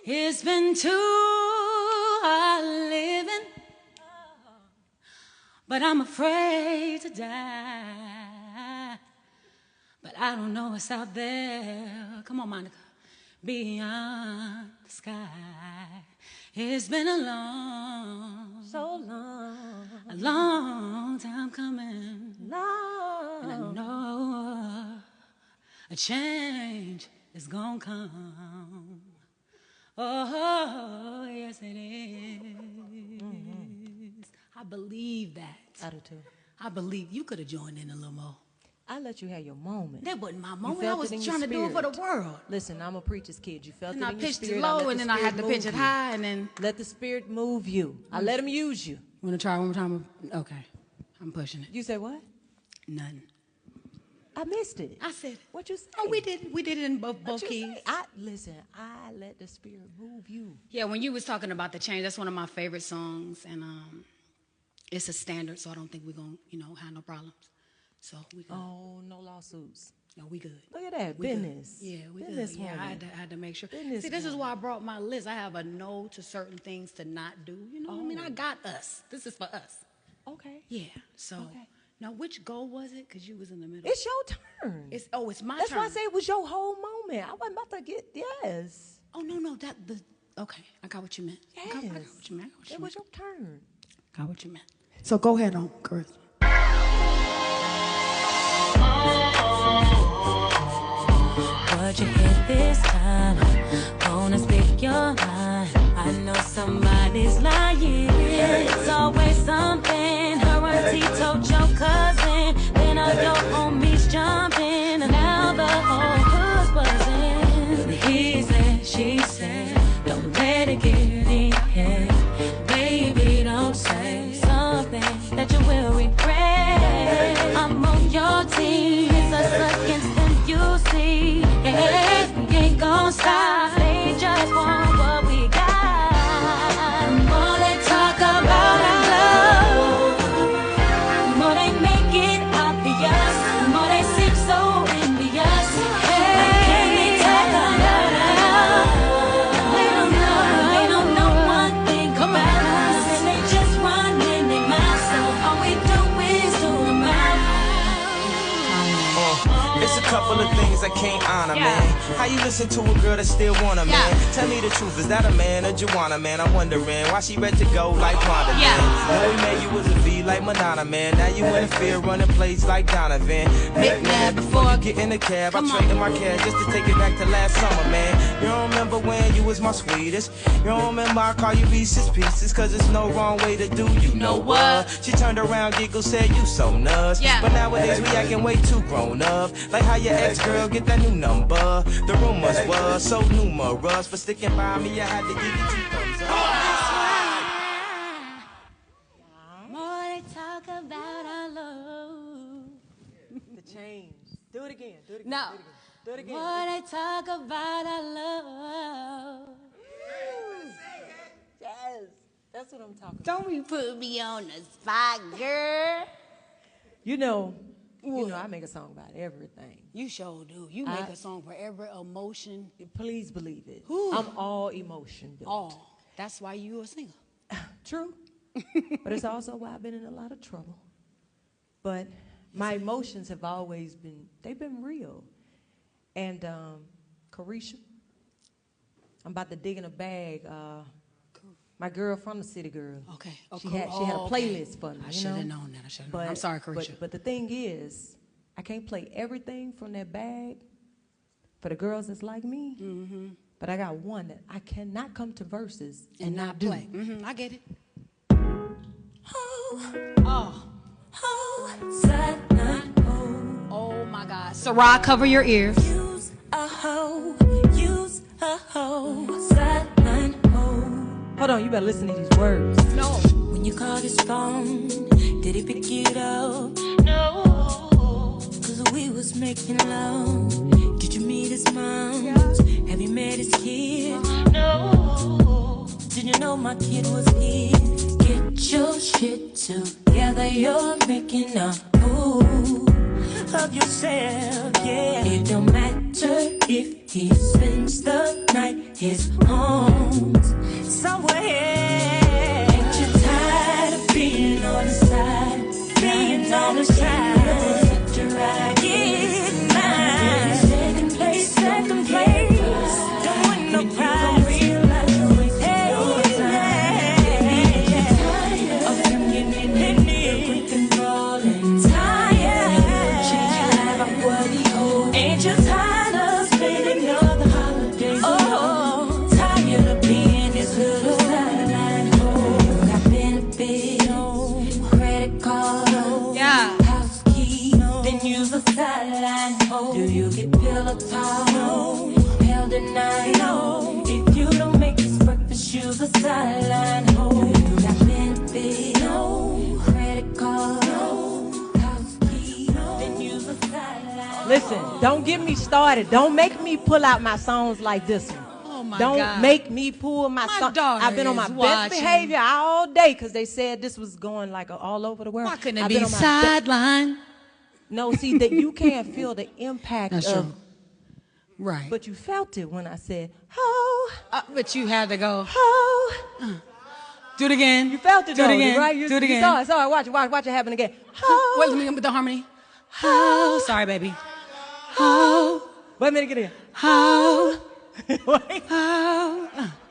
It's been too hard living, but I'm afraid to die. But I don't know what's out there. Come on, Monica. Beyond the sky. It's been a long time coming. And I know a change is gonna come. Oh, yes it is. I believe that. I do too. I believe you could have joined in a little more. I let you have your moment. That wasn't my moment. I was trying to do it for the world. Listen, I'm a preacher's kid. You felt and it I in your pitched spirit. it low, and then I had to pitch it high, and then let the spirit move you. I let him use you. You want to try one more time? Okay, I'm pushing it. You said what? Nothing. I missed it. I said what you say? Oh, we did it in both keys. Listen. I let the spirit move you. Yeah, when you was talking about the change, that's one of my favorite songs, and it's a standard, so I don't think we're gonna, have no problems. So we can. Oh, no lawsuits. No, we good. Look at that. We business. Good. Yeah, we business good. Yeah, woman. I had to make sure. Business See, this is woman. why I brought my list. I have a no to certain things to not do. You know what I mean? I got us. This is for us. Okay. Yeah. So, now which goal was it? Because you was in the middle. It's your turn. It's my That's turn. why I say it was your whole moment. I wasn't about to get, yes. Oh, no, okay. I got what you meant. Yes. I got what you meant. It was your turn. Got what you meant. So go ahead on, Chris. What you hit this time? Wanna speak your mind? I know somebody's lying. It's always something. Her auntie told your cousin. Then all your homies jumping. Now the whole hood's buzzing. He said, she said, don't let it get in your head. Baby, don't say something that you will regret. I'm on your team. It's us against them, you see. Yeah, we ain't gon' stop. They just want what we got. The more they talk about our love, the more they make it obvious. The more they seem so envious. Hey, they talk about our love. They don't know one thing about us. And they just run in their mouth. So all we do is do them out. It's a couple of things I can't honor, man. How you listen to a girl that still want a man? Tell me the truth, is that a man or Joanna, man? I'm wondering why she ready to go like Wanda, man. When we met, you was a V like Madonna, man. Now you interfere, running plays like Donovan. Man, before you get in the cab, I traded my cash just to take it back to last summer, man. You don't remember when you was my sweetest? You don't remember I call you Reese's Pieces? Cause there's no wrong way to do you know what? She turned around, giggled, said you so nuts. But nowadays we acting way too grown up. Like how your ex-girl get that new number. The rumors was so numerous. For sticking by me, I had to give you 2 thumbs up. More they talk about our love. The change. Do it again. Do it again. No. Do it again. More they talk about our love. Yes. That's what I'm talking about. Don't be putting me on the spot, girl. You know, I make a song about everything. You sure do. You make a song for every emotion. Please believe it. Ooh. I'm all emotion built. All. That's why you a singer. True. But it's also why I've been in a lot of trouble. But my emotions have always been, they've been real. And Carisha, I'm about to dig in a bag. My girl from the city, girl. Okay. She had a playlist for me. I should have known that. I should have known. I'm sorry, Carisha. But the thing is, I can't play everything from that bag for the girls that's like me. Mm-hmm. But I got one that I cannot come to Verzuz and not play. do. Mm-hmm. I get it. Oh my God. Sarah, cover your ears. Use a hoe. Sideline hoe. Hold on, you better listen to these words. No. When you call his phone, did he pick it up? No. Cause we was making love. Did you meet his mom? Have you met his kid? No. Did you know my kid was here? Get your shit together, you're making a fool of yourself, yeah. It don't matter if he spends the night, his home's somewhere. Ain't you tired of being on the side? Being on the side. Get mine. Second place. Don't want no prize. Ain't you tired of spending other holidays alone? Tired of being this little sideline hoe? Got benefits, credit card, house key, then use a sideline hoe. Do you get pillow talk? No. Held at night? No. If you don't make this breakfast, use a sideline hoe. You got benefits, no. Credit card, no. House key, then use a sideline. Listen, don't get me started. Don't make me pull out my songs like this one. Oh my don't God. make me pull my song. I've been on my best behavior all day because they said this was going like all over the world. Why couldn't it be sideline? No, see, that you can't feel the impact That's of. true. Right. But you felt it when I said, ho. But you had to go. Ho. Do it again. You felt it, Do it though, again. right? Do it again. You saw it. Watch it happen again. Ho. Wait, let me get the harmony. Ho. Sorry, baby. Ho. Wait a minute, get in. Ho.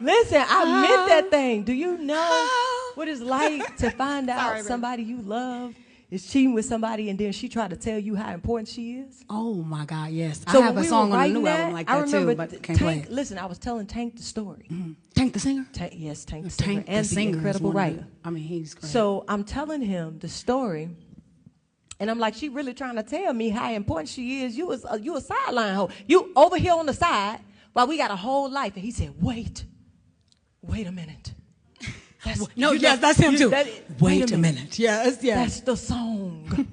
Listen, I meant that thing. Do you know what it's like to find out somebody you love is cheating with somebody and then she tried to tell you how important she is? Oh my God, yes. So I have a song on a new album like that too, but can't play it. Listen, I was telling Tank the story. Tank the singer? Yes, Tank the Tank singer. the And singer the is incredible one of writer. the- I mean, he's great. So I'm telling him the story. And I'm like, she really trying to tell me how important she is. You a sideline hoe. You over here on the side while we got a whole life. And he said, wait a minute. That's him too. Wait a minute. Yes. That's the song.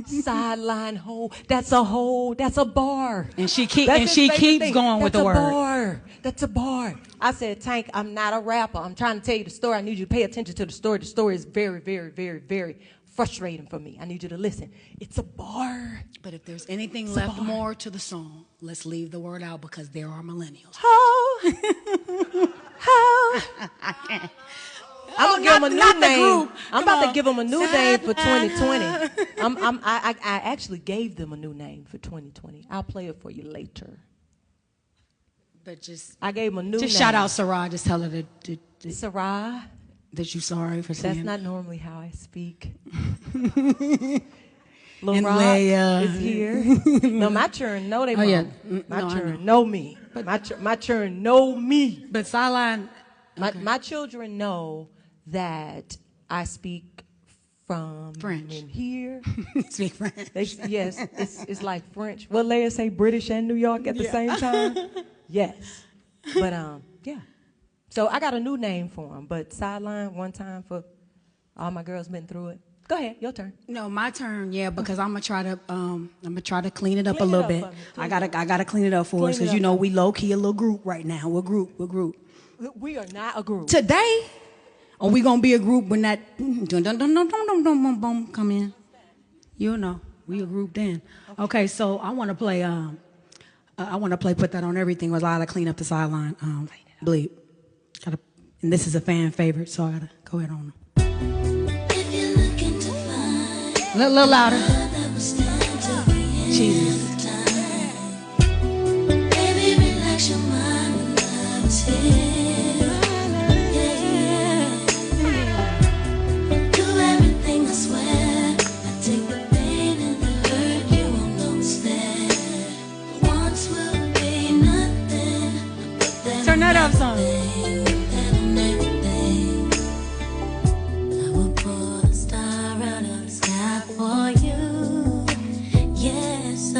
Sideline hoe. That's a hoe. That's a bar. And she keeps going with the word. That's a bar. That's a bar. I said, Tank, I'm not a rapper. I'm trying to tell you the story. I need you to pay attention to the story. The story is very, very, very, very frustrating for me. I need you to listen. It's a bar. But if there's anything left more to the song, let's leave the word out because there are millennials. Ho. I can't. I'm gonna give him a new name. I'm about to give them a new name for 2020. I actually gave them a new name for 2020. I'll play it for you later. But I gave them a new name. Just shout out Sarah. Just tell her that Sarah, that you're sorry for saying. That's not normally how I speak. And Laura Leia is here. No, my children know they. My children know me. My children know me. But sideline. My children know that I speak from French in here. Speak French. Yes, it's like French. Well, Leia say British and New York at the same time. Yes, but yeah. So I got a new name for them. But sideline one time for all my girls been through it. Go ahead, your turn. No, my turn. Yeah, because I'm gonna try to clean it up a little bit. I gotta clean it up for us because we low key a little group right now. We're group. We are not a group today. Are we gonna be a group when that dun dun dun dun dun dun dun dun come in? You know, we a group then. Okay, so I want to play. Put That on Everything. Was I gotta clean up the sideline? Bleep. And this is a fan favorite, so I gotta go ahead on. A little louder. Jesus. Baby, relax your mind when I was here. Do everything, I swear. I take the pain and the hurt, you won't know it's there. Once will be nothing. Turn that up, son. For you, yes, I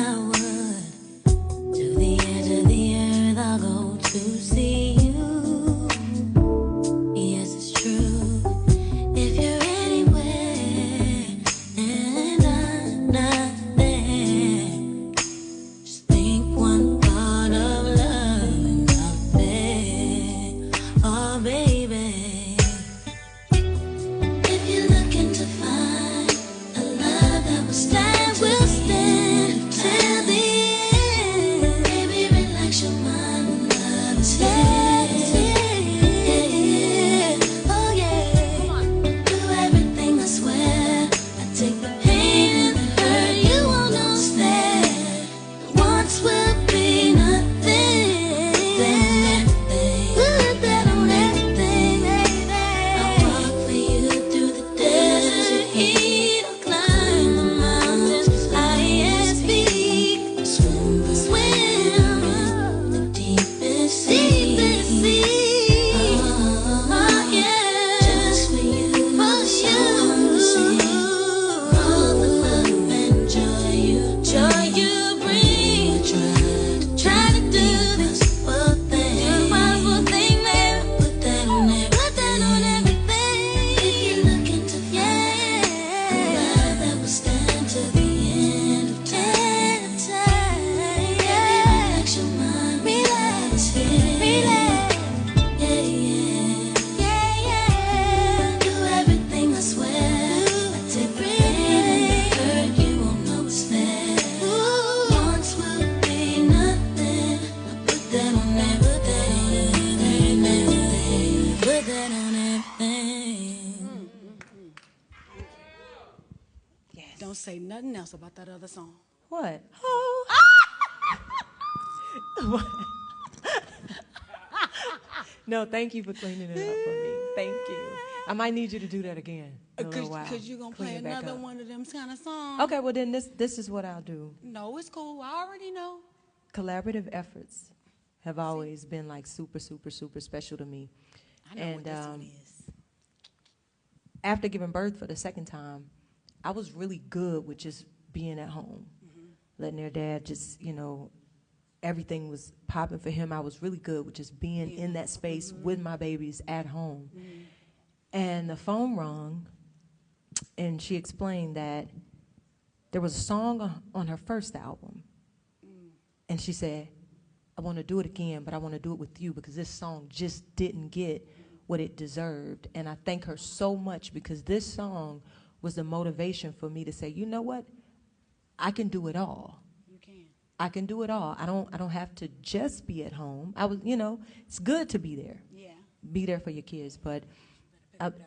don't say nothing else about that other song. What? Oh. What? No, thank you for cleaning it up for me. Thank you. I might need you to do that again. Because you're going to play another one of them kind of songs. Okay, well then this is what I'll do. No, it's cool. I already know. Collaborative efforts have always been like super, super, super special to me. I know what this one is. After giving birth for the second time, I was really good with just being at home, letting their dad just, you know, everything was popping for him. I was really good with just being in that space with my babies at home. And the phone rang, and she explained that there was a song on her first album. And she said, I want to do it again, but I want to do it with you because this song just didn't get what it deserved. And I thank her so much because this song was the motivation for me to say, you know what? I can do it all. You can. I can do it all. I don't have to just be at home. I was, you know, it's good to be there. Yeah. Be there for your kids, but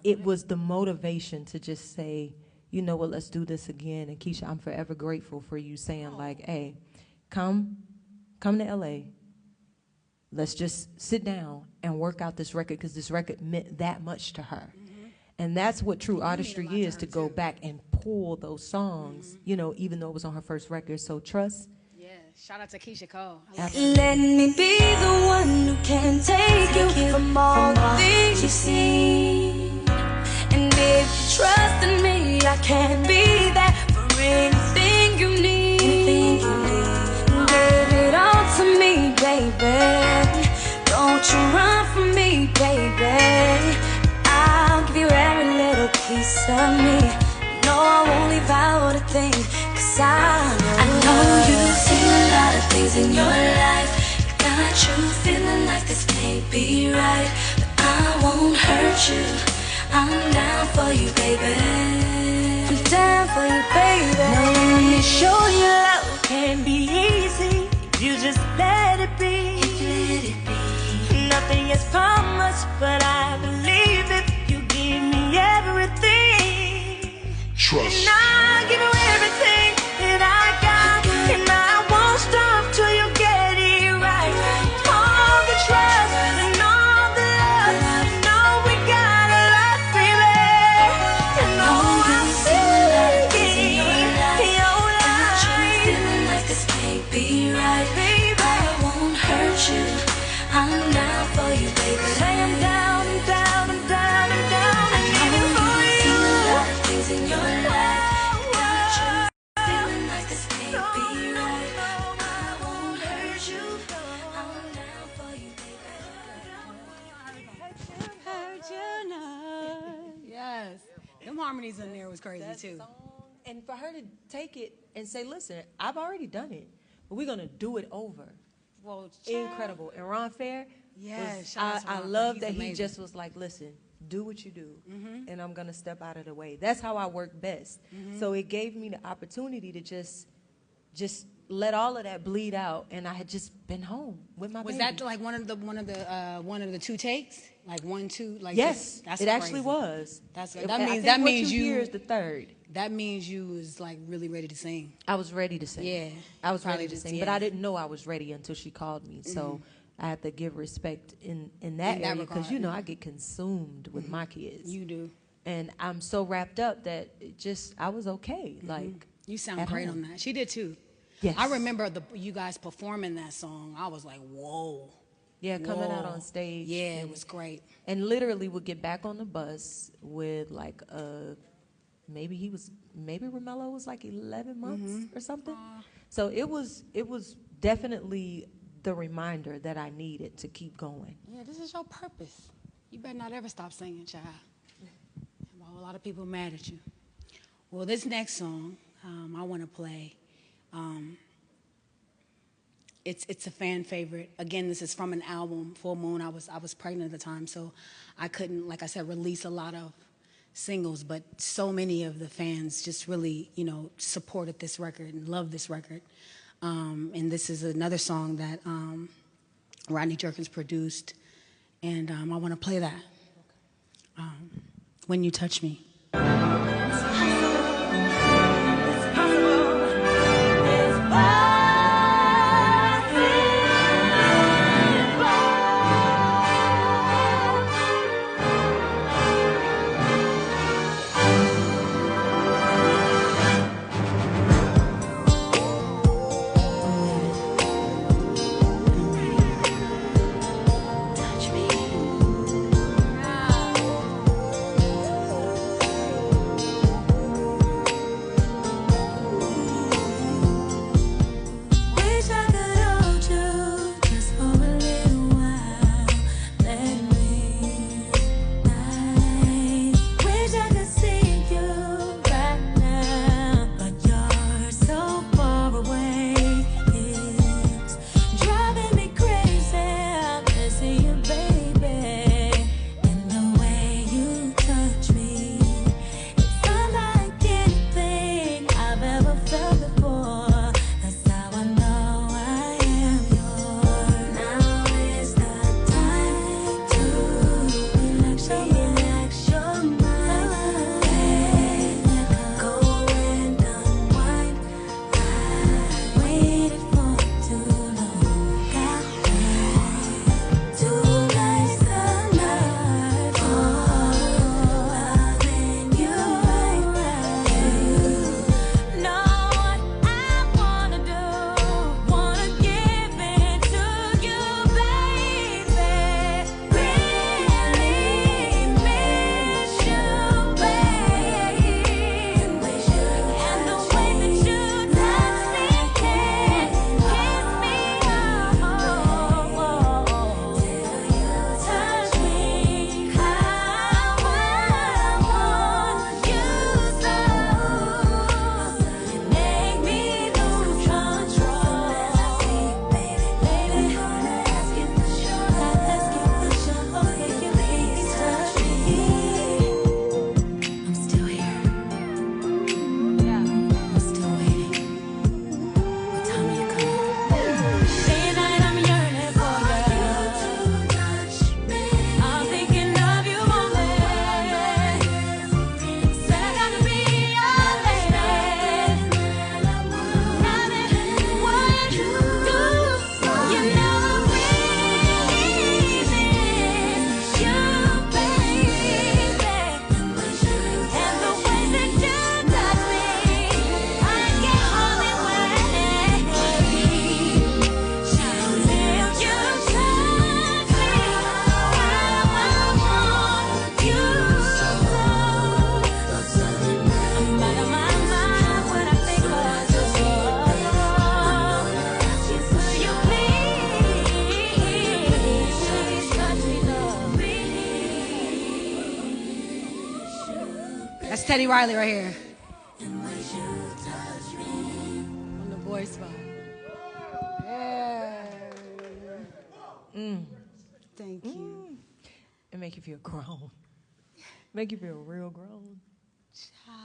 it was the motivation to just say, you know what, let's do this again. And Keisha, I'm forever grateful for you saying like, hey, come to LA. Let's just sit down and work out this record because this record meant that much to her. And that's what true artistry is, to go back and pull those songs, you know, even though it was on her first record. So trust. Yeah, shout out to Keisha Cole. Let me be the one who can take you from all the things you see. And if you trust in me, I can be there for anything you need. Give it all to me, baby. Don't you run from me, baby. I'll give you every little piece of me. No, I won't leave out a thing, 'cause I know you've seen a lot of things in your life. Got you feeling like this can't be right, but I won't hurt you. I'm down for you, baby. I'm down for you, baby. Now let me show you love can be easy. You just let it be. Nothing is promised, but I believe if you give me everything. Trust. And I give you everything that I got, and I won't stop till you get it right. All the trust and all the love, I know we got a lot, baby. And oh, I'm feeling your life. Feeling like this can't be right, baby. I won't hurt you. I'm down for you, baby. Say I'm down, I'm down, I'm down, I'm down. I need it for you. A lot of things in your life. Got you feeling like this can't be right. I won't hurt you. I'm down for you, baby. Hurt you not. Yes. Them harmonies in there was crazy too. And for her to take it and say, listen, I've already done it, but we're going to do it over. Well, incredible. And Ron Fair, yes, I love that he just was like, listen, do what you do, and I'm going to step out of the way. That's how I work best. So it gave me the opportunity to just let all of that bleed out, and I had just been home with my Was baby. that like one of the two takes? Like 1, 2, like yes, that's it crazy. actually was. That's That means what you hear is the third. That means you was like really ready to sing. I was ready to sing. Yeah, I was probably ready to just- sing, yeah. but I didn't know I was ready until she called me. So I had to give respect in that area because you know I get consumed with my kids. You do, and I'm so wrapped up that I was okay. Like you sound at great home. on that. She did too. Yes. I remember you guys performing that song. I was like, whoa. Yeah, coming out Whoa. on stage. Yeah, it was great. And literally would get back on the bus with like maybe Romello was like 11 months or something. So it was definitely the reminder that I needed to keep going. Yeah, this is your purpose. You better not ever stop singing, child. A lot of people mad at you. Well, this next song I want to play. It's a fan favorite. Again, this is from an album, Full Moon. I was pregnant at the time, so I couldn't, like I said, release a lot of singles, but so many of the fans just really, supported this record and loved this record. And this is another song that Rodney Jerkins produced, and I want to play that. When You Touch Me. That's Teddy Riley right here. On the voice spot. Yeah. Thank you. It make you feel grown. Make you feel real grown.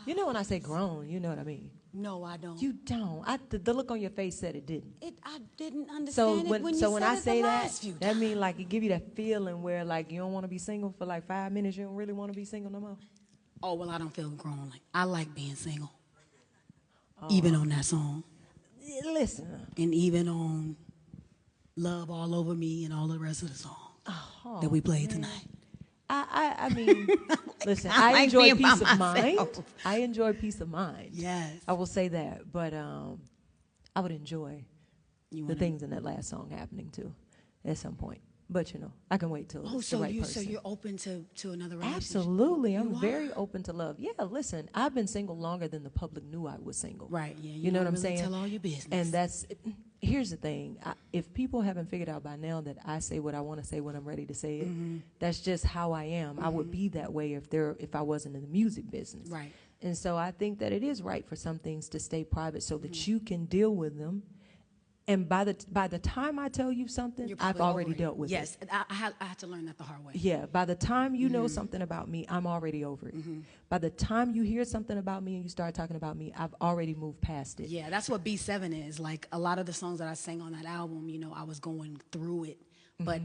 You know when I say grown, you know what I mean. No, I don't. You don't. The look on your face said it didn't. I didn't understand it when you so when said I it say the that, last few that mean like it give you that feeling where like you don't want to be single for like 5 minutes. You don't really want to be single no more. Oh well, I don't feel grown. Like I like being single. Even on that song. Listen. And even on Love All Over Me and all the rest of the songs that we played tonight. I mean, listen, I like enjoy being by peace of mind. myself. I enjoy peace of mind. Yes. I will say that. But I would enjoy the things in that last song happening too at some point. But, you know, I can wait till it's the right person. So you're open to another relationship? Absolutely. I'm very open to love. Yeah, listen, I've been single longer than the public knew I was single. Right, yeah. You know what I'm really saying? Tell all your business. And here's the thing. If people haven't figured out by now that I say what I want to say when I'm ready to say it, that's just how I am. I would be that way if I wasn't in the music business. Right. And so I think that it is right for some things to stay private so that you can deal with them. And by the time I tell you something, I've already dealt with it. Yes, I had to learn that the hard way. Yeah, by the time you know something about me, I'm already over it. By the time you hear something about me and you start talking about me, I've already moved past it. Yeah, that's what B7 is. Like a lot of the songs that I sang on that album, you know, I was going through it, but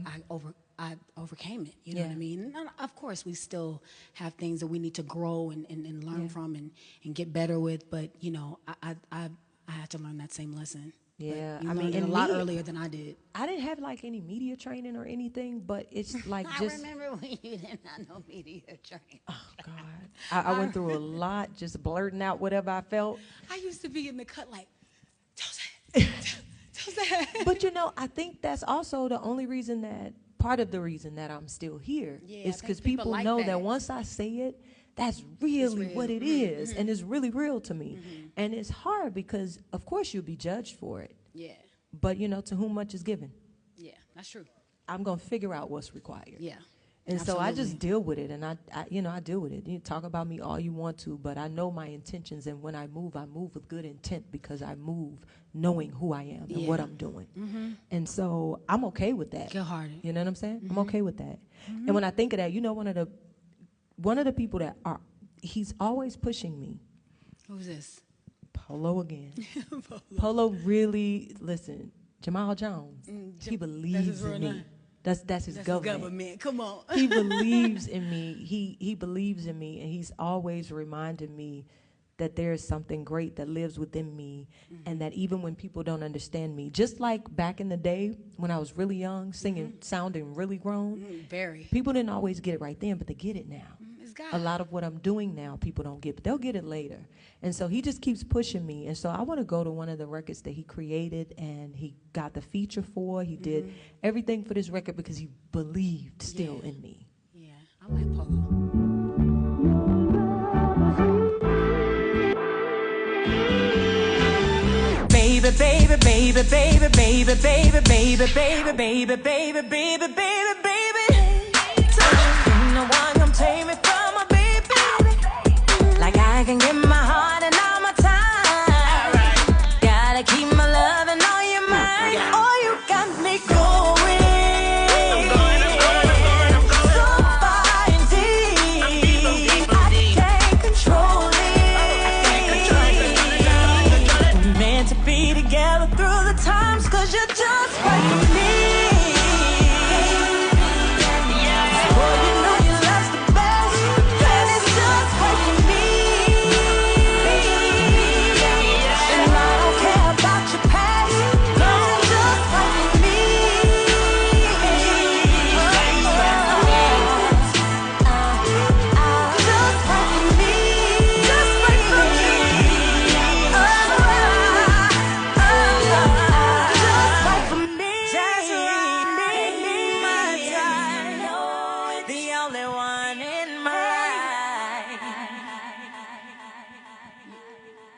I overcame it. You know what I mean? And of course, we still have things that we need to grow and learn from and get better with. But you know, I had to learn that same lesson. Yeah, I mean, a lot earlier than I did. I didn't have like any media training or anything, but it's like I just. remember when you didn't have no media training. Oh God, I went through a lot, just blurting out whatever I felt. I used to be in the cut like, don't say it. But you know, I think that's also the only reason part of the reason that I'm still here is because people like know that once I say it, that's really what it is, and it's really real to me. And it's hard because, of course, you'll be judged for it. Yeah. But, you know, to whom much is given. Yeah, that's true. I'm going to figure out what's required. Yeah. And so I just deal with it, and I deal with it. You talk about me all you want to, but I know my intentions, and when I move with good intent because I move knowing who I am and what I'm doing. And so I'm okay with that. Good-hearted. You know what I'm saying? I'm okay with that. And when I think of that, you know, one of the people that he's always pushing me. Who's this? Polo again. Polo really, listen, Jamal Jones, he believes in me. That's his government. Come on. He believes in me. He believes in me, and he's always reminded me that there is something great that lives within me, and that even when people don't understand me, just like back in the day when I was really young, singing, sounding really grown, people didn't always get it right then, but they get it now. A lot of what I'm doing now, people don't get, but they'll get it later. And so he just keeps pushing me. And so I want to go to one of the records that he created, and he got the feature for. He did everything for this record because he believed still in me. Yeah, I like Polo. Baby, baby, baby, baby, baby, baby, baby, baby, baby, baby, baby, baby, baby, baby. No one come take me from my baby. Like I can give my heart and all my time. Gotta keep my love and all your mind. Oh, you got me going. So far and deep. I can't control it. We're meant to be together through the times, 'cause you're just right for me.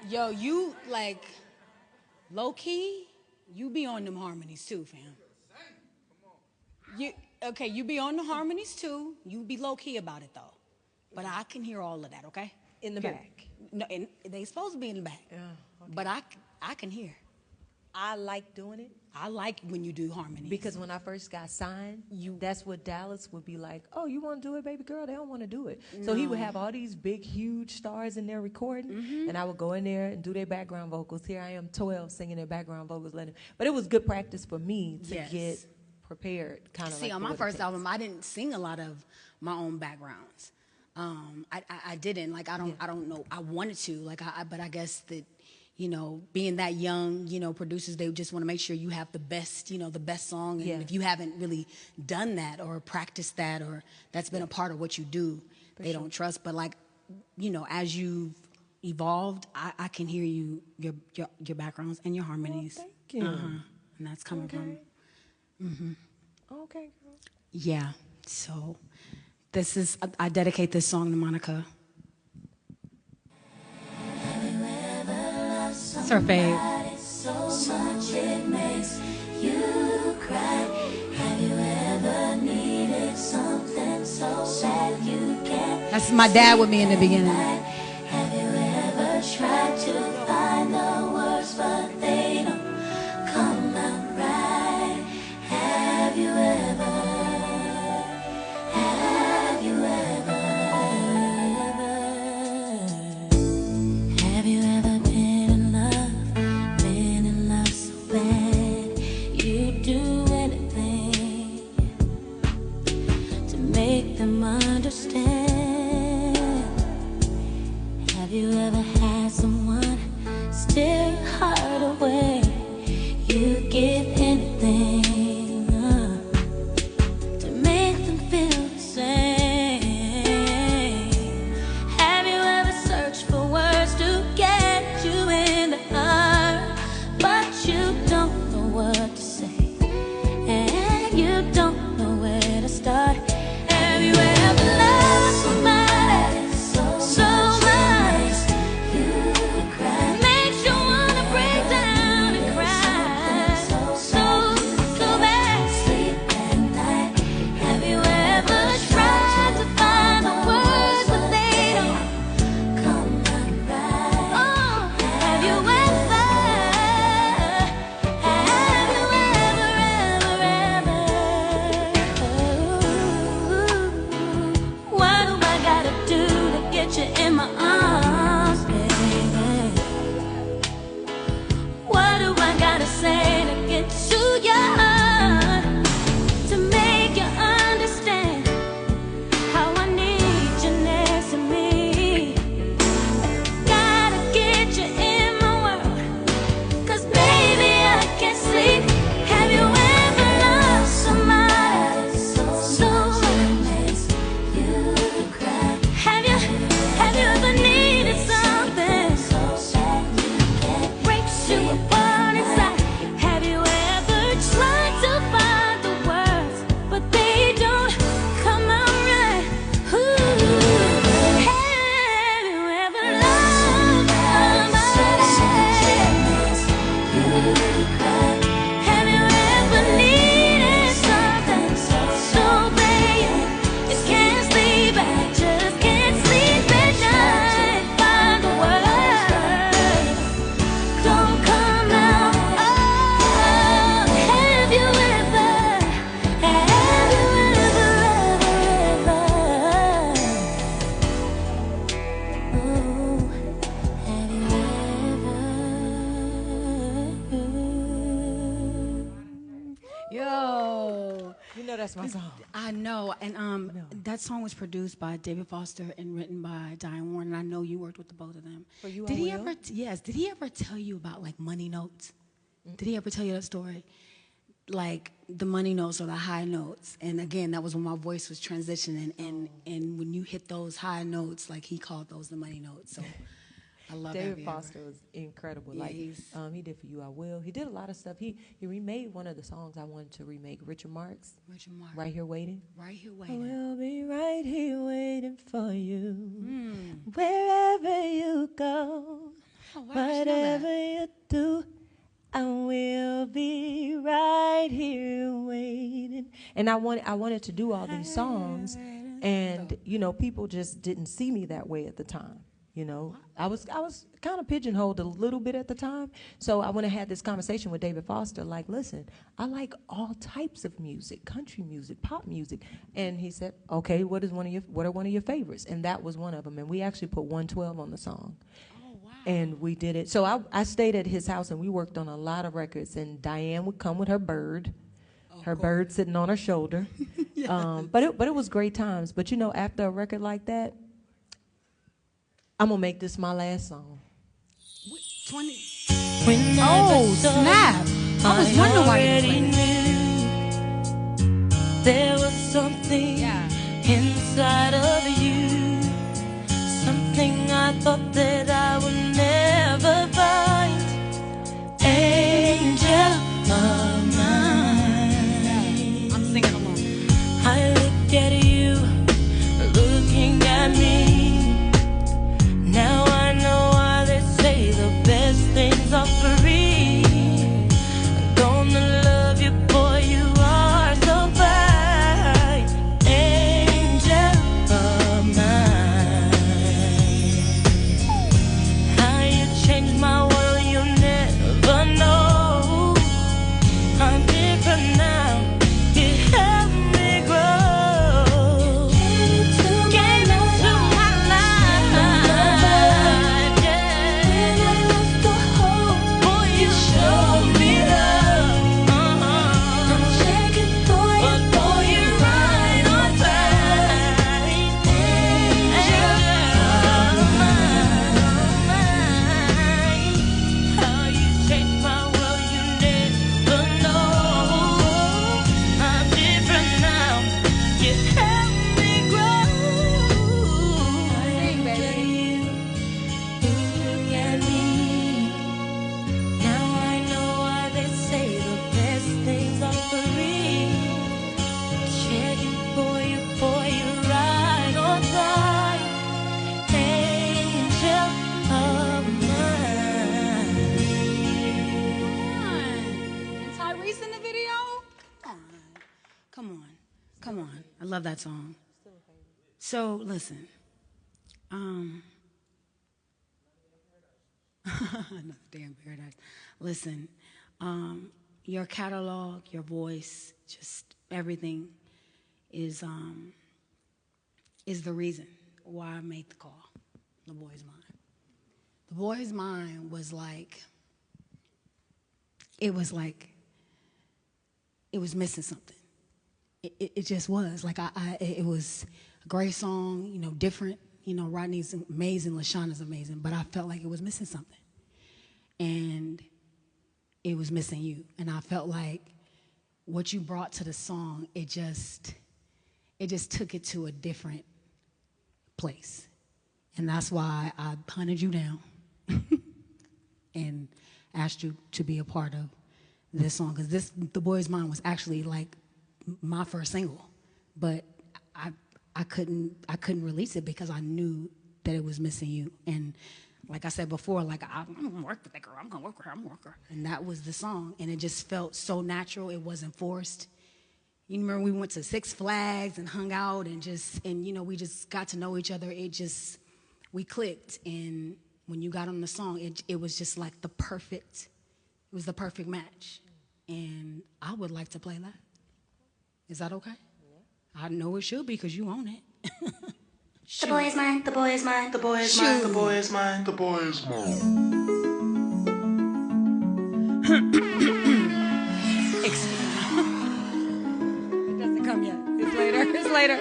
Yo, you like low key, you be on them harmonies too, fam. You be on the harmonies too. You be low key about it though. But I can hear all of that, okay? In the back. No, and they supposed to be in the back. Yeah, okay. But I can hear. I like doing it. I like when you do harmonies. Because when I first got signed, that's what Dallas would be like, oh, you want to do it, baby girl? They don't want to do it. No. So he would have all these big, huge stars in there recording, and I would go in there and do their background vocals. Here I am, 12, singing their background vocals. But it was good practice for me to get prepared. See, on my first album, I didn't sing a lot of my own backgrounds. I didn't. Like, I don't know. I wanted to. Like, but I guess that, you know, being that young, you know, producers, they just want to make sure you have the best, you know, the best song. And if you haven't really done that or practiced that, or that's been a part of what you do, they don't trust. But like, you know, as you've evolved, I can hear your backgrounds and your harmonies. Oh, thank you. And that's coming from. Okay, girl. Yeah. So this is, I dedicate this song to Monica. It's her fave. So much it makes you cry. Have you ever needed something so bad you can't? That's my dad with me in the beginning. Have you ever tried to find the words, but they don't come out right? Have you ever? Have you ever? Have you ever been in love so bad you do anything to make them understand? Have you ever had someone steal your heart away? You give anything to make them feel the same. Have you ever searched for words to get you in the heart, but you don't know what to say, and you don't know where to start? Have you ever loved somebody so much you cry? Makes you wanna break down and cry so bad. Sleep at night. Have you ever tried to find the words, but they don't come out right? Oh, have you ever? Have you ever? What do I gotta do to get you in my arms, baby? What do I gotta say to get to your heart, to make you understand how I need you next to me? Gotta get you in my world, 'cause baby I can't sleep. Have you ever loved somebody so much you cry? Have you ever needed something that breaks you apart inside? Have you ever tried to find the words, but they don't come out right? Ooh. Have you ever loved somebody you cry? Have you ever needed something so bad you just can't sleep? I just can't sleep at night. Find the words, don't come out. Oh, have you ever? Have you ever? Oh, have you ever? Yo. You know that's my song. I know. And that song was produced by David Foster and written by Diane Warren. And I know you worked with the both of them. For You I Did he Will? ever? Yes. Did he ever tell you about like money notes? Did he ever tell you that story? Like the money notes or the high notes. And again, that was when my voice was transitioning. And when you hit those high notes, like he called those the money notes. So I love David Have You Ever. Foster was incredible. Yeah, Like he's- he did For You I Will. He did a lot of stuff. He remade one of the songs I wanted to remake, Richard Marx. Richard Marx. Right Here Waiting. Right Here I Waiting. will be right here waiting for you, wherever you go, Oh, wow, I should know that. whatever you do, I will be right here waiting. And I wanted to do all these songs, and you know, people just didn't see me that way at the time. You know, I was kind of pigeonholed a little bit at the time. So I went and had this conversation with David Foster, like, listen, I like all types of music, country music, pop music. And he said, okay, what are one of your favorites? And that was one of them. And we actually put 112 on the song. Oh, wow. And we did it. So I stayed at his house and we worked on a lot of records. And Diane would come with her bird. Her bird sitting on her shoulder. Yes. But it was great times. But you know, after a record like that, I'm gonna make this my last song. 20. Oh, snap. I was wondering why you played it. There was something inside of you, something I thought that I would never find. Angel of mine. I'm singing along. I look at you, looking at me. Now I know why they say the best things are free. I'm gonna love you, boy, you are so fine. Angel of mine. How you changed my world, you never know. I'm different now, you help me grow. Came into my life. You showed me love. I'm checking for you, but boy, you're right on time. Angel of mine. How you changed my world, you never know. I'm different now, you help me grow. Sing, baby. Look at me. Now I know why they say the best things are free. Checking for you, boy, you're right on time. Angel of mine. And Tyrese in the video? Come on. Come on. I love that song. So, listen. Another damn paradise. Listen, your catalog, your voice, just everything is the reason why I made the call. The Boy's Mind. The Boy's Mind was like, it was missing something. It just was like it was a great song, you know, different. You know, Rodney's amazing, LaShawna's amazing, but I felt like it was missing something. And it was missing you. And I felt like what you brought to the song, it just took it to a different place. And that's why I hunted you down and asked you to be a part of this song. Because The Boy's Mind was actually like my first single. But I couldn't release it because I knew that it was missing you. And like I said before, like I'm gonna work with that girl. I'm gonna work with her. I'm gonna work with her. And that was the song. And it just felt so natural. It wasn't forced. You remember we went to Six Flags and hung out and you know, we just got to know each other. We clicked. And when you got on the song, it was just like the perfect match. And I would like to play that. Is that okay? I know it should be because you own it. The boy is mine, the boy is mine, the boy is mine, the boy is mine, the boy is mine. Excuse me. It doesn't come yet. It's later. It's later.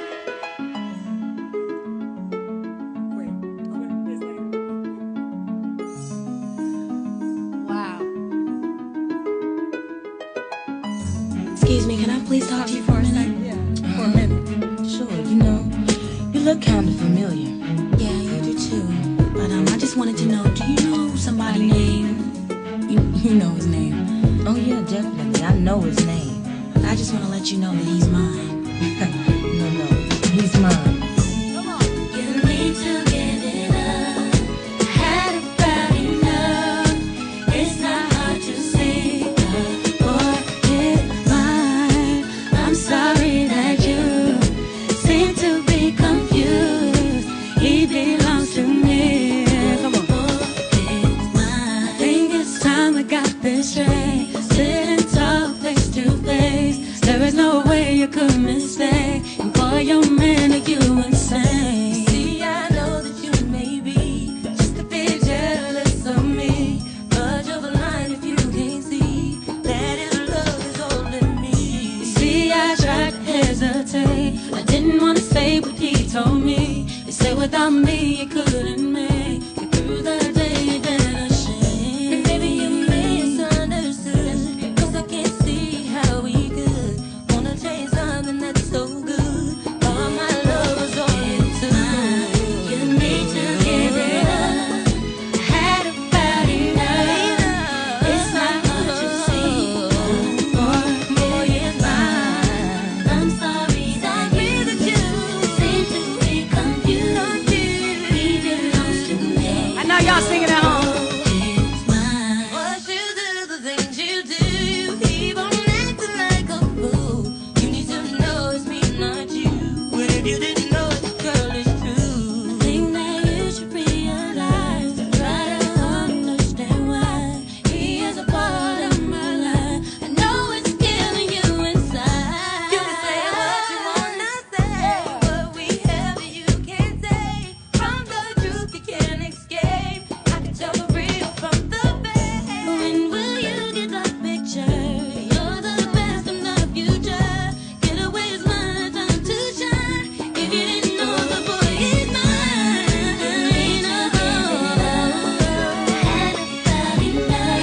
Wait. It's later. Wow. Excuse me, can I please talk to you for a minute? Yeah, for a minute. Sure, you know, you look kind of familiar. Yeah, you do too. But I just wanted to know, do you know somebody named? You know his name. Oh yeah, definitely. I know his name. I just want to let you know that he's mine. No, he's mine. You need to give it up. Had about enough. It's not hard to see. The boy is mine. I'm sorry that you seem to be confused. He belongs to me. me you couldn't make it through the day that I shame. And baby, you misunderstood, 'cause I can't see how we could wanna change something that's so good. All my love was on you too. You need to give it up. I had about enough. It's not what you see. Boy, it's mine. I'm sorry that you seem to be confused. He belongs to me. I know y'all singing at home. It's mine. What you do, the things you do, you keep on acting like a fool. You need to know it's me, not you. But if you didn't know it, girl, it's true. I think that you should realize and try to understand why he is a part of my life. I know it's killing you inside. You can say what you wanna say, what we have you can't say. From the truth you can't escape. I can tell the real from the fake. When will you get the picture? You're the best of the future. Get away is my time to shine. If you didn't know, the boy is mine. Ain't no had about enough.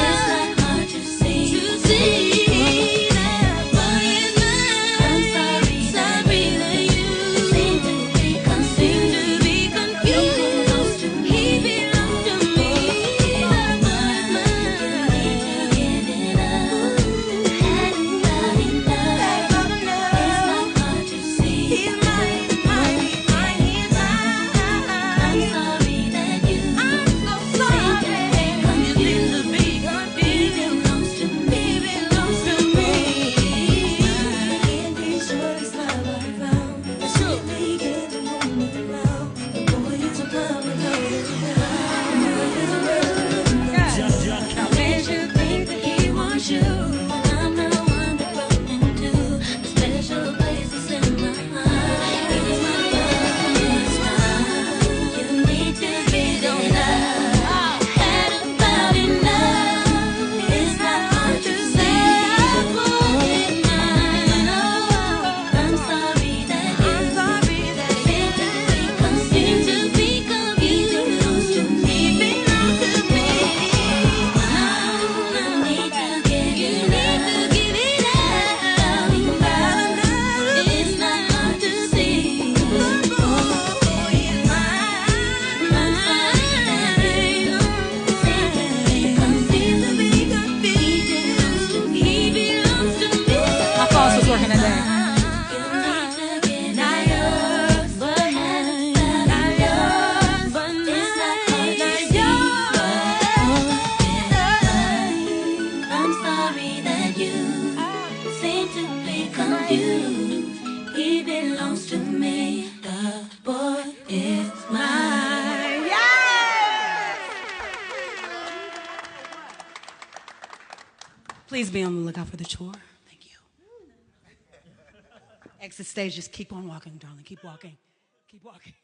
It's not hard to see that boy is mine. I'm sorry that you seem to be confused. He belongs to me. That boy is mine. You need to give it up. Had about enough. It's not hard to see. He's mine, he's mine, he's mine, he's mine. I'm sorry that you seem to be confused. He belongs to me. Belongs to me. Can't be sure it's love I found. I should be getting home now. The boy is a mama, no. Makes you think that he wants you, but I'm not one to run into the special places in my heart. He's my love, he's mine. You need to give it up. Had about enough. It's not hard to see. The boy is mine. Oh, I'm sorry that you seem to be confused. He belongs to me. Belongs to me. My boss was working today. I'm sorry that you seem to be confused. He belongs to me. The boy is mine. Please be on the lookout for the chore. Thank you. Exit stage, just keep on walking, darling. Keep walking. Keep walking.